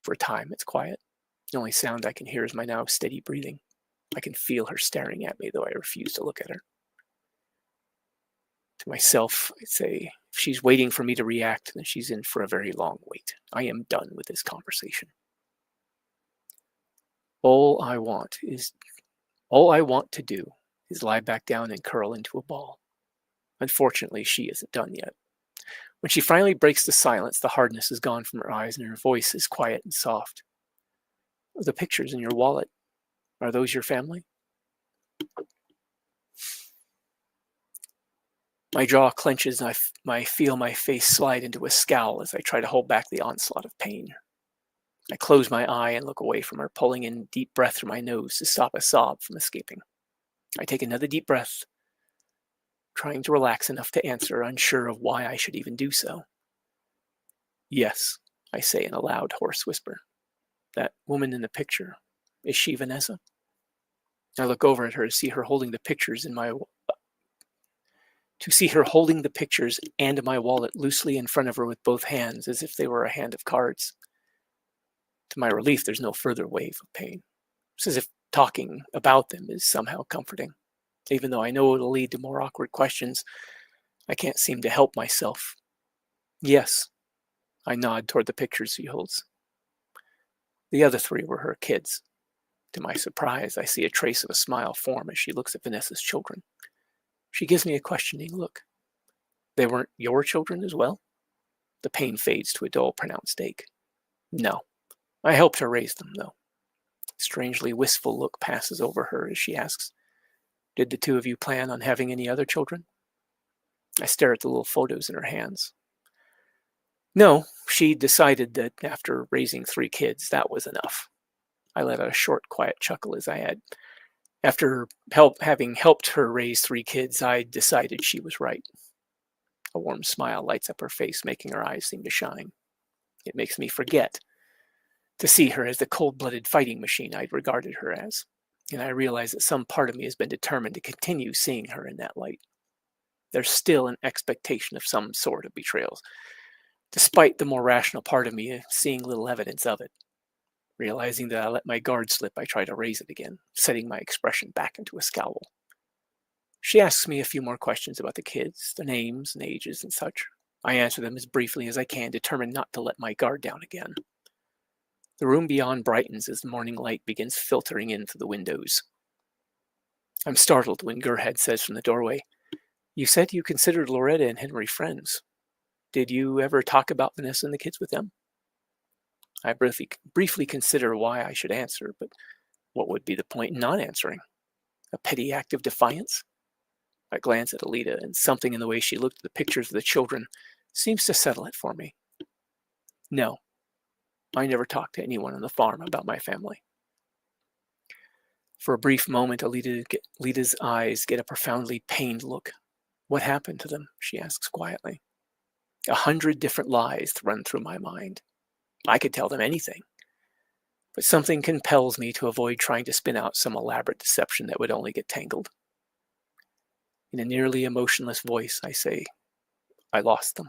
For a time, it's quiet. The only sound I can hear is my now steady breathing. I can feel her staring at me, though I refuse to look at her. To myself, I say, if she's waiting for me to react, then she's in for a very long wait. I am done with this conversation. All I want to do is lie back down and curl into a ball. Unfortunately, she isn't done yet. When she finally breaks the silence, the hardness is gone from her eyes and her voice is quiet and soft. The pictures in your wallet, are those your family? My jaw clenches and I feel my face slide into a scowl as I try to hold back the onslaught of pain. I close my eye and look away from her, pulling in a deep breath through my nose to stop a sob from escaping. I take another deep breath, trying to relax enough to answer, unsure of why I should even do so. Yes, I say in a loud, hoarse whisper. That woman in the picture, is she Vanessa? I look over at her to see her holding the pictures and my wallet loosely in front of her with both hands, as if they were a hand of cards. To my relief, there's no further wave of pain. It's as if talking about them is somehow comforting. Even though I know it'll lead to more awkward questions, I can't seem to help myself. Yes, I nod toward the pictures she holds. The other 3 were her kids. To my surprise, I see a trace of a smile form as she looks at Vanessa's children. She gives me a questioning look. They weren't your children as well? The pain fades to a dull, pronounced ache. No. I helped her raise them, though. A strangely wistful look passes over her as she asks, "Did the 2 of you plan on having any other children?" I stare at the little photos in her hands. No, she decided that after raising 3 kids, that was enough. I let out a short, quiet chuckle as I add, after having helped her raise 3 kids, I decided she was right. A warm smile lights up her face, making her eyes seem to shine. It makes me forget to see her as the cold-blooded fighting machine I'd regarded her as, and I realize that some part of me has been determined to continue seeing her in that light. There's still an expectation of some sort of betrayals, despite the more rational part of me seeing little evidence of it. Realizing that I let my guard slip, I try to raise it again, setting my expression back into a scowl. She asks me a few more questions about the kids, their names and ages and such. I answer them as briefly as I can, determined not to let my guard down again. The room beyond brightens as the morning light begins filtering in through the windows. I'm startled when Gerhard says from the doorway, "You said you considered Loretta and Henry friends. Did you ever talk about Vanessa and the kids with them?" I briefly consider why I should answer, but what would be the point in not answering? A petty act of defiance? I glance at Alita, and something in the way she looked at the pictures of the children seems to settle it for me. No, I never talked to anyone on the farm about my family. For a brief moment, Alita's eyes get a profoundly pained look. "What happened to them?" she asks quietly. 100 different lies run through my mind. I could tell them anything, but something compels me to avoid trying to spin out some elaborate deception that would only get tangled. In a nearly emotionless voice, I say, "I lost them."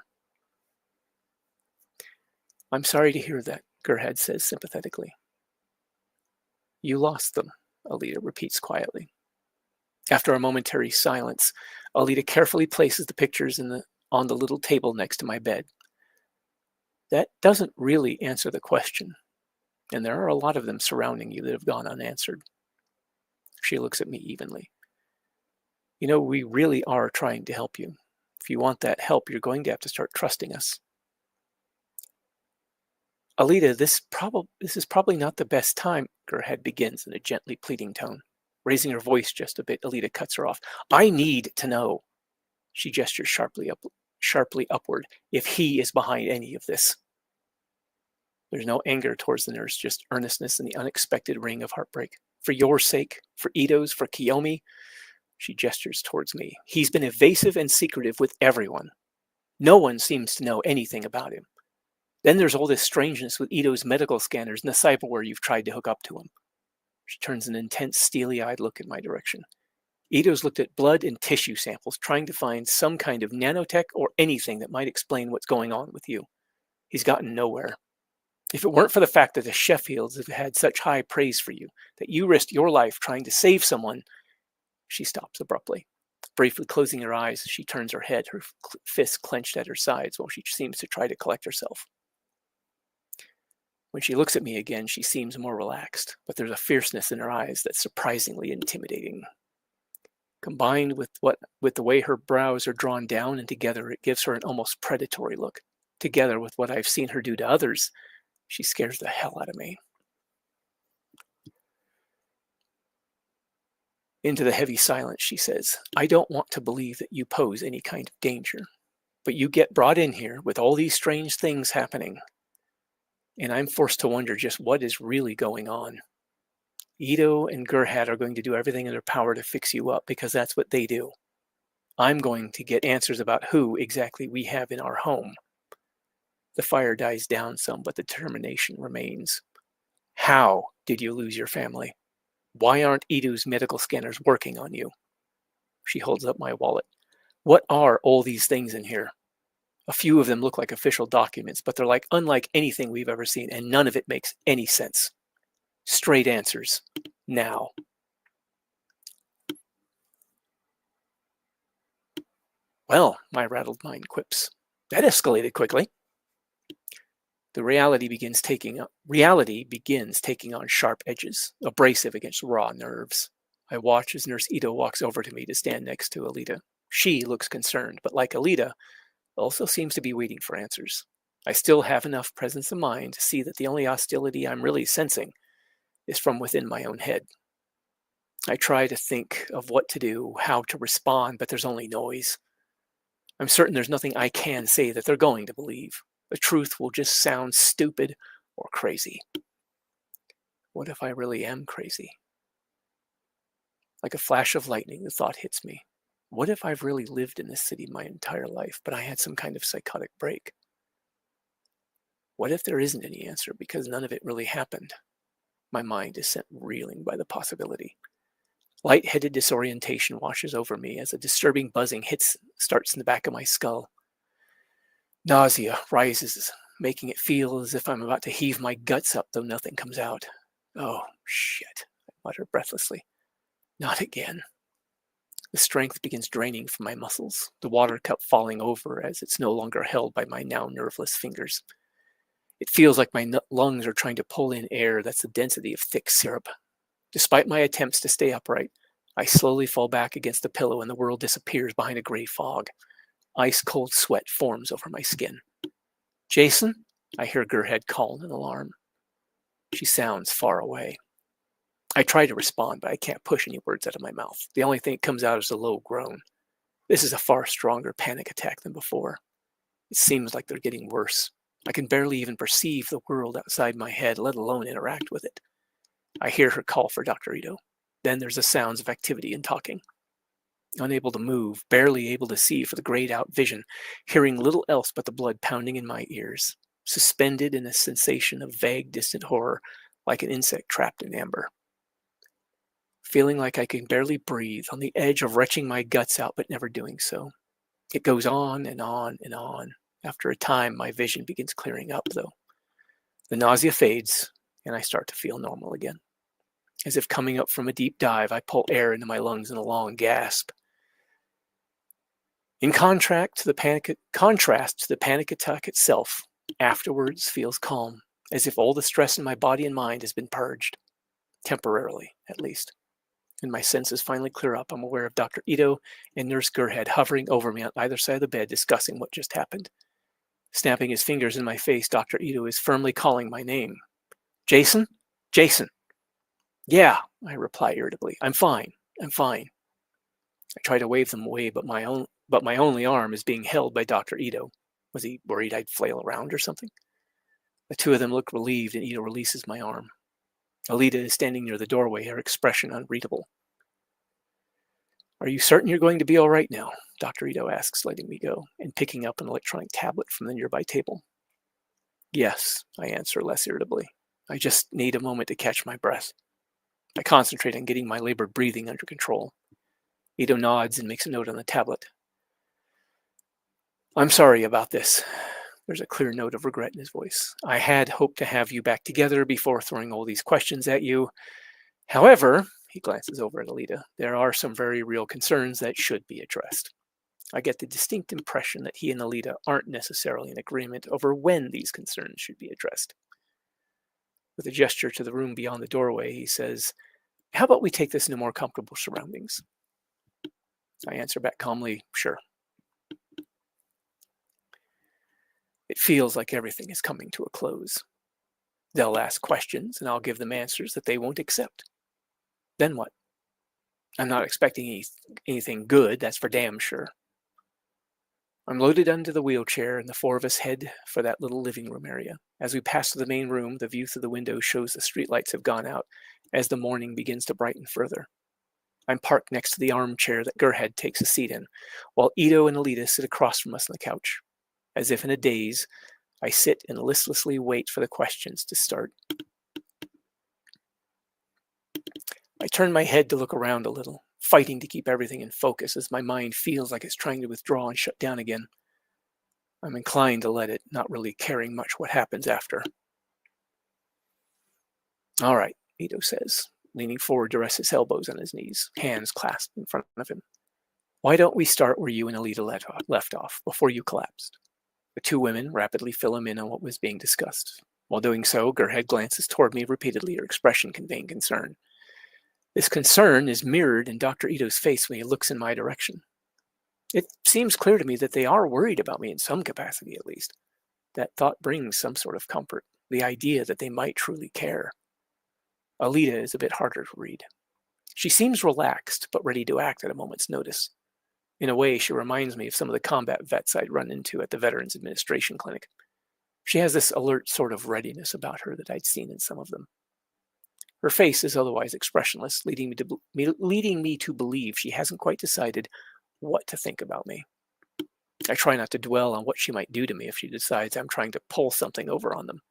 "I'm sorry to hear that," Gerhard says sympathetically. "You lost them," Alita repeats quietly. After a momentary silence, Alita carefully places the pictures on the little table next to my bed. That doesn't really answer the question, and there are a lot of them surrounding you that have gone unanswered. She looks at me evenly. "You know, we really are trying to help you. If you want that help, you're going to have to start trusting us." "Alita, this is probably not the best time," Gerhard begins in a gently pleading tone. Raising her voice just a bit, Alita cuts her off. "I need to know." She gestures sharply upward. "If he is behind any of this." There's no anger towards the nurse, just earnestness and the unexpected ring of heartbreak. "For your sake, for Ito's, for Kiyomi," she gestures towards me. "He's been evasive and secretive with everyone. No one seems to know anything about him. Then there's all this strangeness with Ito's medical scanners and the cyberware you've tried to hook up to him." She turns an intense, steely-eyed look in my direction. "Ito's looked at blood and tissue samples, trying to find some kind of nanotech or anything that might explain what's going on with you. He's gotten nowhere. If it weren't for the fact that the Sheffields have had such high praise for you, that you risked your life trying to save someone..." She stops abruptly. Briefly closing her eyes, she turns her head, her fists clenched at her sides while she seems to try to collect herself. When she looks at me again, she seems more relaxed, but there's a fierceness in her eyes that's surprisingly intimidating. Combined with the way her brows are drawn down and together, it gives her an almost predatory look. Together with what I've seen her do to others, she scares the hell out of me. Into the heavy silence, she says, "I don't want to believe that you pose any kind of danger, but you get brought in here with all these strange things happening, and I'm forced to wonder just what is really going on. Ito and Gerhard are going to do everything in their power to fix you up because that's what they do. I'm going to get answers about who exactly we have in our home." The fire dies down some, but the determination remains. "How did you lose your family?" Why aren't Ido's medical scanners working on you? She holds up my wallet. What are all these things in here? A few of them look like official documents, but they're unlike anything we've ever seen, and none of it makes any sense. Straight answers. Now. Well, my rattled mind quips. That escalated quickly. The reality begins taking on sharp edges, abrasive against raw nerves. I watch as Nurse Ito walks over to me to stand next to Alita. She looks concerned, but like Alita, also seems to be waiting for answers. I still have enough presence of mind to see that the only hostility I'm really sensing is from within my own head. I try to think of what to do, how to respond, but there's only noise. I'm certain there's nothing I can say that they're going to believe. The truth will just sound stupid or crazy. What if I really am crazy? Like a flash of lightning, the thought hits me. What if I've really lived in this city my entire life, but I had some kind of psychotic break? What if there isn't any answer because none of it really happened? My mind is sent reeling by the possibility. Light-headed disorientation washes over me as a disturbing buzzing starts in the back of my skull. Nausea rises, making it feel as if I'm about to heave my guts up, though nothing comes out. Oh, shit, I mutter breathlessly. Not again. The strength begins draining from my muscles, the water cup falling over as it's no longer held by my now nerveless fingers. It feels like my lungs are trying to pull in air that's the density of thick syrup. Despite my attempts to stay upright, I slowly fall back against the pillow and the world disappears behind a gray fog. Ice-cold sweat forms over my skin. Jason? I hear Gerhead call in alarm. She sounds far away. I try to respond, but I can't push any words out of my mouth. The only thing that comes out is a low groan. This is a far stronger panic attack than before. It seems like they're getting worse. I can barely even perceive the world outside my head, let alone interact with it. I hear her call for Dr. Ito. Then there's the sounds of activity and talking. Unable to move, barely able to see for the grayed-out vision, hearing little else but the blood pounding in my ears, suspended in a sensation of vague, distant horror, like an insect trapped in amber. Feeling like I can barely breathe, on the edge of retching my guts out but never doing so. It goes on and on and on. After a time, my vision begins clearing up, though. The nausea fades, and I start to feel normal again. As if coming up from a deep dive, I pull air into my lungs in a long gasp. In contrast to the panic attack itself, afterwards feels calm, as if all the stress in my body and mind has been purged. Temporarily, at least. And my senses finally clear up. I'm aware of Dr. Ito and Nurse Gerhead hovering over me on either side of the bed, discussing what just happened. Snapping his fingers in my face, Dr. Ito is firmly calling my name. Jason? Jason. Yeah, I reply irritably. I'm fine. I'm fine. I try to wave them away, but my only arm is being held by Dr. Ito. Was he worried I'd flail around or something? The two of them look relieved, and Ito releases my arm. Alita is standing near the doorway, her expression unreadable. Are you certain you're going to be all right now? Dr. Ito asks, letting me go, and picking up an electronic tablet from the nearby table. Yes, I answer less irritably. I just need a moment to catch my breath. I concentrate on getting my labored breathing under control. Ito nods and makes a note on the tablet. I'm sorry about this. There's a clear note of regret in his voice. I had hoped to have you back together before throwing all these questions at you. However, he glances over at Alita, there are some very real concerns that should be addressed. I get the distinct impression that he and Alita aren't necessarily in agreement over when these concerns should be addressed. With a gesture to the room beyond the doorway, he says, how about we take this into more comfortable surroundings? I answer back calmly, sure. It feels like everything is coming to a close. They'll ask questions, and I'll give them answers that they won't accept. Then what? I'm not expecting anything good, that's for damn sure. I'm loaded onto the wheelchair, and the four of us head for that little living room area. As we pass through the main room, the view through the window shows the streetlights have gone out as the morning begins to brighten further. I'm parked next to the armchair that Gerhead takes a seat in, while Ito and Alita sit across from us on the couch. As if in a daze, I sit and listlessly wait for the questions to start. I turn my head to look around a little, fighting to keep everything in focus as my mind feels like it's trying to withdraw and shut down again. I'm inclined to let it, not really caring much what happens after. All right, Ito says, leaning forward to rest his elbows on his knees, hands clasped in front of him. Why don't we start where you and Alita left off, before you collapsed? The two women rapidly fill him in on what was being discussed. While doing so, Gerhead glances toward me repeatedly, her expression conveying concern. This concern is mirrored in Dr. Ito's face when he looks in my direction. It seems clear to me that they are worried about me in some capacity, at least. That thought brings some sort of comfort, the idea that they might truly care. Alita is a bit harder to read. She seems relaxed, but ready to act at a moment's notice. In a way, she reminds me of some of the combat vets I'd run into at the Veterans Administration Clinic. She has this alert sort of readiness about her that I'd seen in some of them. Her face is otherwise expressionless, leading me to believe she hasn't quite decided what to think about me. I try not to dwell on what she might do to me if she decides I'm trying to pull something over on them.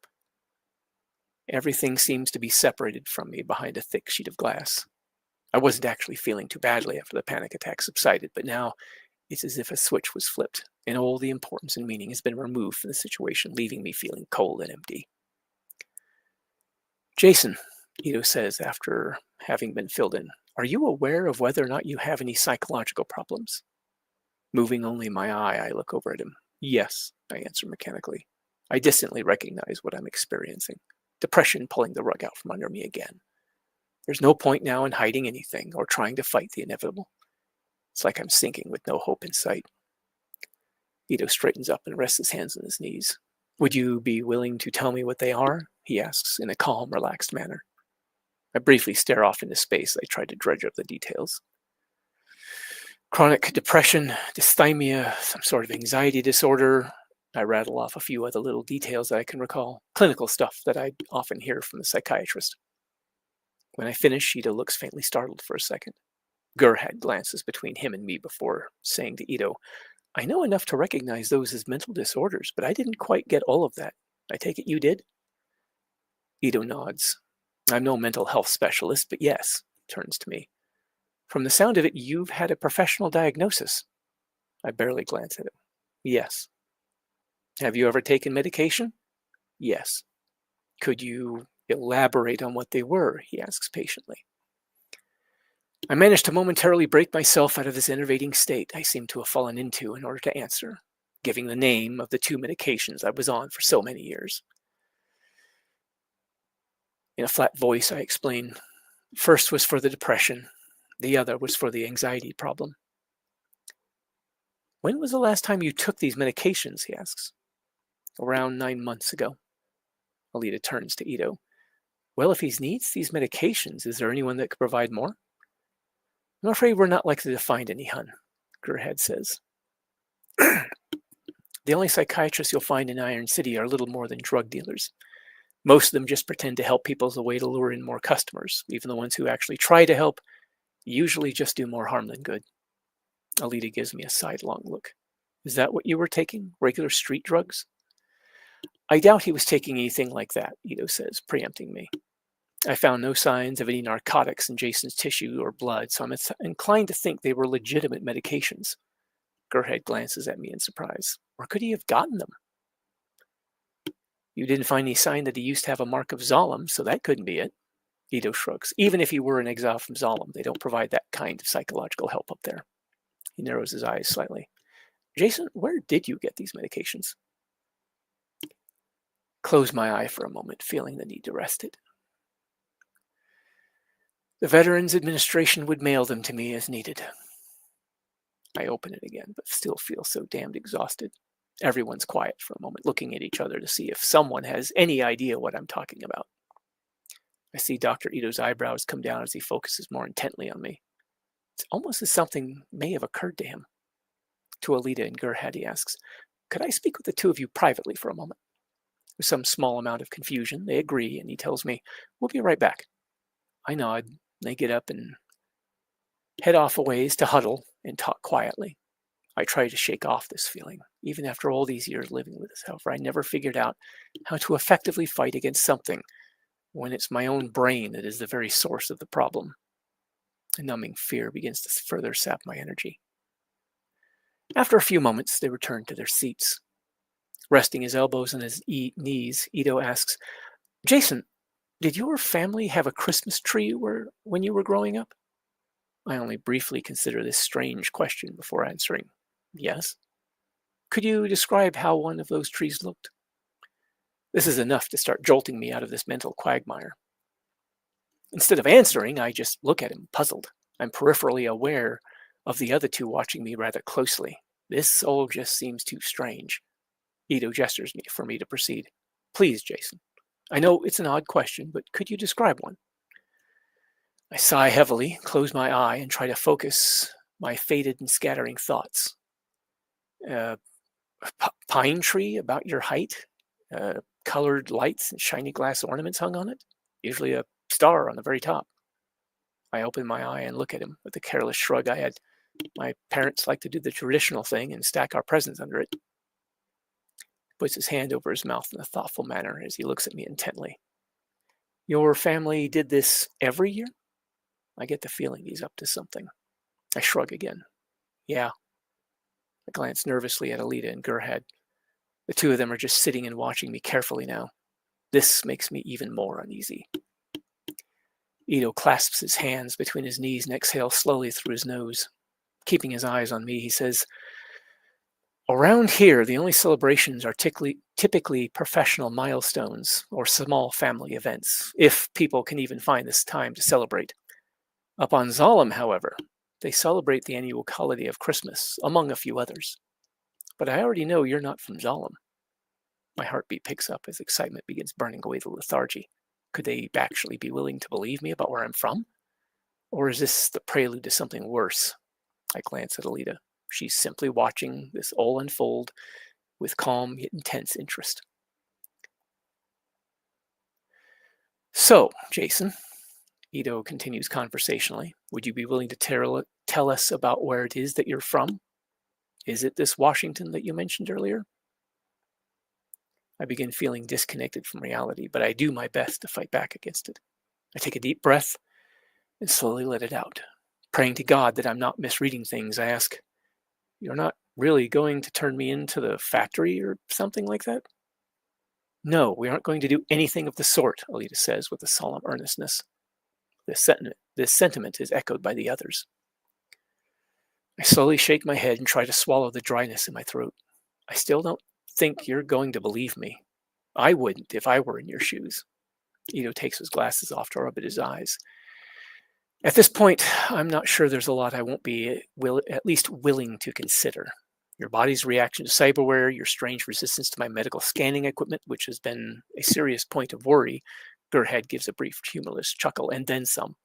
Everything seems to be separated from me behind a thick sheet of glass. I wasn't actually feeling too badly after the panic attack subsided, but now it's as if a switch was flipped, and all the importance and meaning has been removed from the situation, leaving me feeling cold and empty. Jason, Ito says after having been filled in, are you aware of whether or not you have any psychological problems? Moving only my eye, I look over at him. Yes, I answer mechanically. I distantly recognize what I'm experiencing. Depression pulling the rug out from under me again. There's no point now in hiding anything or trying to fight the inevitable. It's like I'm sinking with no hope in sight. Ito straightens up and rests his hands on his knees. Would you be willing to tell me what they are? He asks in a calm, relaxed manner. I briefly stare off into space. I try to dredge up the details. Chronic depression, dysthymia, some sort of anxiety disorder. I rattle off a few other little details that I can recall. Clinical stuff that I often hear from the psychiatrist. When I finish, Ito looks faintly startled for a second. Gerhead glances between him and me before saying to Ito, I know enough to recognize those as mental disorders, but I didn't quite get all of that. I take it you did? Ito nods. I'm no mental health specialist, but yes, turns to me. From the sound of it, you've had a professional diagnosis. I barely glance at him. Yes. Have you ever taken medication? Yes. Could you elaborate on what they were? He asks patiently. I managed to momentarily break myself out of this enervating state I seem to have fallen into in order to answer, giving the name of the two medications I was on for so many years. In a flat voice, I explain, first was for the depression, the other was for the anxiety problem. When was the last time you took these medications? He asks. Around 9 months ago. Alita turns to Ito. Well, if he needs these medications, is there anyone that could provide more? I'm afraid we're not likely to find any, hun, Gerhead says. The only psychiatrists you'll find in Iron City are little more than drug dealers. Most of them just pretend to help people as a way to lure in more customers. Even the ones who actually try to help usually just do more harm than good. Alita gives me a sidelong look. Is that what you were taking? Regular street drugs? I doubt he was taking anything like that, Ito says, preempting me. I found no signs of any narcotics in Jason's tissue or blood, so I'm inclined to think they were legitimate medications. Gerhead glances at me in surprise. Where could he have gotten them? You didn't find any sign that he used to have a mark of Zalem, so that couldn't be it. Ito shrugs. Even if he were in exile from Zalem, they don't provide that kind of psychological help up there. He narrows his eyes slightly. Jason, where did you get these medications? Close my eye for a moment, feeling the need to rest it. The Veterans Administration would mail them to me as needed. I open it again, but still feel so damned exhausted. Everyone's quiet for a moment, looking at each other to see if someone has any idea what I'm talking about. I see Dr. Ito's eyebrows come down as he focuses more intently on me. It's almost as something may have occurred to him. To Alita and Gerhead, he asks, could I speak with the two of you privately for a moment? With some small amount of confusion, they agree, and he tells me, we'll be right back. I nod. They get up and head off a ways to huddle and talk quietly. I try to shake off this feeling. Even after all these years living with this, however, I never figured out how to effectively fight against something when it's my own brain that is the very source of the problem. A numbing fear begins to further sap my energy. After a few moments, they return to their seats. Resting his elbows on his knees, Ito asks, Jason, did your family have a Christmas tree when you were growing up? I only briefly consider this strange question before answering, yes. Could you describe how one of those trees looked? This is enough to start jolting me out of this mental quagmire. Instead of answering, I just look at him, puzzled. I'm peripherally aware of the other two watching me rather closely. This all just seems too strange. Ito gestures for me to proceed. Please, Jason. I know it's an odd question, but could you describe one? I sigh heavily, close my eye, and try to focus my faded and scattering thoughts. A pine tree about your height, colored lights and shiny glass ornaments hung on it, usually a star on the very top. I open my eye and look at him with a careless shrug. My parents like to do the traditional thing and stack our presents under it. He puts his hand over his mouth in a thoughtful manner as he looks at me intently. Your family did this every year? I get the feeling he's up to something. I shrug again. Yeah. I glance nervously at Alita and Gerhard. The two of them are just sitting and watching me carefully now. This makes me even more uneasy. Ito clasps his hands between his knees and exhales slowly through his nose. Keeping his eyes on me, he says, around here, the only celebrations are typically professional milestones or small family events, if people can even find this time to celebrate. Up on Zalem, however, they celebrate the annual holiday of Christmas, among a few others. But I already know you're not from Zalem. My heartbeat picks up as excitement begins burning away the lethargy. Could they actually be willing to believe me about where I'm from? Or is this the prelude to something worse? I glance at Alita. She's simply watching this all unfold with calm yet intense interest. So, Jason, Ito continues conversationally, would you be willing to tell us about where it is that you're from? Is it this Washington that you mentioned earlier? I begin feeling disconnected from reality, but I do my best to fight back against it. I take a deep breath and slowly let it out. Praying to God that I'm not misreading things, I ask, you're not really going to turn me into the factory or something like that? No, we aren't going to do anything of the sort, Alita says with a solemn earnestness. This sentiment is echoed by the others. I slowly shake my head and try to swallow the dryness in my throat. I still don't think you're going to believe me. I wouldn't if I were in your shoes. Ito takes his glasses off to rub at his eyes. At this point, I'm not sure there's a lot I won't be at least willing to consider. Your body's reaction to cyberware, your strange resistance to my medical scanning equipment, which has been a serious point of worry. Gerhard gives a brief humorless chuckle, and then some.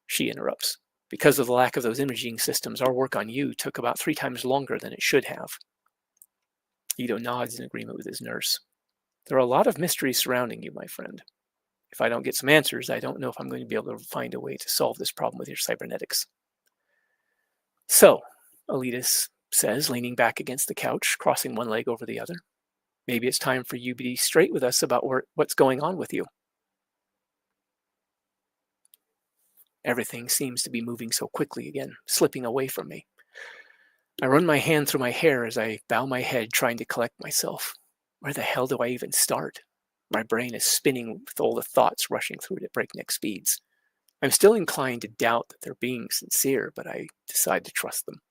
She interrupts. Because of the lack of those imaging systems, our work on you took about 3 times longer than it should have. Ito nods in agreement with his nurse. There are a lot of mysteries surrounding you, my friend. If I don't get some answers, I don't know if I'm going to be able to find a way to solve this problem with your cybernetics. So, Alita says, leaning back against the couch, crossing one leg over the other, maybe it's time for you to be straight with us about what's going on with you. Everything seems to be moving so quickly again, slipping away from me. I run my hand through my hair as I bow my head, trying to collect myself. Where the hell do I even start? My brain is spinning with all the thoughts rushing through it at breakneck speeds. I'm still inclined to doubt that they're being sincere, but I decide to trust them.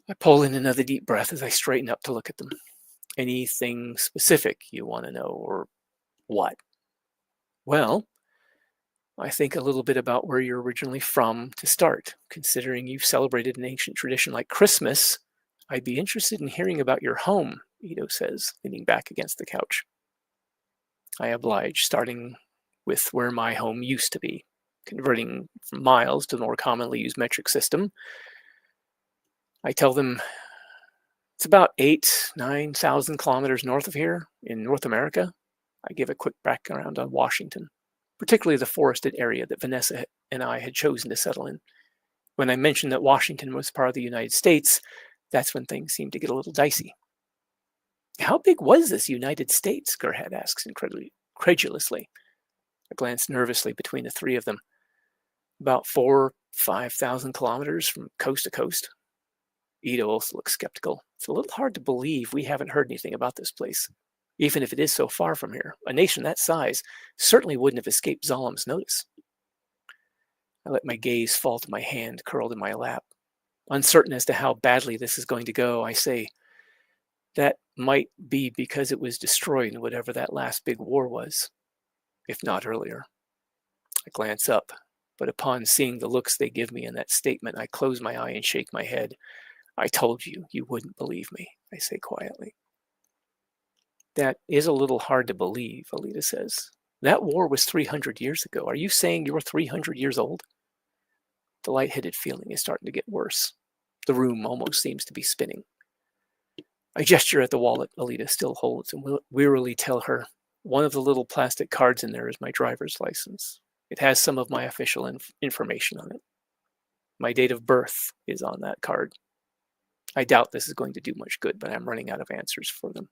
I pull in another deep breath as I straighten up to look at them. Anything specific you want to know, or what? Well, I think a little bit about where you're originally from to start. Considering you've celebrated an ancient tradition like Christmas, I'd be interested in hearing about your home, Ito says, leaning back against the couch. I oblige, starting with where my home used to be, converting from miles to the more commonly used metric system. I tell them it's about 9,000 kilometers north of here in North America. I give a quick background on Washington, particularly the forested area that Vanessa and I had chosen to settle in. When I mentioned that Washington was part of the United States, that's when things seemed to get a little dicey. How big was this United States? Gerhard asks incredulously. I glance nervously between the three of them. About 5,000 kilometers from coast to coast. Ito also looks skeptical. It's a little hard to believe we haven't heard anything about this place, even if it is so far from here. A nation that size certainly wouldn't have escaped Zalum's notice. I let my gaze fall to my hand curled in my lap. Uncertain as to how badly this is going to go, I say, that might be because it was destroyed in whatever that last big war was, if not earlier. I glance up, but upon seeing the looks they give me in that statement, I close my eye and shake my head. I told you, you wouldn't believe me, I say quietly. That is a little hard to believe, Alita says. That war was 300 years ago. Are you saying you're 300 years old? The lightheaded feeling is starting to get worse. The room almost seems to be spinning. I gesture at the wallet Alita still holds and wearily tell her, one of the little plastic cards in there is my driver's license. It has some of my official information on it. My date of birth is on that card. I doubt this is going to do much good, but I'm running out of answers for them.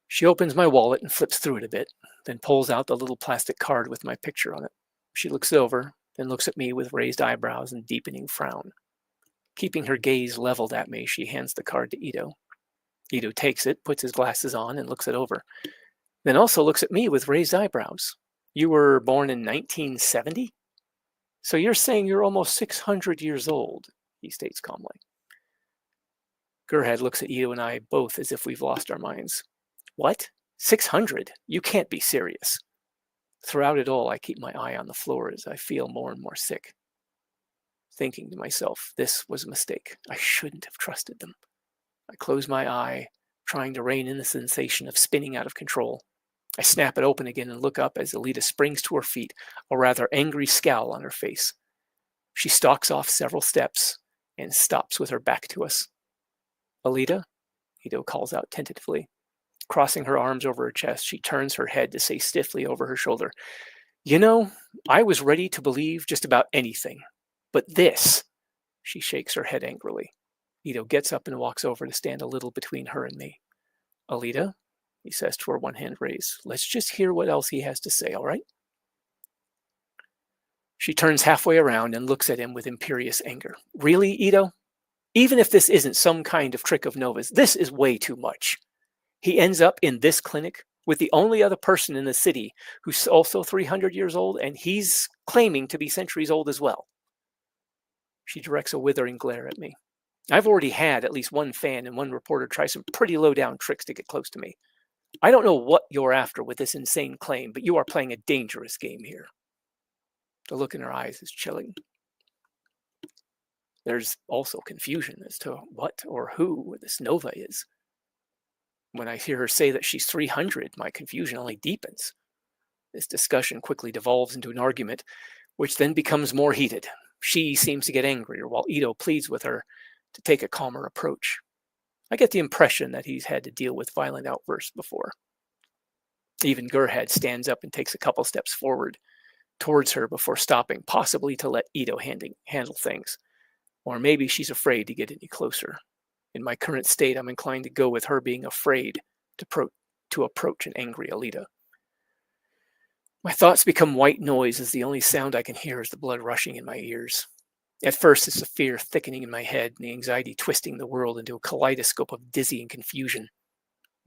She opens my wallet and flips through it a bit, then pulls out the little plastic card with my picture on it. She looks it over, then looks at me with raised eyebrows and deepening frown. Keeping her gaze leveled at me, she hands the card to Ito. Ito takes it, puts his glasses on, and looks it over. Then also looks at me with raised eyebrows. You were born in 1970? So you're saying you're almost 600 years old, he states calmly. Gerhead looks at Ito and I both as if we've lost our minds. What? 600? You can't be serious. Throughout it all, I keep my eye on the floor as I feel more and more sick. Thinking to myself, this was a mistake. I shouldn't have trusted them. I close my eye, trying to rein in the sensation of spinning out of control. I snap it open again and look up as Alita springs to her feet, a rather angry scowl on her face. She stalks off several steps and stops with her back to us. Alita? Ito calls out tentatively. Crossing her arms over her chest, she turns her head to say stiffly over her shoulder, you know, I was ready to believe just about anything. But this, she shakes her head angrily. Ito gets up and walks over to stand a little between her and me. Alita, he says to her, one hand raised, let's just hear what else he has to say, all right? She turns halfway around and looks at him with imperious anger. Really, Ito? Even if this isn't some kind of trick of Nova's, this is way too much. He ends up in this clinic with the only other person in the city who's also 300 years old, and he's claiming to be centuries old as well. She directs a withering glare at me. I've already had at least one fan and one reporter try some pretty low-down tricks to get close to me. I don't know what you're after with this insane claim, but you are playing a dangerous game here. The look in her eyes is chilling. There's also confusion as to what or who this Nova is. When I hear her say that she's 300, my confusion only deepens. This discussion quickly devolves into an argument, which then becomes more heated. She seems to get angrier, while Ito pleads with her to take a calmer approach. I get the impression that he's had to deal with violent outbursts before. Even Gerhead stands up and takes a couple steps forward towards her before stopping, possibly to let Ito handle things. Or maybe she's afraid to get any closer. In my current state, I'm inclined to go with her being afraid to approach an angry Alita. My thoughts become white noise as the only sound I can hear is the blood rushing in my ears. At first, it's the fear thickening in my head and the anxiety twisting the world into a kaleidoscope of dizzying confusion.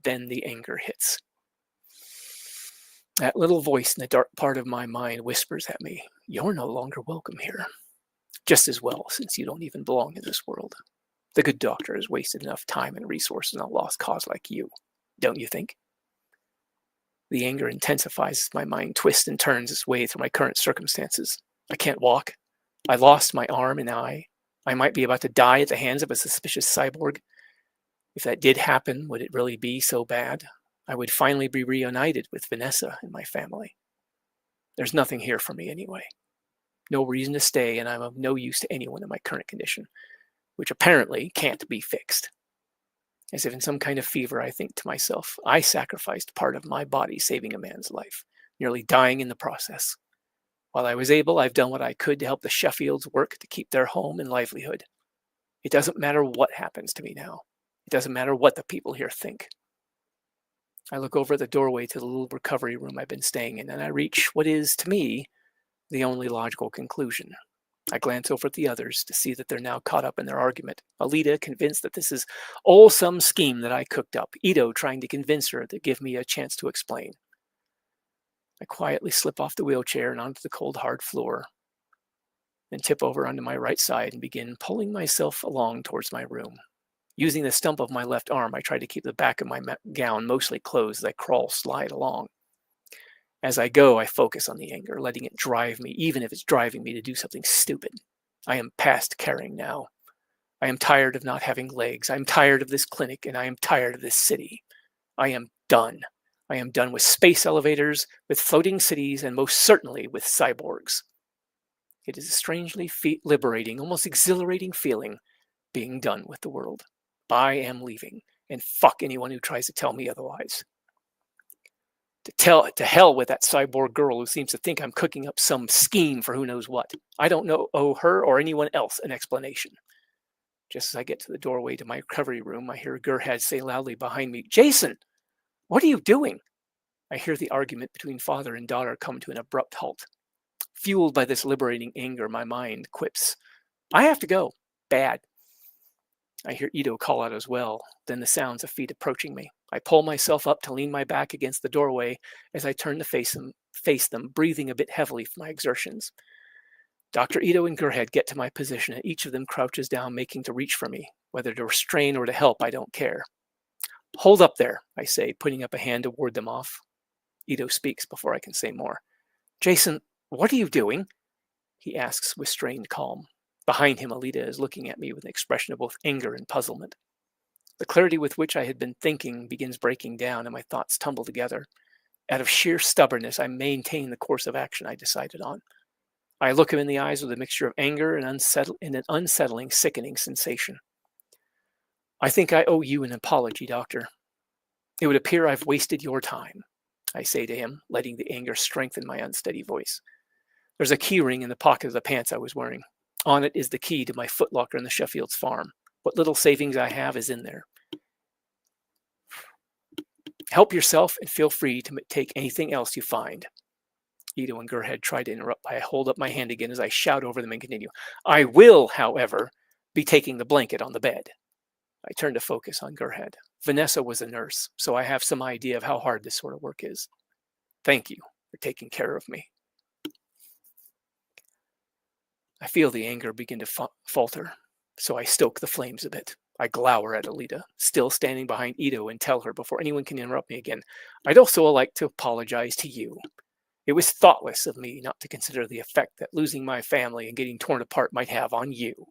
Then the anger hits. That little voice in the dark part of my mind whispers at me, you're no longer welcome here. Just as well, since you don't even belong in this world. The good doctor has wasted enough time and resources on a lost cause like you, don't you think? The anger intensifies as my mind twists and turns its way through my current circumstances. I can't walk. I lost my arm and eye. I might be about to die at the hands of a suspicious cyborg. If that did happen, would it really be so bad? I would finally be reunited with Vanessa and my family. There's nothing here for me anyway. No reason to stay, and I'm of no use to anyone in my current condition, which apparently can't be fixed. As if in some kind of fever, I think to myself, I sacrificed part of my body saving a man's life, nearly dying in the process. While I was able, I've done what I could to help the Sheffields work to keep their home and livelihood. It doesn't matter what happens to me now. It doesn't matter what the people here think. I look over the doorway to the little recovery room I've been staying in, and I reach what is, to me, the only logical conclusion. I glance over at the others to see that they're now caught up in their argument. Alita convinced that this is all some scheme that I cooked up. Ito trying to convince her to give me a chance to explain. I quietly slip off the wheelchair and onto the cold, hard floor, then tip over onto my right side and begin pulling myself along towards my room. Using the stump of my left arm, I try to keep the back of my gown mostly closed as I slide along. As I go, I focus on the anger, letting it drive me, even if it's driving me to do something stupid. I am past caring now. I am tired of not having legs. I am tired of this clinic, and I am tired of this city. I am done. I am done with space elevators, with floating cities, and most certainly with cyborgs. It is a strangely liberating, almost exhilarating feeling being done with the world. I am leaving, and fuck anyone who tries to tell me otherwise. To hell with that cyborg girl who seems to think I'm cooking up some scheme for who knows what. I don't owe her or anyone else an explanation. Just as I get to the doorway to my recovery room, I hear Gerhard say loudly behind me, "Jason, what are you doing?" I hear the argument between father and daughter come to an abrupt halt. Fueled by this liberating anger, my mind quips, "I have to go. Bad." I hear Ito call out as well, then the sounds of feet approaching me. I pull myself up to lean my back against the doorway as I turn to face them, breathing a bit heavily from my exertions. Dr. Ito and Gerhard get to my position, and each of them crouches down, making to reach for me. Whether to restrain or to help, I don't care. "Hold up there," I say, putting up a hand to ward them off. Ito speaks before I can say more. "Jason, what are you doing?" he asks with strained calm. Behind him, Alita is looking at me with an expression of both anger and puzzlement. The clarity with which I had been thinking begins breaking down, and my thoughts tumble together. Out of sheer stubbornness, I maintain the course of action I decided on. I look him in the eyes with a mixture of anger and an unsettling, sickening sensation. "I think I owe you an apology, Doctor. It would appear I've wasted your time," I say to him, letting the anger strengthen my unsteady voice. There's a key ring in the pocket of the pants I was wearing. On it is the key to my footlocker in the Sheffield's farm. What little savings I have is in there. Help yourself and feel free to take anything else you find. Ito and Gerhard try to interrupt. I hold up my hand again as I shout over them and continue. "I will, however, be taking the blanket on the bed." I turn to focus on Gerhard. Vanessa was a nurse, so I have some idea of how hard this sort of work is. Thank you for taking care of me. I feel the anger begin to falter, so I stoke the flames a bit. I glower at Alita, still standing behind Ito, and tell her before anyone can interrupt me again, "I'd also like to apologize to you. It was thoughtless of me not to consider the effect that losing my family and getting torn apart might have on you.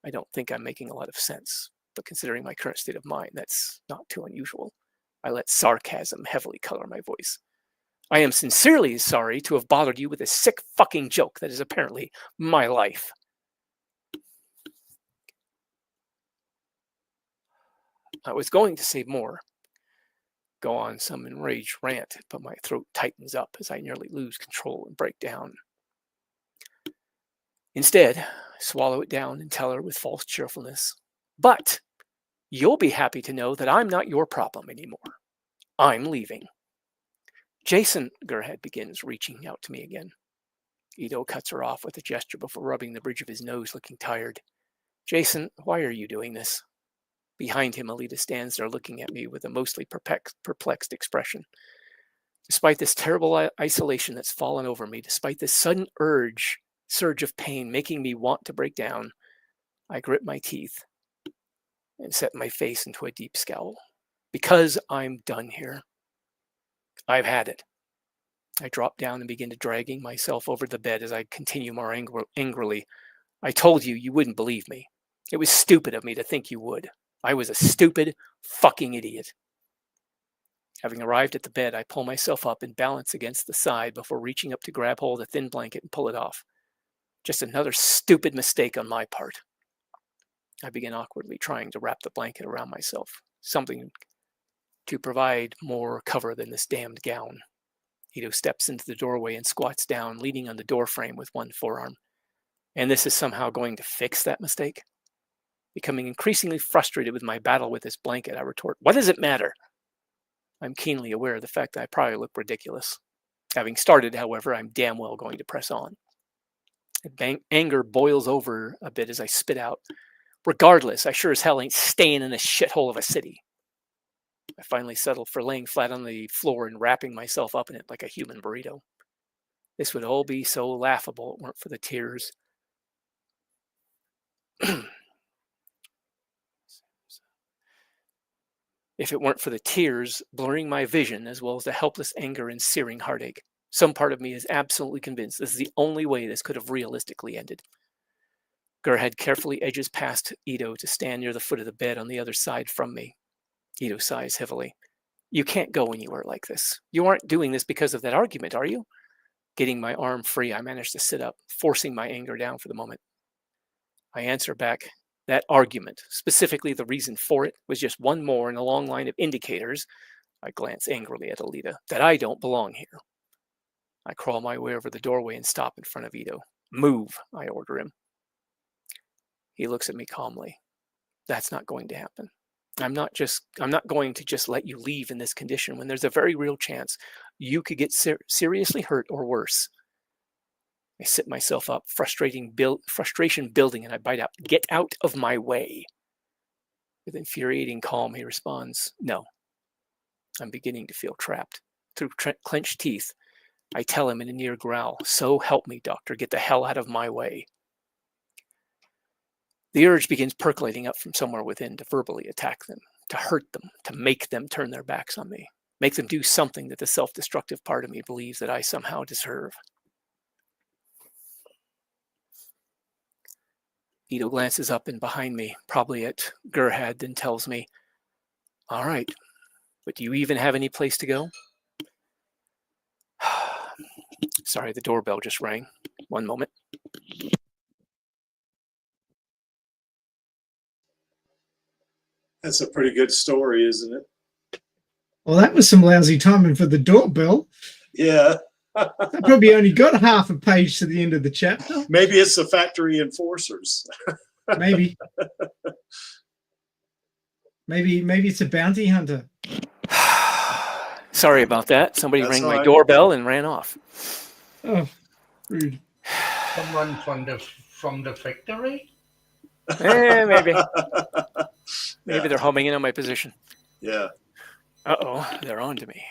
I don't think I'm making a lot of sense, but considering my current state of mind, that's not too unusual." I let sarcasm heavily color my voice. "I am sincerely sorry to have bothered you with a sick fucking joke that is apparently my life." I was going to say more, go on some enraged rant, but my throat tightens up as I nearly lose control and break down. Instead, I swallow it down and tell her with false cheerfulness, "But you'll be happy to know that I'm not your problem anymore. I'm leaving." "Jason," Gerhard begins, reaching out to me again. Ito cuts her off with a gesture before rubbing the bridge of his nose, looking tired. "Jason, why are you doing this?" Behind him, Alita stands there looking at me with a mostly perplexed expression. Despite this terrible isolation that's fallen over me, despite this sudden surge of pain making me want to break down, I grit my teeth and set my face into a deep scowl. Because I'm done here. I've had it. I drop down and begin to dragging myself over the bed as I continue more angrily. "I told you you wouldn't believe me. It was stupid of me to think you would. I was a stupid fucking idiot." Having arrived at the bed, I pull myself up and balance against the side before reaching up to grab hold of the thin blanket and pull it off. Just another stupid mistake on my part. I begin awkwardly trying to wrap the blanket around myself, something to provide more cover than this damned gown. Ito steps into the doorway and squats down, leaning on the door frame with one forearm. And this is somehow going to fix that mistake? Becoming increasingly frustrated with my battle with this blanket, I retort, "What does it matter?" I'm keenly aware of the fact that I probably look ridiculous. Having started, however, I'm damn well going to press on. Anger boils over a bit as I spit out. Regardless, I sure as hell ain't staying in a shithole of a city. I finally settled for laying flat on the floor and wrapping myself up in it like a human burrito. This would all be so laughable if it weren't for the tears. If it weren't for the tears blurring my vision, as well as the helpless anger and searing heartache. Some part of me is absolutely convinced this is the only way this could have realistically ended. Gerhead carefully edges past Ito to stand near the foot of the bed on the other side from me. Ito sighs heavily. You can't go anywhere like this. You aren't doing this because of that argument, are you? Getting my arm free, I managed to sit up, forcing my anger down for the moment. I answer back, that argument, specifically the reason for it, was just one more in a long line of indicators, I glance angrily at Alita, that I don't belong here. I crawl my way over the doorway and stop in front of Ito. Move, I order him. He looks at me calmly. That's not going to happen. I'm not going to just let you leave in this condition when there's a very real chance you could get seriously hurt or worse. I sit myself up, frustration building, and I bite out, get out of my way. With infuriating calm, he responds, no. I'm beginning to feel trapped. Through clenched teeth, I tell him in a near growl, so help me, doctor, get the hell out of my way. The urge begins percolating up from somewhere within to verbally attack them, to hurt them, to make them turn their backs on me, make them do something that the self-destructive part of me believes that I somehow deserve. Ito glances up and behind me, probably at Gerhead, then tells me, all right, but do you even have any place to go? Sorry, the doorbell just rang. One moment. That's a pretty good story, isn't it? Well, that was some lousy timing for the doorbell. Yeah. I probably only got half a page to the end of the chapter. Maybe it's the factory enforcers. Maybe. Maybe it's a bounty hunter. Sorry about that. Somebody That's rang all my right. doorbell and ran off. Oh, rude. Someone from the factory? Maybe. Maybe Yeah. they're homing in on my position. Yeah. Uh-oh, they're on to me.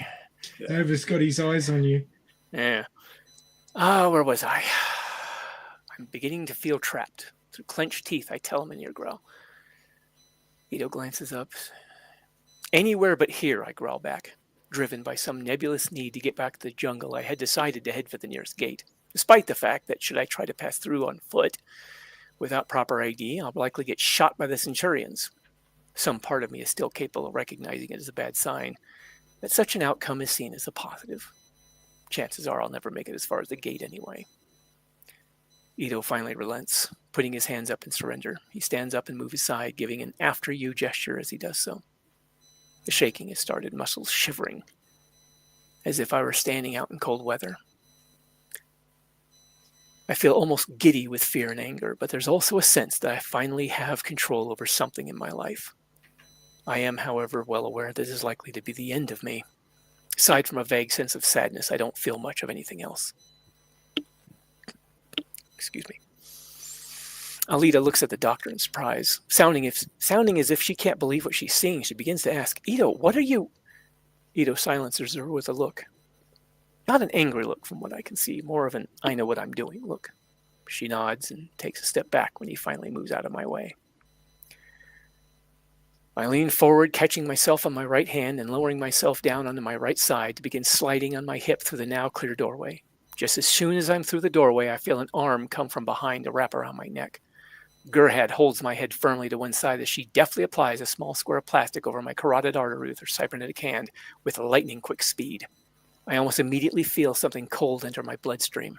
Nova's got his eyes on you. Yeah. Where was I? I'm beginning to feel trapped. Through clenched teeth, I tell him in ear growl. Ito glances up. Anywhere but here, I growl back, driven by some nebulous need to get back to the jungle. I had decided to head for the nearest gate, despite the fact that should I try to pass through on foot without proper ID, I'll likely get shot by the Centurions. Some part of me is still capable of recognizing it as a bad sign, that such an outcome is seen as a positive. Chances are I'll never make it as far as the gate anyway. Ito finally relents, putting his hands up in surrender. He stands up and moves aside, giving an after you gesture as he does so. The shaking has started, muscles shivering, as if I were standing out in cold weather. I feel almost giddy with fear and anger, but there's also a sense that I finally have control over something in my life. I am, however, well aware this is likely to be the end of me. Aside from a vague sense of sadness, I don't feel much of anything else. Excuse me. Alita looks at the doctor in surprise, sounding as if she can't believe what she's seeing. She begins to ask, Ito, what are you? Ito silences her with a look. Not an angry look from what I can see, more of an I know what I'm doing look. She nods and takes a step back when he finally moves out of my way. I lean forward, catching myself on my right hand and lowering myself down onto my right side to begin sliding on my hip through the now clear doorway. Just as soon as I'm through the doorway, I feel an arm come from behind to wrap around my neck. Gerhead holds my head firmly to one side as she deftly applies a small square of plastic over my carotid artery with her cybernetic hand with lightning quick speed. I almost immediately feel something cold enter my bloodstream.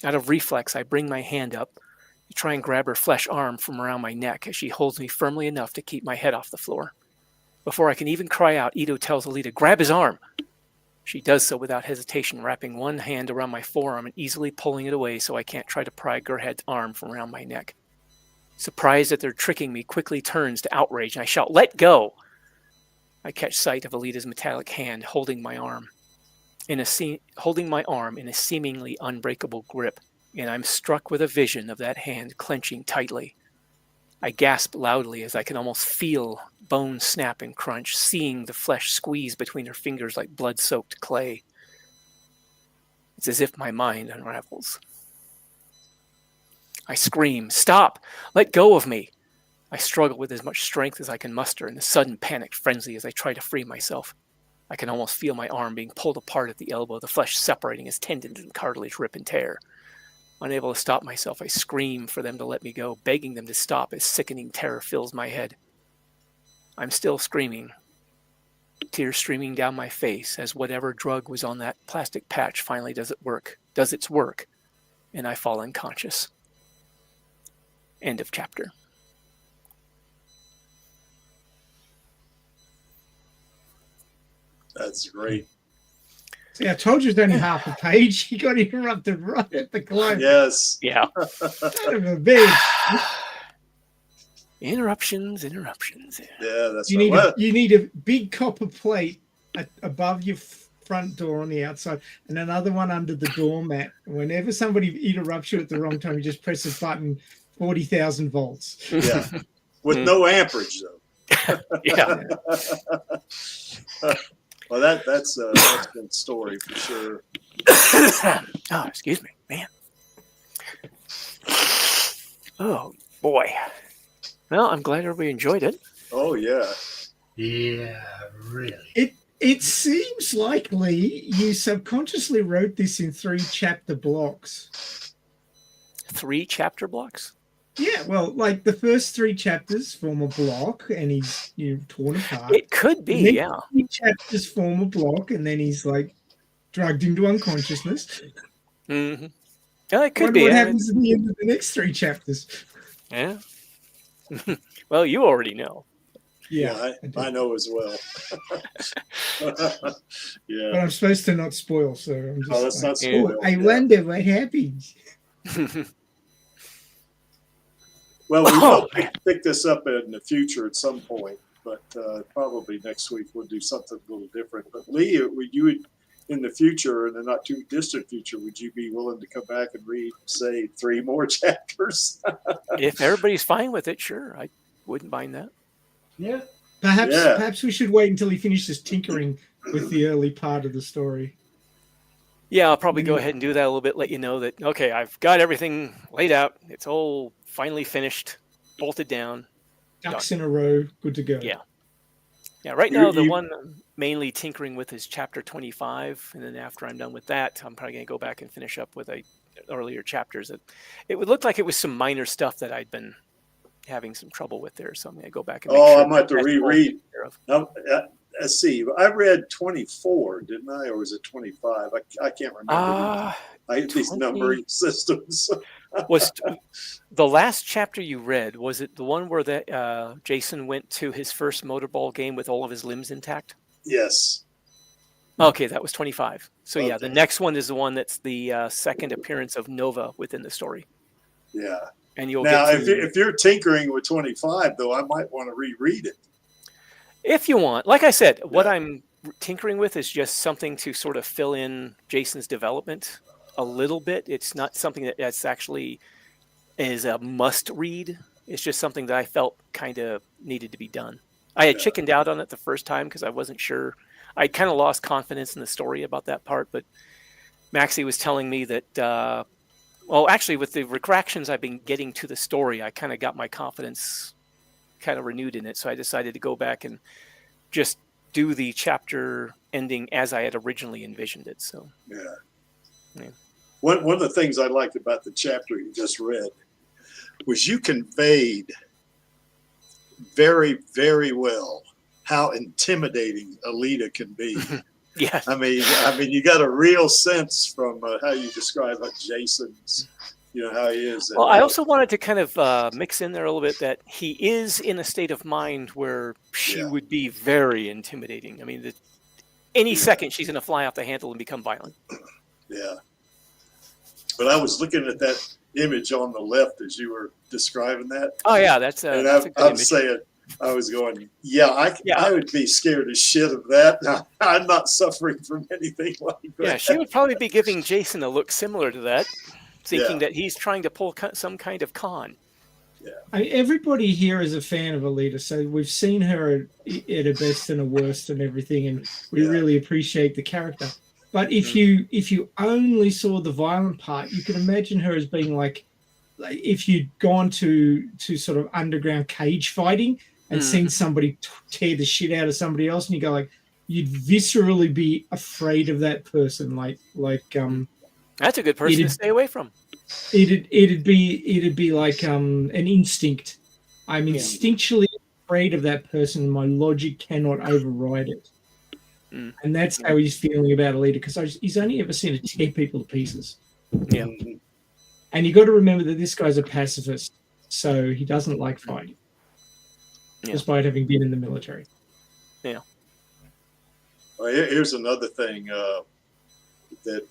Out of reflex, I bring my hand up to try and grab her flesh arm from around my neck as she holds me firmly enough to keep my head off the floor. Before I can even cry out, Ito tells Alita, grab his arm. She does so without hesitation, wrapping one hand around my forearm and easily pulling it away so I can't try to pry Gerhead's arm from around my neck. Surprised that they're tricking me, quickly turns to outrage and I shout, let go! I catch sight of Alita's metallic hand holding my arm in a seemingly unbreakable grip. and I'm struck with a vision of that hand clenching tightly. I gasp loudly as I can almost feel bones snap and crunch, seeing the flesh squeeze between her fingers like blood-soaked clay. It's as if my mind unravels. I scream, "Stop! Let go of me!" I struggle with as much strength as I can muster in a sudden panicked frenzy as I try to free myself. I can almost feel my arm being pulled apart at the elbow, the flesh separating as tendons and cartilage rip and tear. Unable to stop myself, I scream for them to let me go, begging them to stop as sickening terror fills my head. I'm still screaming, tears streaming down my face as whatever drug was on that plastic patch finally does its work, and I fall unconscious. End of chapter. That's great. See, I told you it's only half a page. You got interrupted right at the close. Yes. Yeah. Son of a bitch. Interruptions. Yeah, that's You right. need a big copper plate above your front door on the outside, and another one under the doormat. Whenever somebody interrupts you at the wrong time, you just press a button. 40,000 volts. Yeah, with no amperage though. Yeah. Well, that's a good story for sure. Oh, excuse me, man. Oh boy. Well, I'm glad everybody enjoyed it. Oh yeah. Yeah, really. It seems likely you subconsciously wrote this in 3 chapter blocks. 3 chapter blocks? Yeah, well, like the first 3 chapters form a block, and he's torn apart. It could be, yeah. 3 chapters form a block, and then he's like drugged into unconsciousness. Mm-hmm. Yeah, it could What be. happens at the end of the next 3 chapters? Yeah. Well, you already know. Yeah, I know as well. Yeah. but I'm supposed to not spoil, so I'm just That's not "Oh, spoiled. I yeah. wonder what happens. Well, we will pick this up in the future at some point, but probably next week we'll do something a little different. But Lee, would in the future, in the not too distant future, would you be willing to come back and read, say, 3 more chapters? If everybody's fine with it, sure. I wouldn't mind that. Yeah. Perhaps we should wait until he finishes tinkering with the early part of the story. Yeah, I'll probably go ahead and do that a little bit, let you know that, okay, I've got everything laid out. It's all finally finished, bolted down. Ducks in a row, good to go. Yeah. Yeah, right now the one I'm mainly tinkering with is chapter 25, and then after I'm done with that, I'm probably going to go back and finish up with earlier chapters. It would look like it was some minor stuff that I'd been having some trouble with there, so I'm going to go back and make sure I might have to reread. Of. Let's see. I read 24, didn't I, or was it 25? I can't remember. These numbering systems. Was the last chapter you read, was it the one where Jason went to his first motorball game with all of his limbs intact? Yes. Okay, that was 25. So yeah, the Okay. next one is the one that's the second appearance of Nova within the story. Yeah. And you'll Now, get to, if you're tinkering with 25, though, I might want to reread it. if you want. Like I said, what I'm tinkering with is just something to sort of fill in Jason's development a little bit. It's not something that's actually is a must read. It's just something that I felt kind of needed to be done. I had chickened out on it the first time because I wasn't sure. I kind of lost confidence in the story about that part, but Maxie was telling me that, well, actually with the reactions I've been getting to the story, I kind of got my confidence kind of renewed in it. So I decided to go back and just do the chapter ending as I had originally envisioned it. So, Yeah. One of the things I liked about the chapter you just read was you conveyed very, very well how intimidating Alita can be. yeah. I mean, you got a real sense from how you describe Jason's, how he is. Well, I also wanted to kind of mix in there a little bit that he is in a state of mind where she would be very intimidating. I mean, any second she's going to fly off the handle and become violent. Yeah. But I was looking at that image on the left as you were describing that. Oh yeah, that's a good I'm image. saying, I was going, I would be scared as shit of that. I'm not suffering from anything like that. Yeah, she would probably be giving Jason a look similar to that. thinking Yeah. that he's trying to pull some kind of con. Everybody here is a fan of Alita, so we've seen her at her best and her worst and everything, and we Yeah. really appreciate the character. But if you only saw the violent part, you can imagine her as being like if you'd gone to sort of underground cage fighting and seen somebody tear the shit out of somebody else, and you go like, you'd viscerally be afraid of that person. That's a good person to stay away from. It'd be like an instinct. I'm instinctually afraid of that person. My logic cannot override it. And that's how he's feeling about Alita, because he's only ever seen her tear people to pieces. Yeah. And you got to remember that this guy's a pacifist, so he doesn't like fighting, despite having been in the military. Yeah. Well, here's another thing that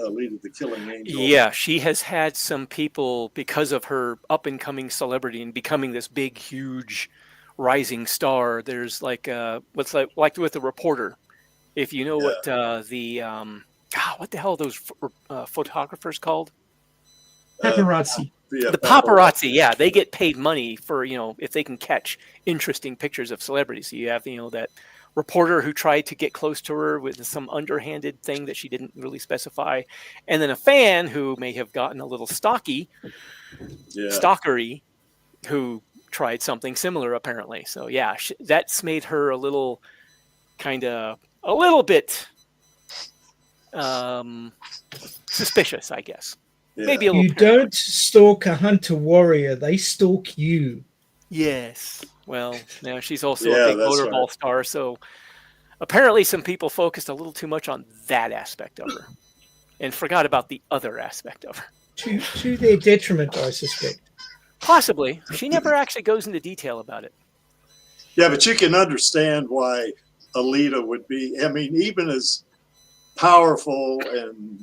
Alita the Killing Angel. Yeah, she has had some people, because of her up-and-coming celebrity and becoming this big, huge, rising star. There's like what's like with the reporter. If you know what what the hell are those photographers called? Paparazzi. The paparazzi, yeah, they get paid money for, if they can catch interesting pictures of celebrities. So you have, that reporter who tried to get close to her with some underhanded thing that she didn't really specify, and then a fan who may have gotten a little stalkery, who tried something similar apparently. So yeah, that's made her a little bit suspicious, I guess. Yeah. Maybe a little. You don't stalk a hunter warrior; they stalk you. Yes. Well, now she's also a big motorball star, so apparently some people focused a little too much on that aspect of her and forgot about the other aspect of her. To their detriment, I suspect. Possibly. She never actually goes into detail about it. Yeah, but you can understand why Alita would be, I mean, even as powerful and,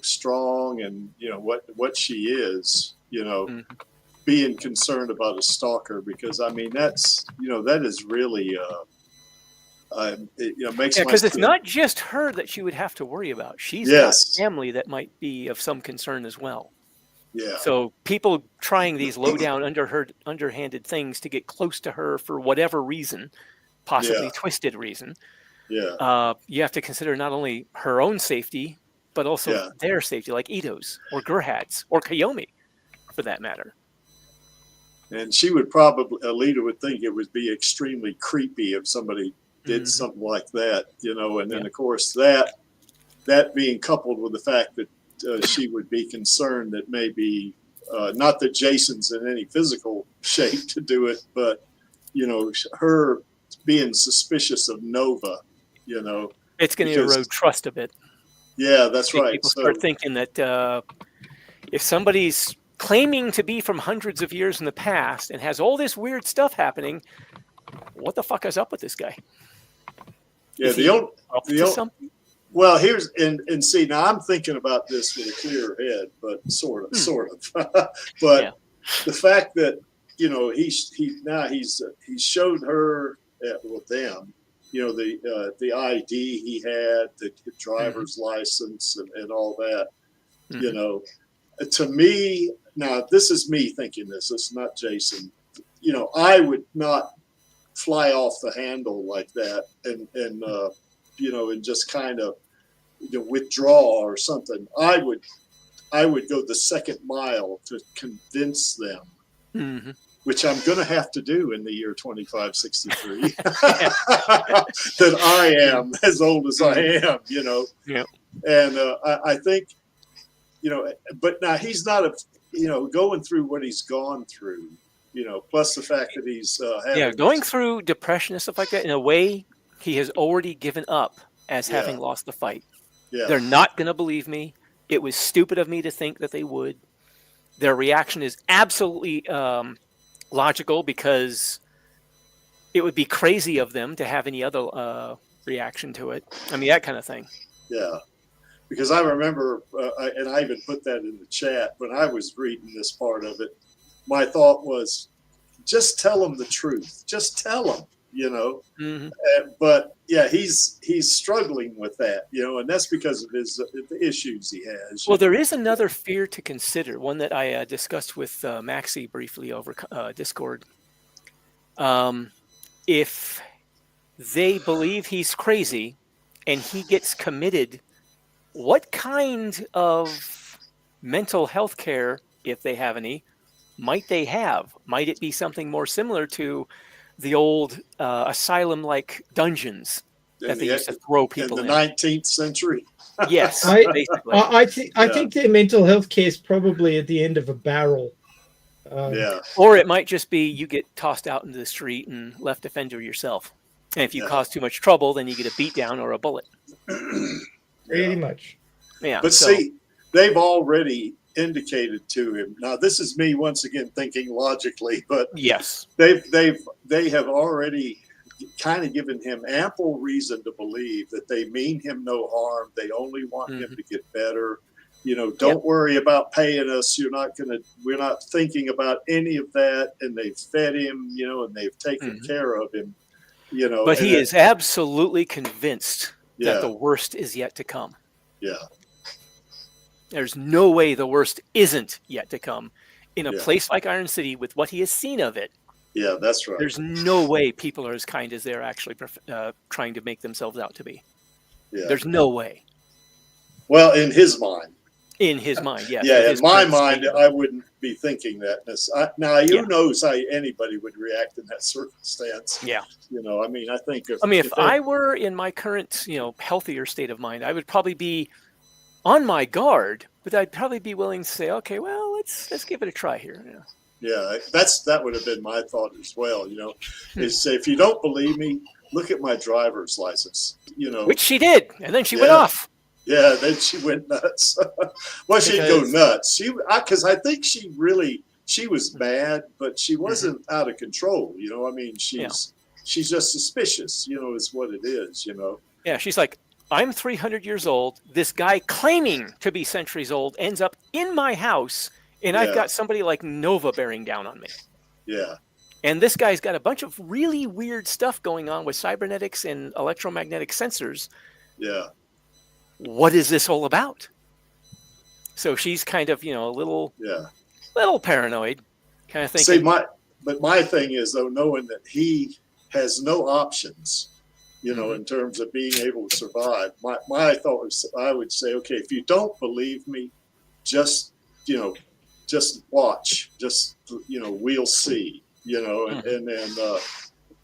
strong and, what she is, being concerned about a stalker, because, I mean, that's, that is really, makes because it's not just her that she would have to worry about. She's got family that might be of some concern as well. Yeah. So people trying these low down, underhanded things to get close to her for whatever reason, possibly twisted reason. Yeah. You have to consider not only her own safety, but also their safety, like Ito's or Gerhard's or Kiyomi, for that matter. And she would probably, Alita would think it would be extremely creepy if somebody did something like that, and then of course that being coupled with the fact that she would be concerned that maybe, not that Jason's in any physical shape to do it, but, her being suspicious of Nova, it's going to erode trust a bit. Yeah, that's right. People start thinking that if somebody's claiming to be from hundreds of years in the past and has all this weird stuff happening, what the fuck is up with this guy? Yeah, well, here's and see, now I'm thinking about this with a clear head, but sort of. But the fact that he showed her with them, the ID he had, the driver's license, and all that. To me, now this is me thinking this. It's not Jason. I would not fly off the handle like that and just kind of withdraw or something. I would go the second mile to convince them, which I'm going to have to do in the year 2563, that I am as old as I am, And I think, but now he's not going through what he's gone through. Plus the fact that he's going through depression and stuff like that. In a way, he has already given up as having lost the fight. Yeah. They're not going to believe me. It was stupid of me to think that they would. Their reaction is absolutely logical, because it would be crazy of them to have any other reaction to it. I mean, that kind of thing. Yeah. Because I remember, and I even put that in the chat, when I was reading this part of it, my thought was, just tell them the truth. Just tell them, But, yeah, he's struggling with that, you know, and that's because of his the issues he has. Well, there is another fear to consider, one that I discussed with Maxie briefly over Discord. If they believe he's crazy and he gets committed, what kind of mental health care, if they have any, might they have? Might it be something more similar to the old asylum-like dungeons that they used to throw people in the 19th century? Yes, I Yeah. think their mental health care is probably at the end of a barrel. Yeah. Or it might just be you get tossed out into the street and left to fend for yourself. And if you cause too much trouble, then you get a beat down or a bullet. Pretty much. Yeah. But see, they've already indicated to him. Now, this is me once again thinking logically, but yes, they have already kind of given him ample reason to believe that they mean him no harm. They only want him to get better. You know, don't worry about paying us. We're not thinking about any of that. And they've fed him, you know, and they've taken care of him, you know. But he is absolutely convinced that the worst is yet to come. Yeah. There's no way the worst isn't yet to come in a place like Iron City with what he has seen of it. Yeah, that's right. There's no way people are as kind as they're actually trying to make themselves out to be. Yeah. There's no way. Well, in his mind. In his mind, yes. Yeah, in my mind, I wouldn't be thinking that. Now, who knows how anybody would react in that circumstance? Yeah. You know, I mean, I think if I were in my current, you know, healthier state of mind, I would probably be on my guard, but I'd probably be willing to say, okay, well, let's give it a try here. Yeah, that would have been my thought as well. You know, is say, if you don't believe me, look at my driver's license. You know, which she did, and then she went off. Yeah, then she went nuts. Well, she'd go nuts. Because I think she was mad, but she wasn't out of control. You know, I mean, she's just suspicious. You know, is what it is. You know. Yeah, she's like, I'm 300 years old. This guy claiming to be centuries old ends up in my house, and I've got somebody like Nova bearing down on me. Yeah. And this guy's got a bunch of really weird stuff going on with cybernetics and electromagnetic sensors. Yeah. What is this all about? So she's kind of, you know, a little paranoid, kind of thinking. See, my thing is, though, knowing that he has no options, you know, in terms of being able to survive. My thought was, I would say, okay, if you don't believe me, just watch, you know, we'll see, you know, and then,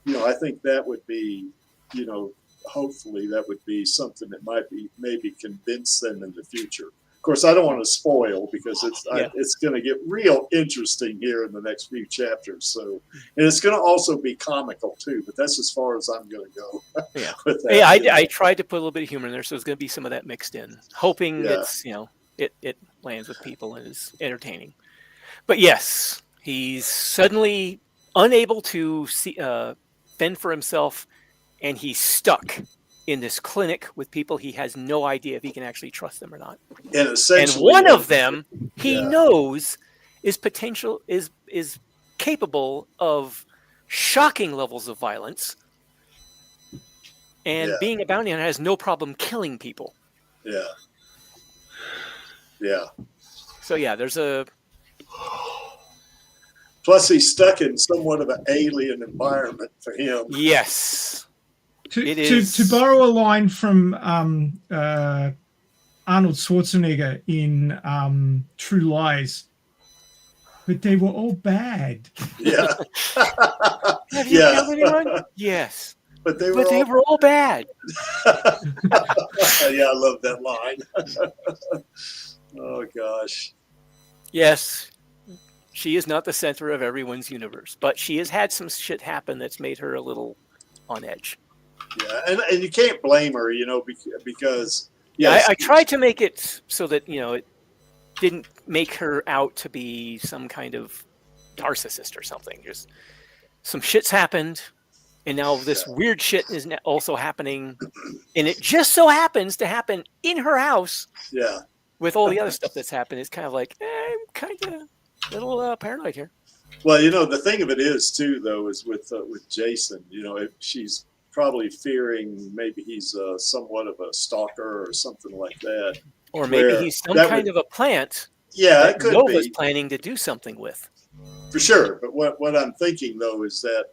you know, I think that would be, you know, hopefully that would be something that might be maybe convince them in the future. Of course, I don't want to spoil because it's going to get real interesting here in the next few chapters. So, and it's going to also be comical too. But that's as far as I'm going to go. With that, I tried to put a little bit of humor in there, so there's going to be some of that mixed in, hoping it's, you know, it lands with people and is entertaining. But yes, he's suddenly unable to fend for himself. And he's stuck in this clinic with people he has no idea if he can actually trust them or not. And one of them he knows is capable of shocking levels of violence. And being a bounty hunter has no problem killing people. Yeah. Yeah. So there's a. Plus, he's stuck in somewhat of an alien environment for him. Yes. To borrow a line from Arnold Schwarzenegger in True Lies, but they were all bad. Yeah. Have you killed anyone? Yes. But they were all bad. Yeah, I love that line. Oh, gosh. Yes. She is not the center of everyone's universe, but she has had some shit happen that's made her a little on edge. Yeah, and you can't blame her, you know, because I tried to make it so that, you know, it didn't make her out to be some kind of narcissist or something. Just some shit's happened, and now this weird shit is also happening, and it just so happens to happen in her house. Yeah. With all the other stuff that's happened, it's kind of like, I'm kind of a little paranoid here. Well, you know, the thing of it is too, though, is with Jason, you know, if she's probably fearing maybe he's somewhat of a stalker or something like that. Or maybe where he's some that kind would- of a plant Yeah, that it could Nova's be. planning to do something with. For sure. But what I'm thinking though is that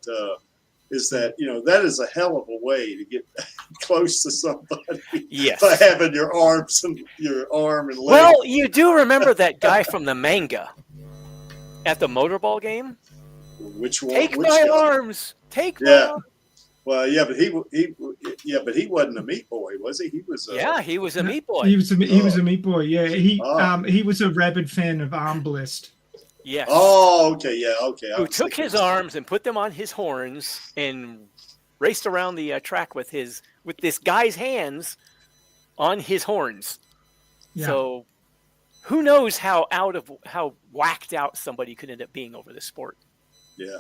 that is a hell of a way to get close to somebody. Yes. By having your arm and leg. Well, you do remember that guy from the manga at the motorball game? Which one? Take which my guy? arms. Take my Yeah. arms. Well, yeah, but he wasn't a meat boy, was he? He was. Yeah, he was a meat boy. He was a meat boy. Yeah, Oh. he was a rabid fan of Arm Blessed. Yes. Oh, okay, yeah, okay. I Who was took thinking- his arms and put them on his horns and raced around the track with this guy's hands on his horns. Yeah. So who knows how whacked out somebody could end up being over this sport. Yeah.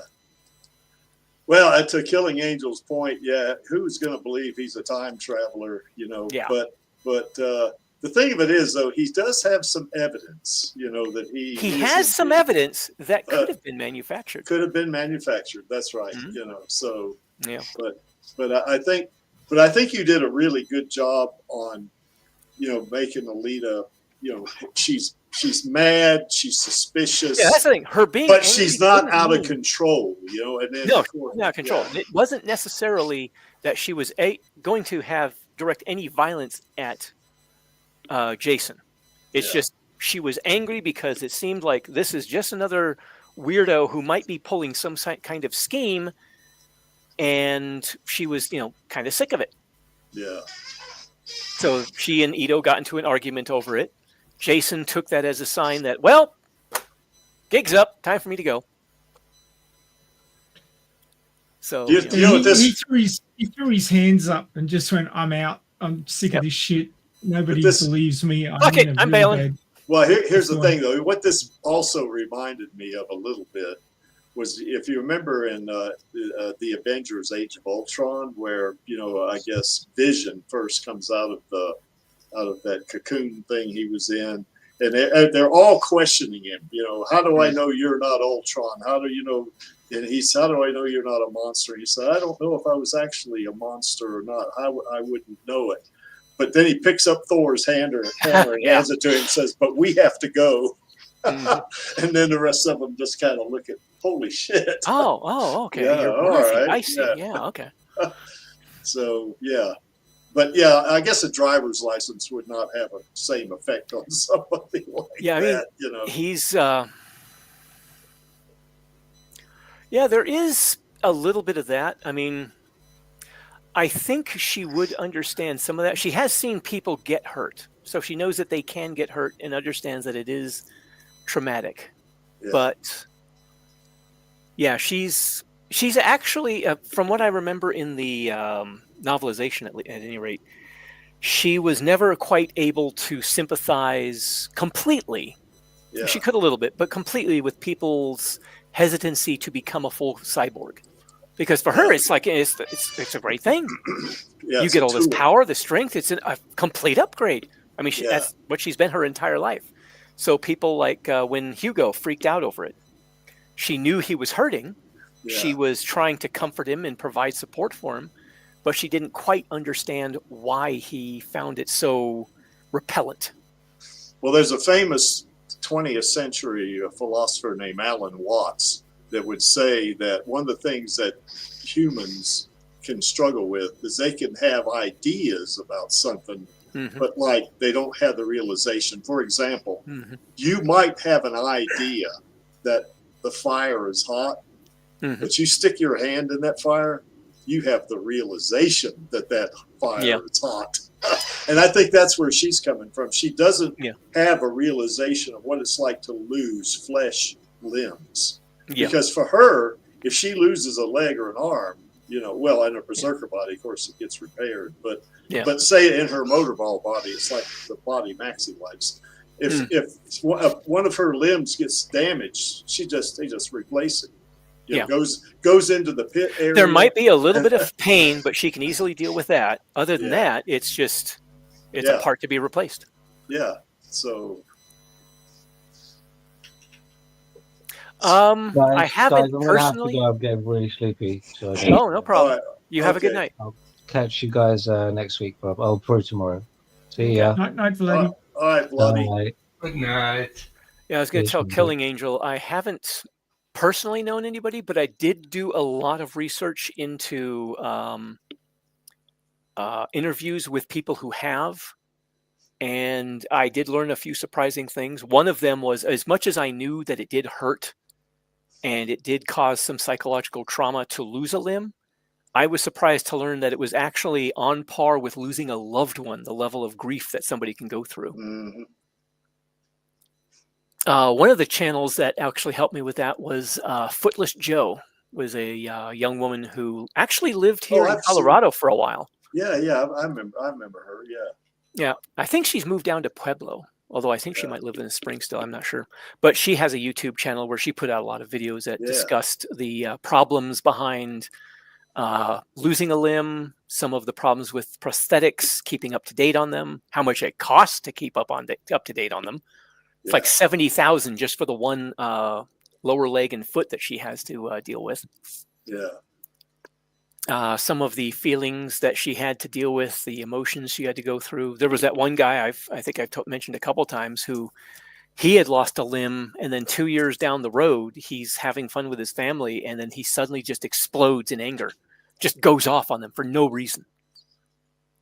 Well, to Killing Angel's point, yeah, who's going to believe he's a time traveler? Yeah. But the thing of it is, though, he does have some evidence. That he has is some indeed- evidence that could have been manufactured. Could have been manufactured. That's right. Mhm. So Yeah. but I think you did a really good job on making Alita. She's mad. She's suspicious. Yeah, that's the thing. Her being but angry she's not didn't out of mean- control. And then No, of course- not control. yeah. It wasn't necessarily that she was going to have direct any violence at Jason. It's Yeah. just she was angry because it seemed like this is just another weirdo who might be pulling some kind of scheme, and she was, kind of sick of it. Yeah. So she and Ito got into an argument over it. Jason took that as a sign that, well, gig's up, time for me to go. So Do you- you know, do you know what this- He threw his hands up and just went, "I'm out. I'm sick Yep. of this shit. Nobody But this- believes me. I'm Fuck it, in a I'm really bailing." bad-" Well, here's the That's thing, though. What this also reminded me of a little bit was, if you remember in the Avengers: Age of Ultron, where I guess Vision first comes out of that cocoon thing he was in, and they're all questioning him. How do I know you're not Ultron? How do you know? And he said, "How do I know you're not a monster?" He said, "I don't know if I was actually a monster or not. I wouldn't know it." But then he picks up Thor's hammer and Yeah. hands it to him and says, "But we have to go." Mhm. And then the rest of them just kind of look at, holy shit. Oh, okay. Yeah, You're all worthy. right, I see. yeah. Yeah, okay. So, yeah. But yeah, I guess a driver's license would not have the same effect on somebody like Yeah, I mean, that, He's yeah, there is a little bit of that. I mean, I think she would understand some of that. She has seen people get hurt, so she knows that they can get hurt and understands that it is traumatic. Yeah. But yeah, she's actually, from what I remember in the novelization, at any rate, she was never quite able to sympathize completely. Yeah. She could a little bit, but completely with people's hesitancy to become a full cyborg, because for her it's like it's a great thing. Yeah, You it's get a all this tool. power, the strength. It's a complete upgrade. I mean, Yeah. that's what she's been her entire life. So people like when Hugo freaked out over it, she knew he was hurting. Yeah. She was trying to comfort him and provide support for him, but she didn't quite understand why he found it so repellent. Well, there's a famous 20th century philosopher named Alan Watts that would say that one of the things that humans can struggle with is they can have ideas about something, Mhm. but like they don't have the realization. For example, Mhm. you might have an idea that the fire is hot, Mhm. but you stick your hand in that fire, you have the realization that fire Yeah. is hot. And I think that's where she's coming from. She doesn't Yeah. have a realization of what it's like to lose flesh limbs. Yeah. Because for her, if she loses a leg or an arm, well, in a berserker body, of course, it gets repaired. But Yeah. but say in her motorball body, it's like the body Maxie likes. If one of her limbs gets damaged, they just replace it. Yeah. Goes into the pit area. There might be a little bit of pain, but she can easily deal with that. Other than Yeah. that, it's a Yeah. part to be replaced. Yeah. So I haven't guys, I'm gonna have to personally. go. I'm getting really sleepy. So Oh, no problem. all right. You have a good Okay. night. I'll catch you guys next week, Rob. I'll probably tomorrow. See ya. Night, Vladdy. All right, Bloody. Bye. Good night. Yeah, I was going to Yes, tell indeed. Killing Angel, I haven't personally known anybody, but I did do a lot of research into interviews with people who have, and I did learn a few surprising things. One of them was, as much as I knew that it did hurt and it did cause some psychological trauma to lose a limb, I was surprised to learn that it was actually on par with losing a loved one, the level of grief that somebody can go through. Mhm. One of the channels that actually helped me with that was Footless Joe, was a young woman who actually lived here in I've Colorado for a while. Yeah, I remember her. Yeah. Yeah, I think she's moved down to Pueblo, although I think she Yeah. might live in the spring still. I'm not sure. But she has a YouTube channel where she put out a lot of videos that Yeah. discussed the problems behind losing a limb, some of the problems with prosthetics, keeping up to date on them, how much it costs to keep up to date on them. It's like $70,000 just for the one lower leg and foot that she has to deal with. Yeah. Some of the feelings that she had to deal with, the emotions she had to go through. There was that one guy I think I've mentioned a couple times who he had lost a limb, and then 2 years down the road, he's having fun with his family, and then he suddenly just explodes in anger, just goes off on them for no reason.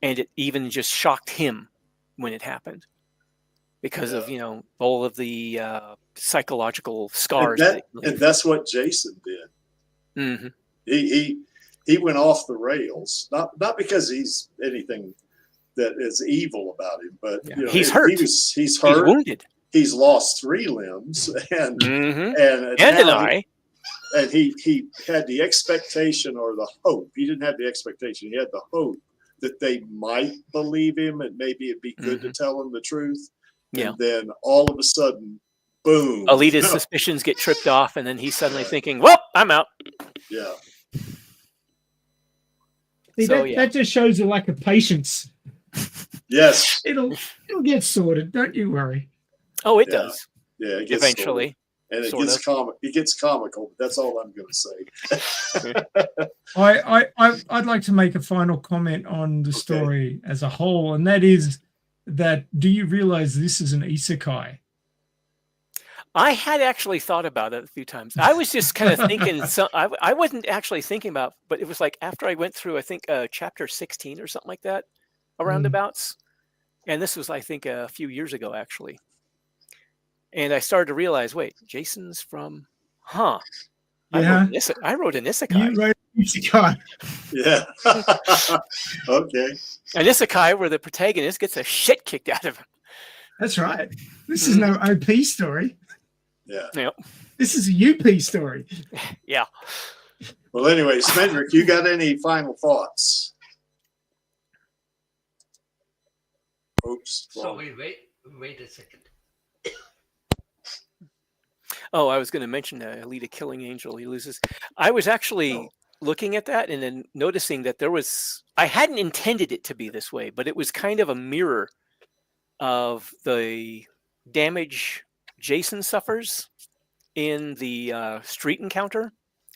And it even just shocked him when it happened because of, all of the psychological scars. And that's what Jason did. Mm-hmm. He went off the rails, not because he's anything that is evil about him, but he's hurt. He's hurt. He's wounded. He's lost 3 limbs and an eye. And he had the expectation or the hope. He didn't have the expectation. He had the hope that they might believe him and maybe it'd be good to tell him the truth. Yeah. And then all of a sudden, boom. Alita's suspicions get tripped off, and then he's suddenly thinking, well, I'm out. Yeah. See, So, that just shows a lack of patience. Yes. It'll get sorted. Don't you worry. Oh, it does. Yeah, it gets eventually. Sorted. And it gets comical. But that's all I'm going to say. I'd like to make a final comment on the story as a whole, and that is that do you realize this is an isekai? I had actually thought about it a few times. I was just kind of thinking, I wasn't actually thinking about, but it was like after I went through, I think, chapter 16 or something like that, roundabouts. And this was, I think, a few years ago, actually. And I started to realize, wait, Jason's from, Yeah. I wrote an isekai. You wrote an isekai. Yeah. Okay. An isekai where the protagonist gets a shit kicked out of him. That's right. This is no OP story. Yeah. Yep. This is a UP story. Yeah. Well, anyway, Smendrick, you got any final thoughts? Oops. Sorry, wait a second. Oh, I was going to mention Alita Killing Angel. He loses. I was actually looking at that and then noticing that I hadn't intended it to be this way, but it was kind of a mirror of the damage Jason suffers in the street encounter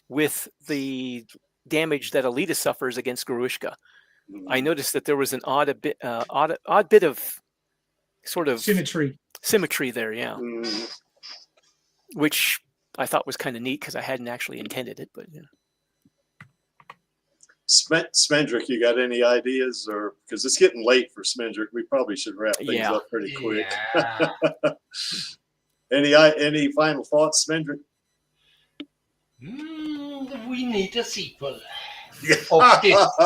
with the damage that Alita suffers against Gruishka. I noticed that there was an odd bit of sort of symmetry there, yeah. Which I thought was kind of neat because I hadn't actually intended it, but yeah. Smendrick, you got any ideas, or because it's getting late for Smendrick, we probably should wrap things up pretty quick. Yeah. Any final thoughts, Smendrick? We need a sequel of this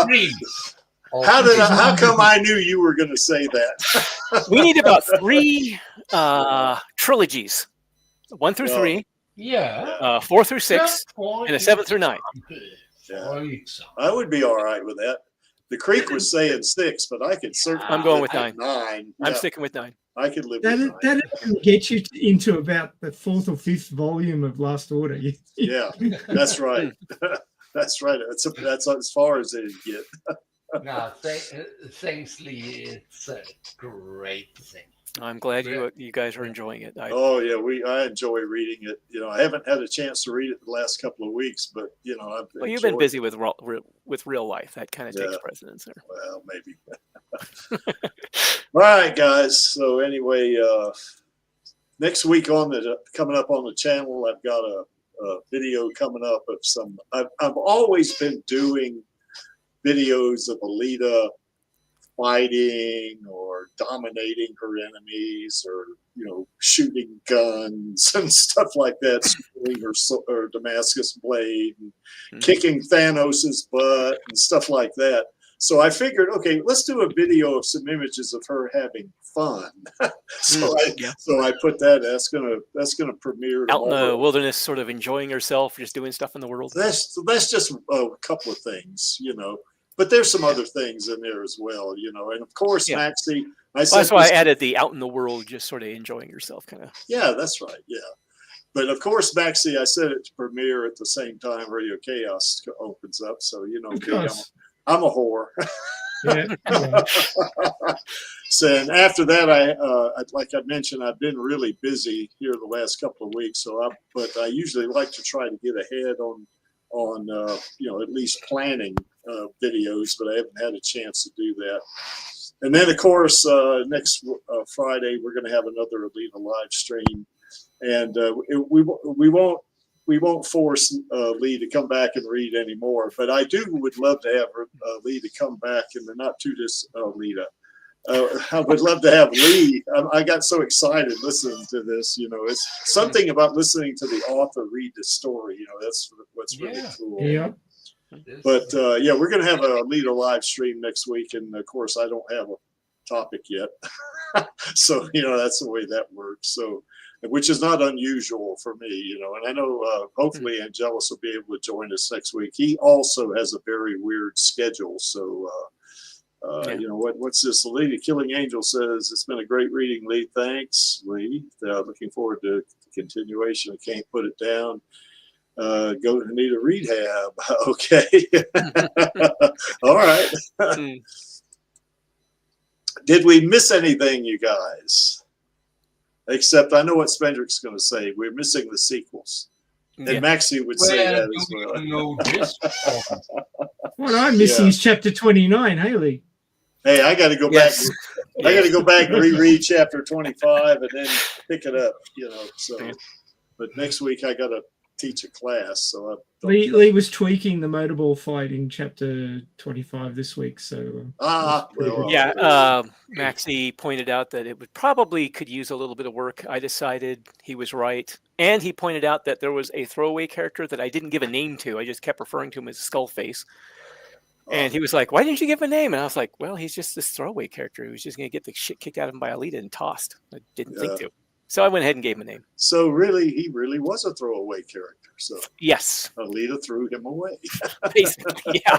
dreams. How come I knew you were going to say that? We need about 3 trilogies, 1 through 3, Yeah. 4 through 6, and a 7 through 9. Yeah. I would be all right with that. The Creek was saying 6, but I could certainly. I'm going with 9. 9. I'm sticking with 9. I could live with 9. That gets you into about the 4th or 5th volume of Last Order. Yeah, that's right. That's right. That's as far as it get. No, thanks, Lee. It's a great thing. I'm glad you guys are enjoying it. Oh yeah, I enjoy reading it. You know, I haven't had a chance to read it the last couple of weeks, but you know, Well, you've been busy with real life. That kind of takes Yeah. precedence there. Well, maybe. All right, guys. So anyway, next week coming up on the channel, I've got a video coming up of some. I've always been doing videos of Alita fighting or dominating her enemies, or shooting guns and stuff like that, swinging her Damascus blade and kicking Thanos's butt and stuff like that. So I figured, okay, let's do a video of some images of her having fun. So I put that. That's gonna premiere out in the wilderness, sort of enjoying herself, just doing stuff in the world. That's just a couple of things, But there's some other things in there as well, And of course, Maxie. That's why I added the out in the world, just sort of enjoying yourself, kind of. Yeah, that's right. Yeah. But of course, Maxie, I said it to premiere at the same time Radio Chaos opens up. So, I'm a whore. Yeah. So, and after that, like I mentioned, I've been really busy here the last couple of weeks. But I usually like to try to get ahead on at least planning videos, but I haven't had a chance to do that. And then, of course, next Friday we're going to have another Alita live stream, and we won't force Lee to come back and read anymore. But I would love to have Lee to come back in the not too distant Alita. I would love to have Lee. I got so excited listening to this. It's something about listening to the author read the story. That's what's really cool. Yeah. But we're going to have a Alita live stream next week, and of course, I don't have a topic yet, so that's the way that works. So, which is not unusual for me, And I know hopefully Angelus will be able to join us next week. He also has a very weird schedule, so. What's this? Alita Killing Angel says, it's been a great reading, Lee. Thanks, Lee. Looking forward to the continuation. I can't put it down. Go to need a rehab. Okay. All right. Did we miss anything, you guys? Except I know what Spendrick's going to say. We're missing the sequels. And Maxie would say that as well. What I'm missing is chapter 29, Haley. Hey, I got to go back. I got to go back and reread chapter 25 and then pick it up. So. But next week I got to teach a class, so Lee was tweaking the motorball fight in chapter 25 this week. So Maxie pointed out that it could use a little bit of work. I decided he was right, and he pointed out that there was a throwaway character that I didn't give a name to. I just kept referring to him as Skullface. And he was like, "Why didn't you give him a name?" And I was like, "Well, he's just this throwaway character. He was just going to get the shit kicked out of him by Alita and tossed. I didn't think to." So I went ahead and gave him a name. So really, he really was a throwaway character. So yes, Alita threw him away. Basically, yeah.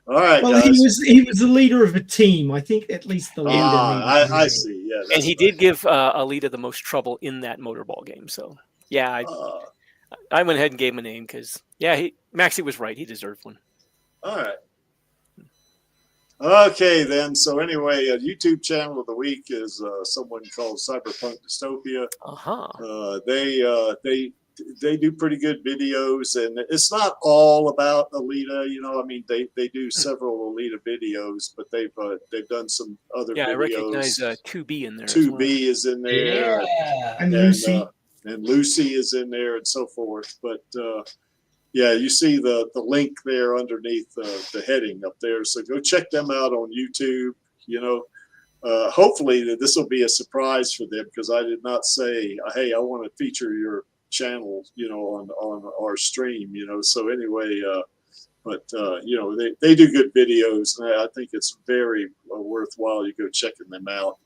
All right. Well, guys. he was the leader of a team. I think at least the leader. I see. Yeah. And he did give Alita the most trouble in that motorball game. So yeah, I went ahead and gave him a name because Maxie was right. He deserved one. All right. Okay, then. So anyway, a YouTube channel of the week is someone called Cyberpunk Dystopia. They do pretty good videos, and it's not all about Alita. I mean, they do several Alita videos, but they've done some other videos. Yeah, I recognize 2B in there. 2B is in there, and Lucy, and Lucy is in there, and so forth. But you see the link there underneath the heading up there. So go check them out on YouTube. Hopefully this will be a surprise for them, because I did not say, hey, I want to feature your channel, on our stream, So anyway, they do good videos, and I think it's very worthwhile you go checking them out.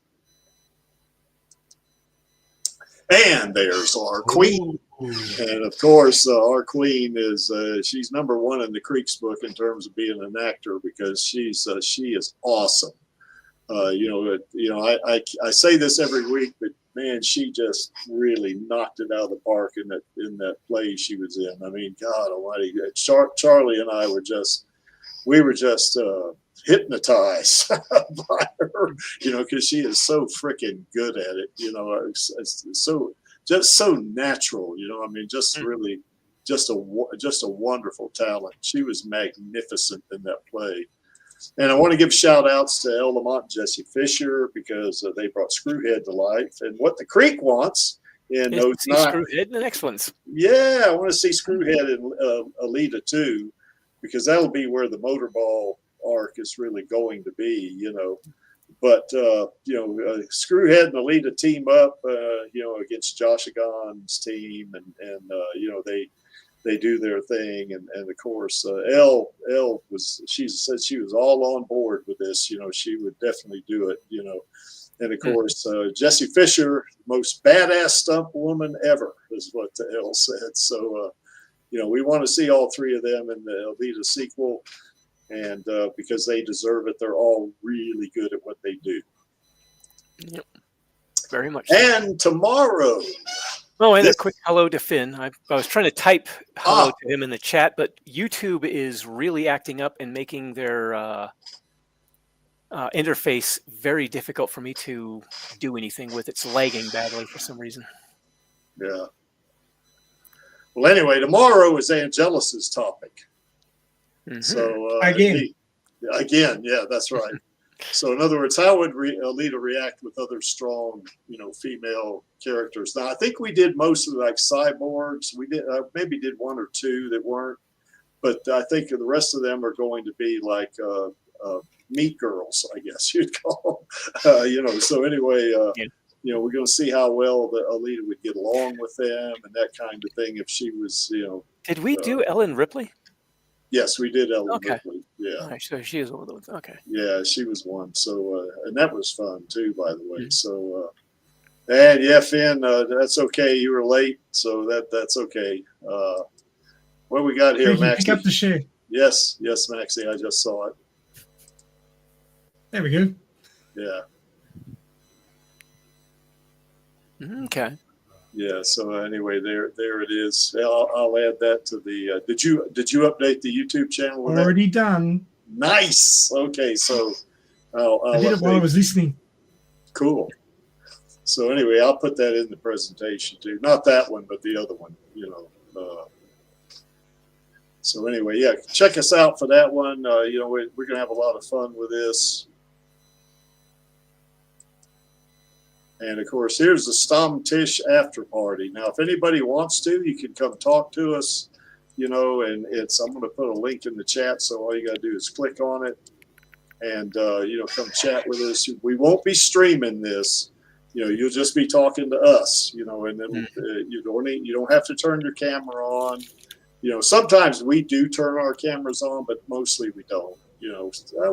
And there's our queen. And of course, our queen is she's #1 in the Creeks book in terms of being an actor, because she is awesome. I say this every week, but man, she just really knocked it out of the park in that play she was in. I mean, God Almighty, Charlie and I were just hypnotized by her, because she is so freaking good at it. It's so just so natural. I mean, just really, just a wonderful talent. She was magnificent in that play. And I want to give shout outs to El Lamont and Jesse Fisher because they brought Screwhead to life. And what the Creek wants in those Screwhead in the next ones. Yeah, I want to see Screwhead in Alita too, because that'll be where the motorball arc is really going to be, But Screwhead and Alita team up, against Josh Agon's team, and they do their thing, and of course, she said she was all on board with this. She would definitely do it. And of course, Jessie Fisher, most badass stunt woman ever, is what Elle said. So, we want to see all three of them in the Alita sequel, and because they deserve it. They're all really good at what they do. Yep, very much. And tomorrow. Oh, and a quick hello to Finn. I was trying to type hello to him in the chat, but YouTube is really acting up and making their interface very difficult for me to do anything with. It's lagging badly for some reason. Yeah. Well, anyway, tomorrow is Angelus's topic. Mm-hmm. So again, yeah, that's right. So in other words, how would Alita react with other strong, female characters? Now, I think we did most of like cyborgs. We did maybe did one or two that weren't, but I think the rest of them are going to be like meat girls, I guess you'd call them. So anyway, we're going to see how well the Alita would get along with them and that kind of thing. If she was, Did we do Ellen Ripley? Yes, we did Ellen Ripley. Yeah. All right, so she is one of those. Okay. Yeah, she was one. So, and that was fun too, by the way. Mm-hmm. So, and yeah, Finn, that's okay. You were late, so that's okay. What we got here, Maxie? Pick up the share. Yes, Maxie. I just saw it. There we go. Yeah. Okay. Yeah. So anyway, there it is. I'll add that to the. Did you update the YouTube channel? Already done. Nice. Okay. So I did it while I was listening. Cool. So anyway, I'll put that in the presentation too. Not that one, but the other one. So anyway, yeah, check us out for that one. We're gonna have a lot of fun with this. And of course, here's the Stammtisch after party. Now, if anybody wants to, you can come talk to us, and I'm going to put a link in the chat. So all you got to do is click on it and, come chat with us. We won't be streaming this, you'll just be talking to us, and then you don't have to turn your camera on. Sometimes we do turn our cameras on, but mostly we don't.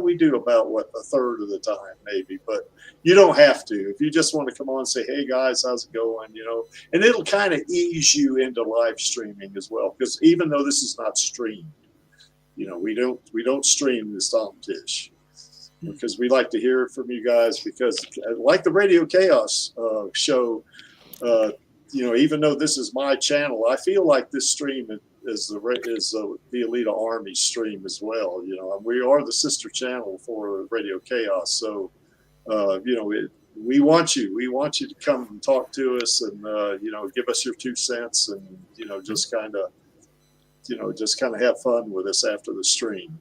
We do about a third of the time, maybe, but you don't have to. If you just want to come on and say, "Hey guys, how's it going?" and it'll kind of ease you into live streaming as well. Because even though this is not streamed, we don't stream the Stammtisch because we like to hear from you guys. Because like the Radio Chaos show, even though this is my channel, I feel like this stream is the Alita Army stream as well. We are the sister channel for Radio Chaos. So, we want you to come and talk to us and, give us your 2 cents and, just kind of have fun with us after the stream.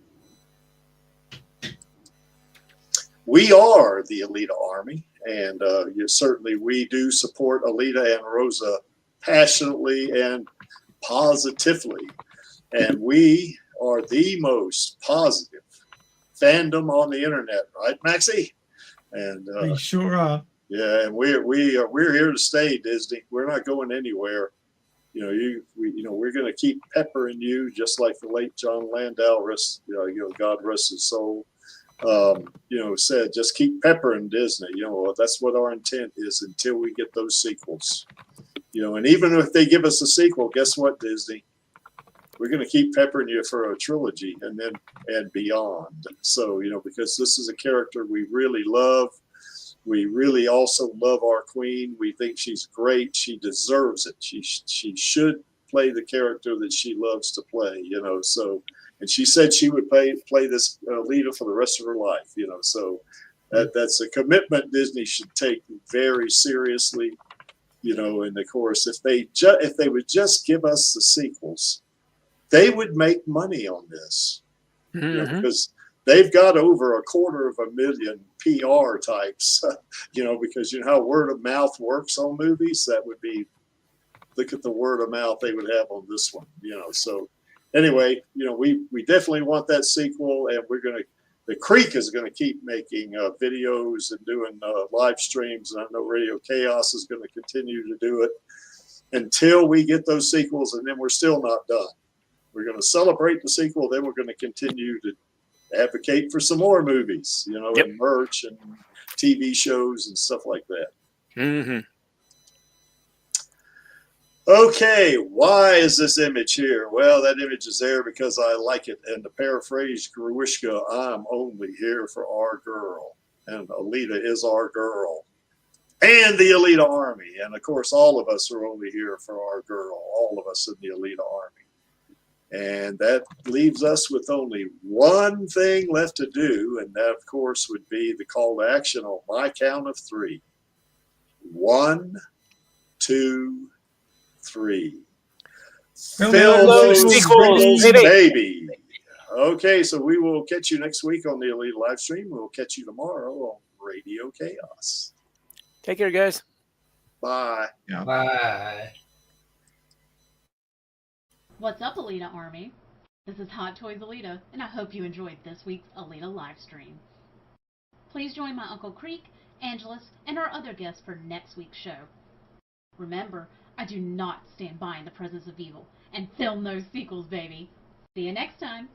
We are the Alita Army, and certainly we do support Alita and Rosa passionately and positively, and we are the most positive fandom on the internet, right, Maxie? And we sure are. Yeah, and we're here to stay, Disney. We're not going anywhere. We're going to keep peppering you, just like the late John Landau, God rest his soul, said, just keep peppering Disney. That's what our intent is until we get those sequels. And even if they give us a sequel, guess what, Disney? We're going to keep peppering you for a trilogy and beyond. So, because this is a character we really love. We really also love our queen. We think she's great. She deserves it. She should play the character that she loves to play, So And she said she would play this Alita for the rest of her life, you know. So that's a commitment Disney should take very seriously, you know. And of course, if they would just give us the sequels, they would make money on this, you know, because they've got over 250,000 PR types, you know, because you know how word of mouth works on movies. That would be, look at the word of mouth they would have on this one, you know. So anyway, you know, we definitely want that sequel, and the Creek is going to keep making videos and doing live streams, and I know Radio Chaos is going to continue to do it until we get those sequels, and then we're still not done. We're going to celebrate the sequel, then we're going to continue to advocate for some more movies, you know, and merch and TV shows and stuff like that. Okay, why is this image here? Well, that image is there because I like it. And to paraphrase Gruishka, I'm only here for our girl. And Alita is our girl. And the Alita Army. And of course, all of us are only here for our girl. All of us in the Alita Army. And that leaves us with only one thing left to do. And that, of course, would be the call to action on my count of 3. 1, 2, 3. Fill those sequels, baby. Okay, so we will catch you next week on the Alita live stream. We'll catch you tomorrow on Radio Chaos. Take care, guys. Bye. Yeah. Bye. What's up, Alita Army? This is Hot Toys Alita, and I hope you enjoyed this week's Alita live stream. Please join my Uncle Creek, Angelus, and our other guests for next week's show. Remember, I do not stand by in the presence of evil, and film those sequels, baby. See you next time.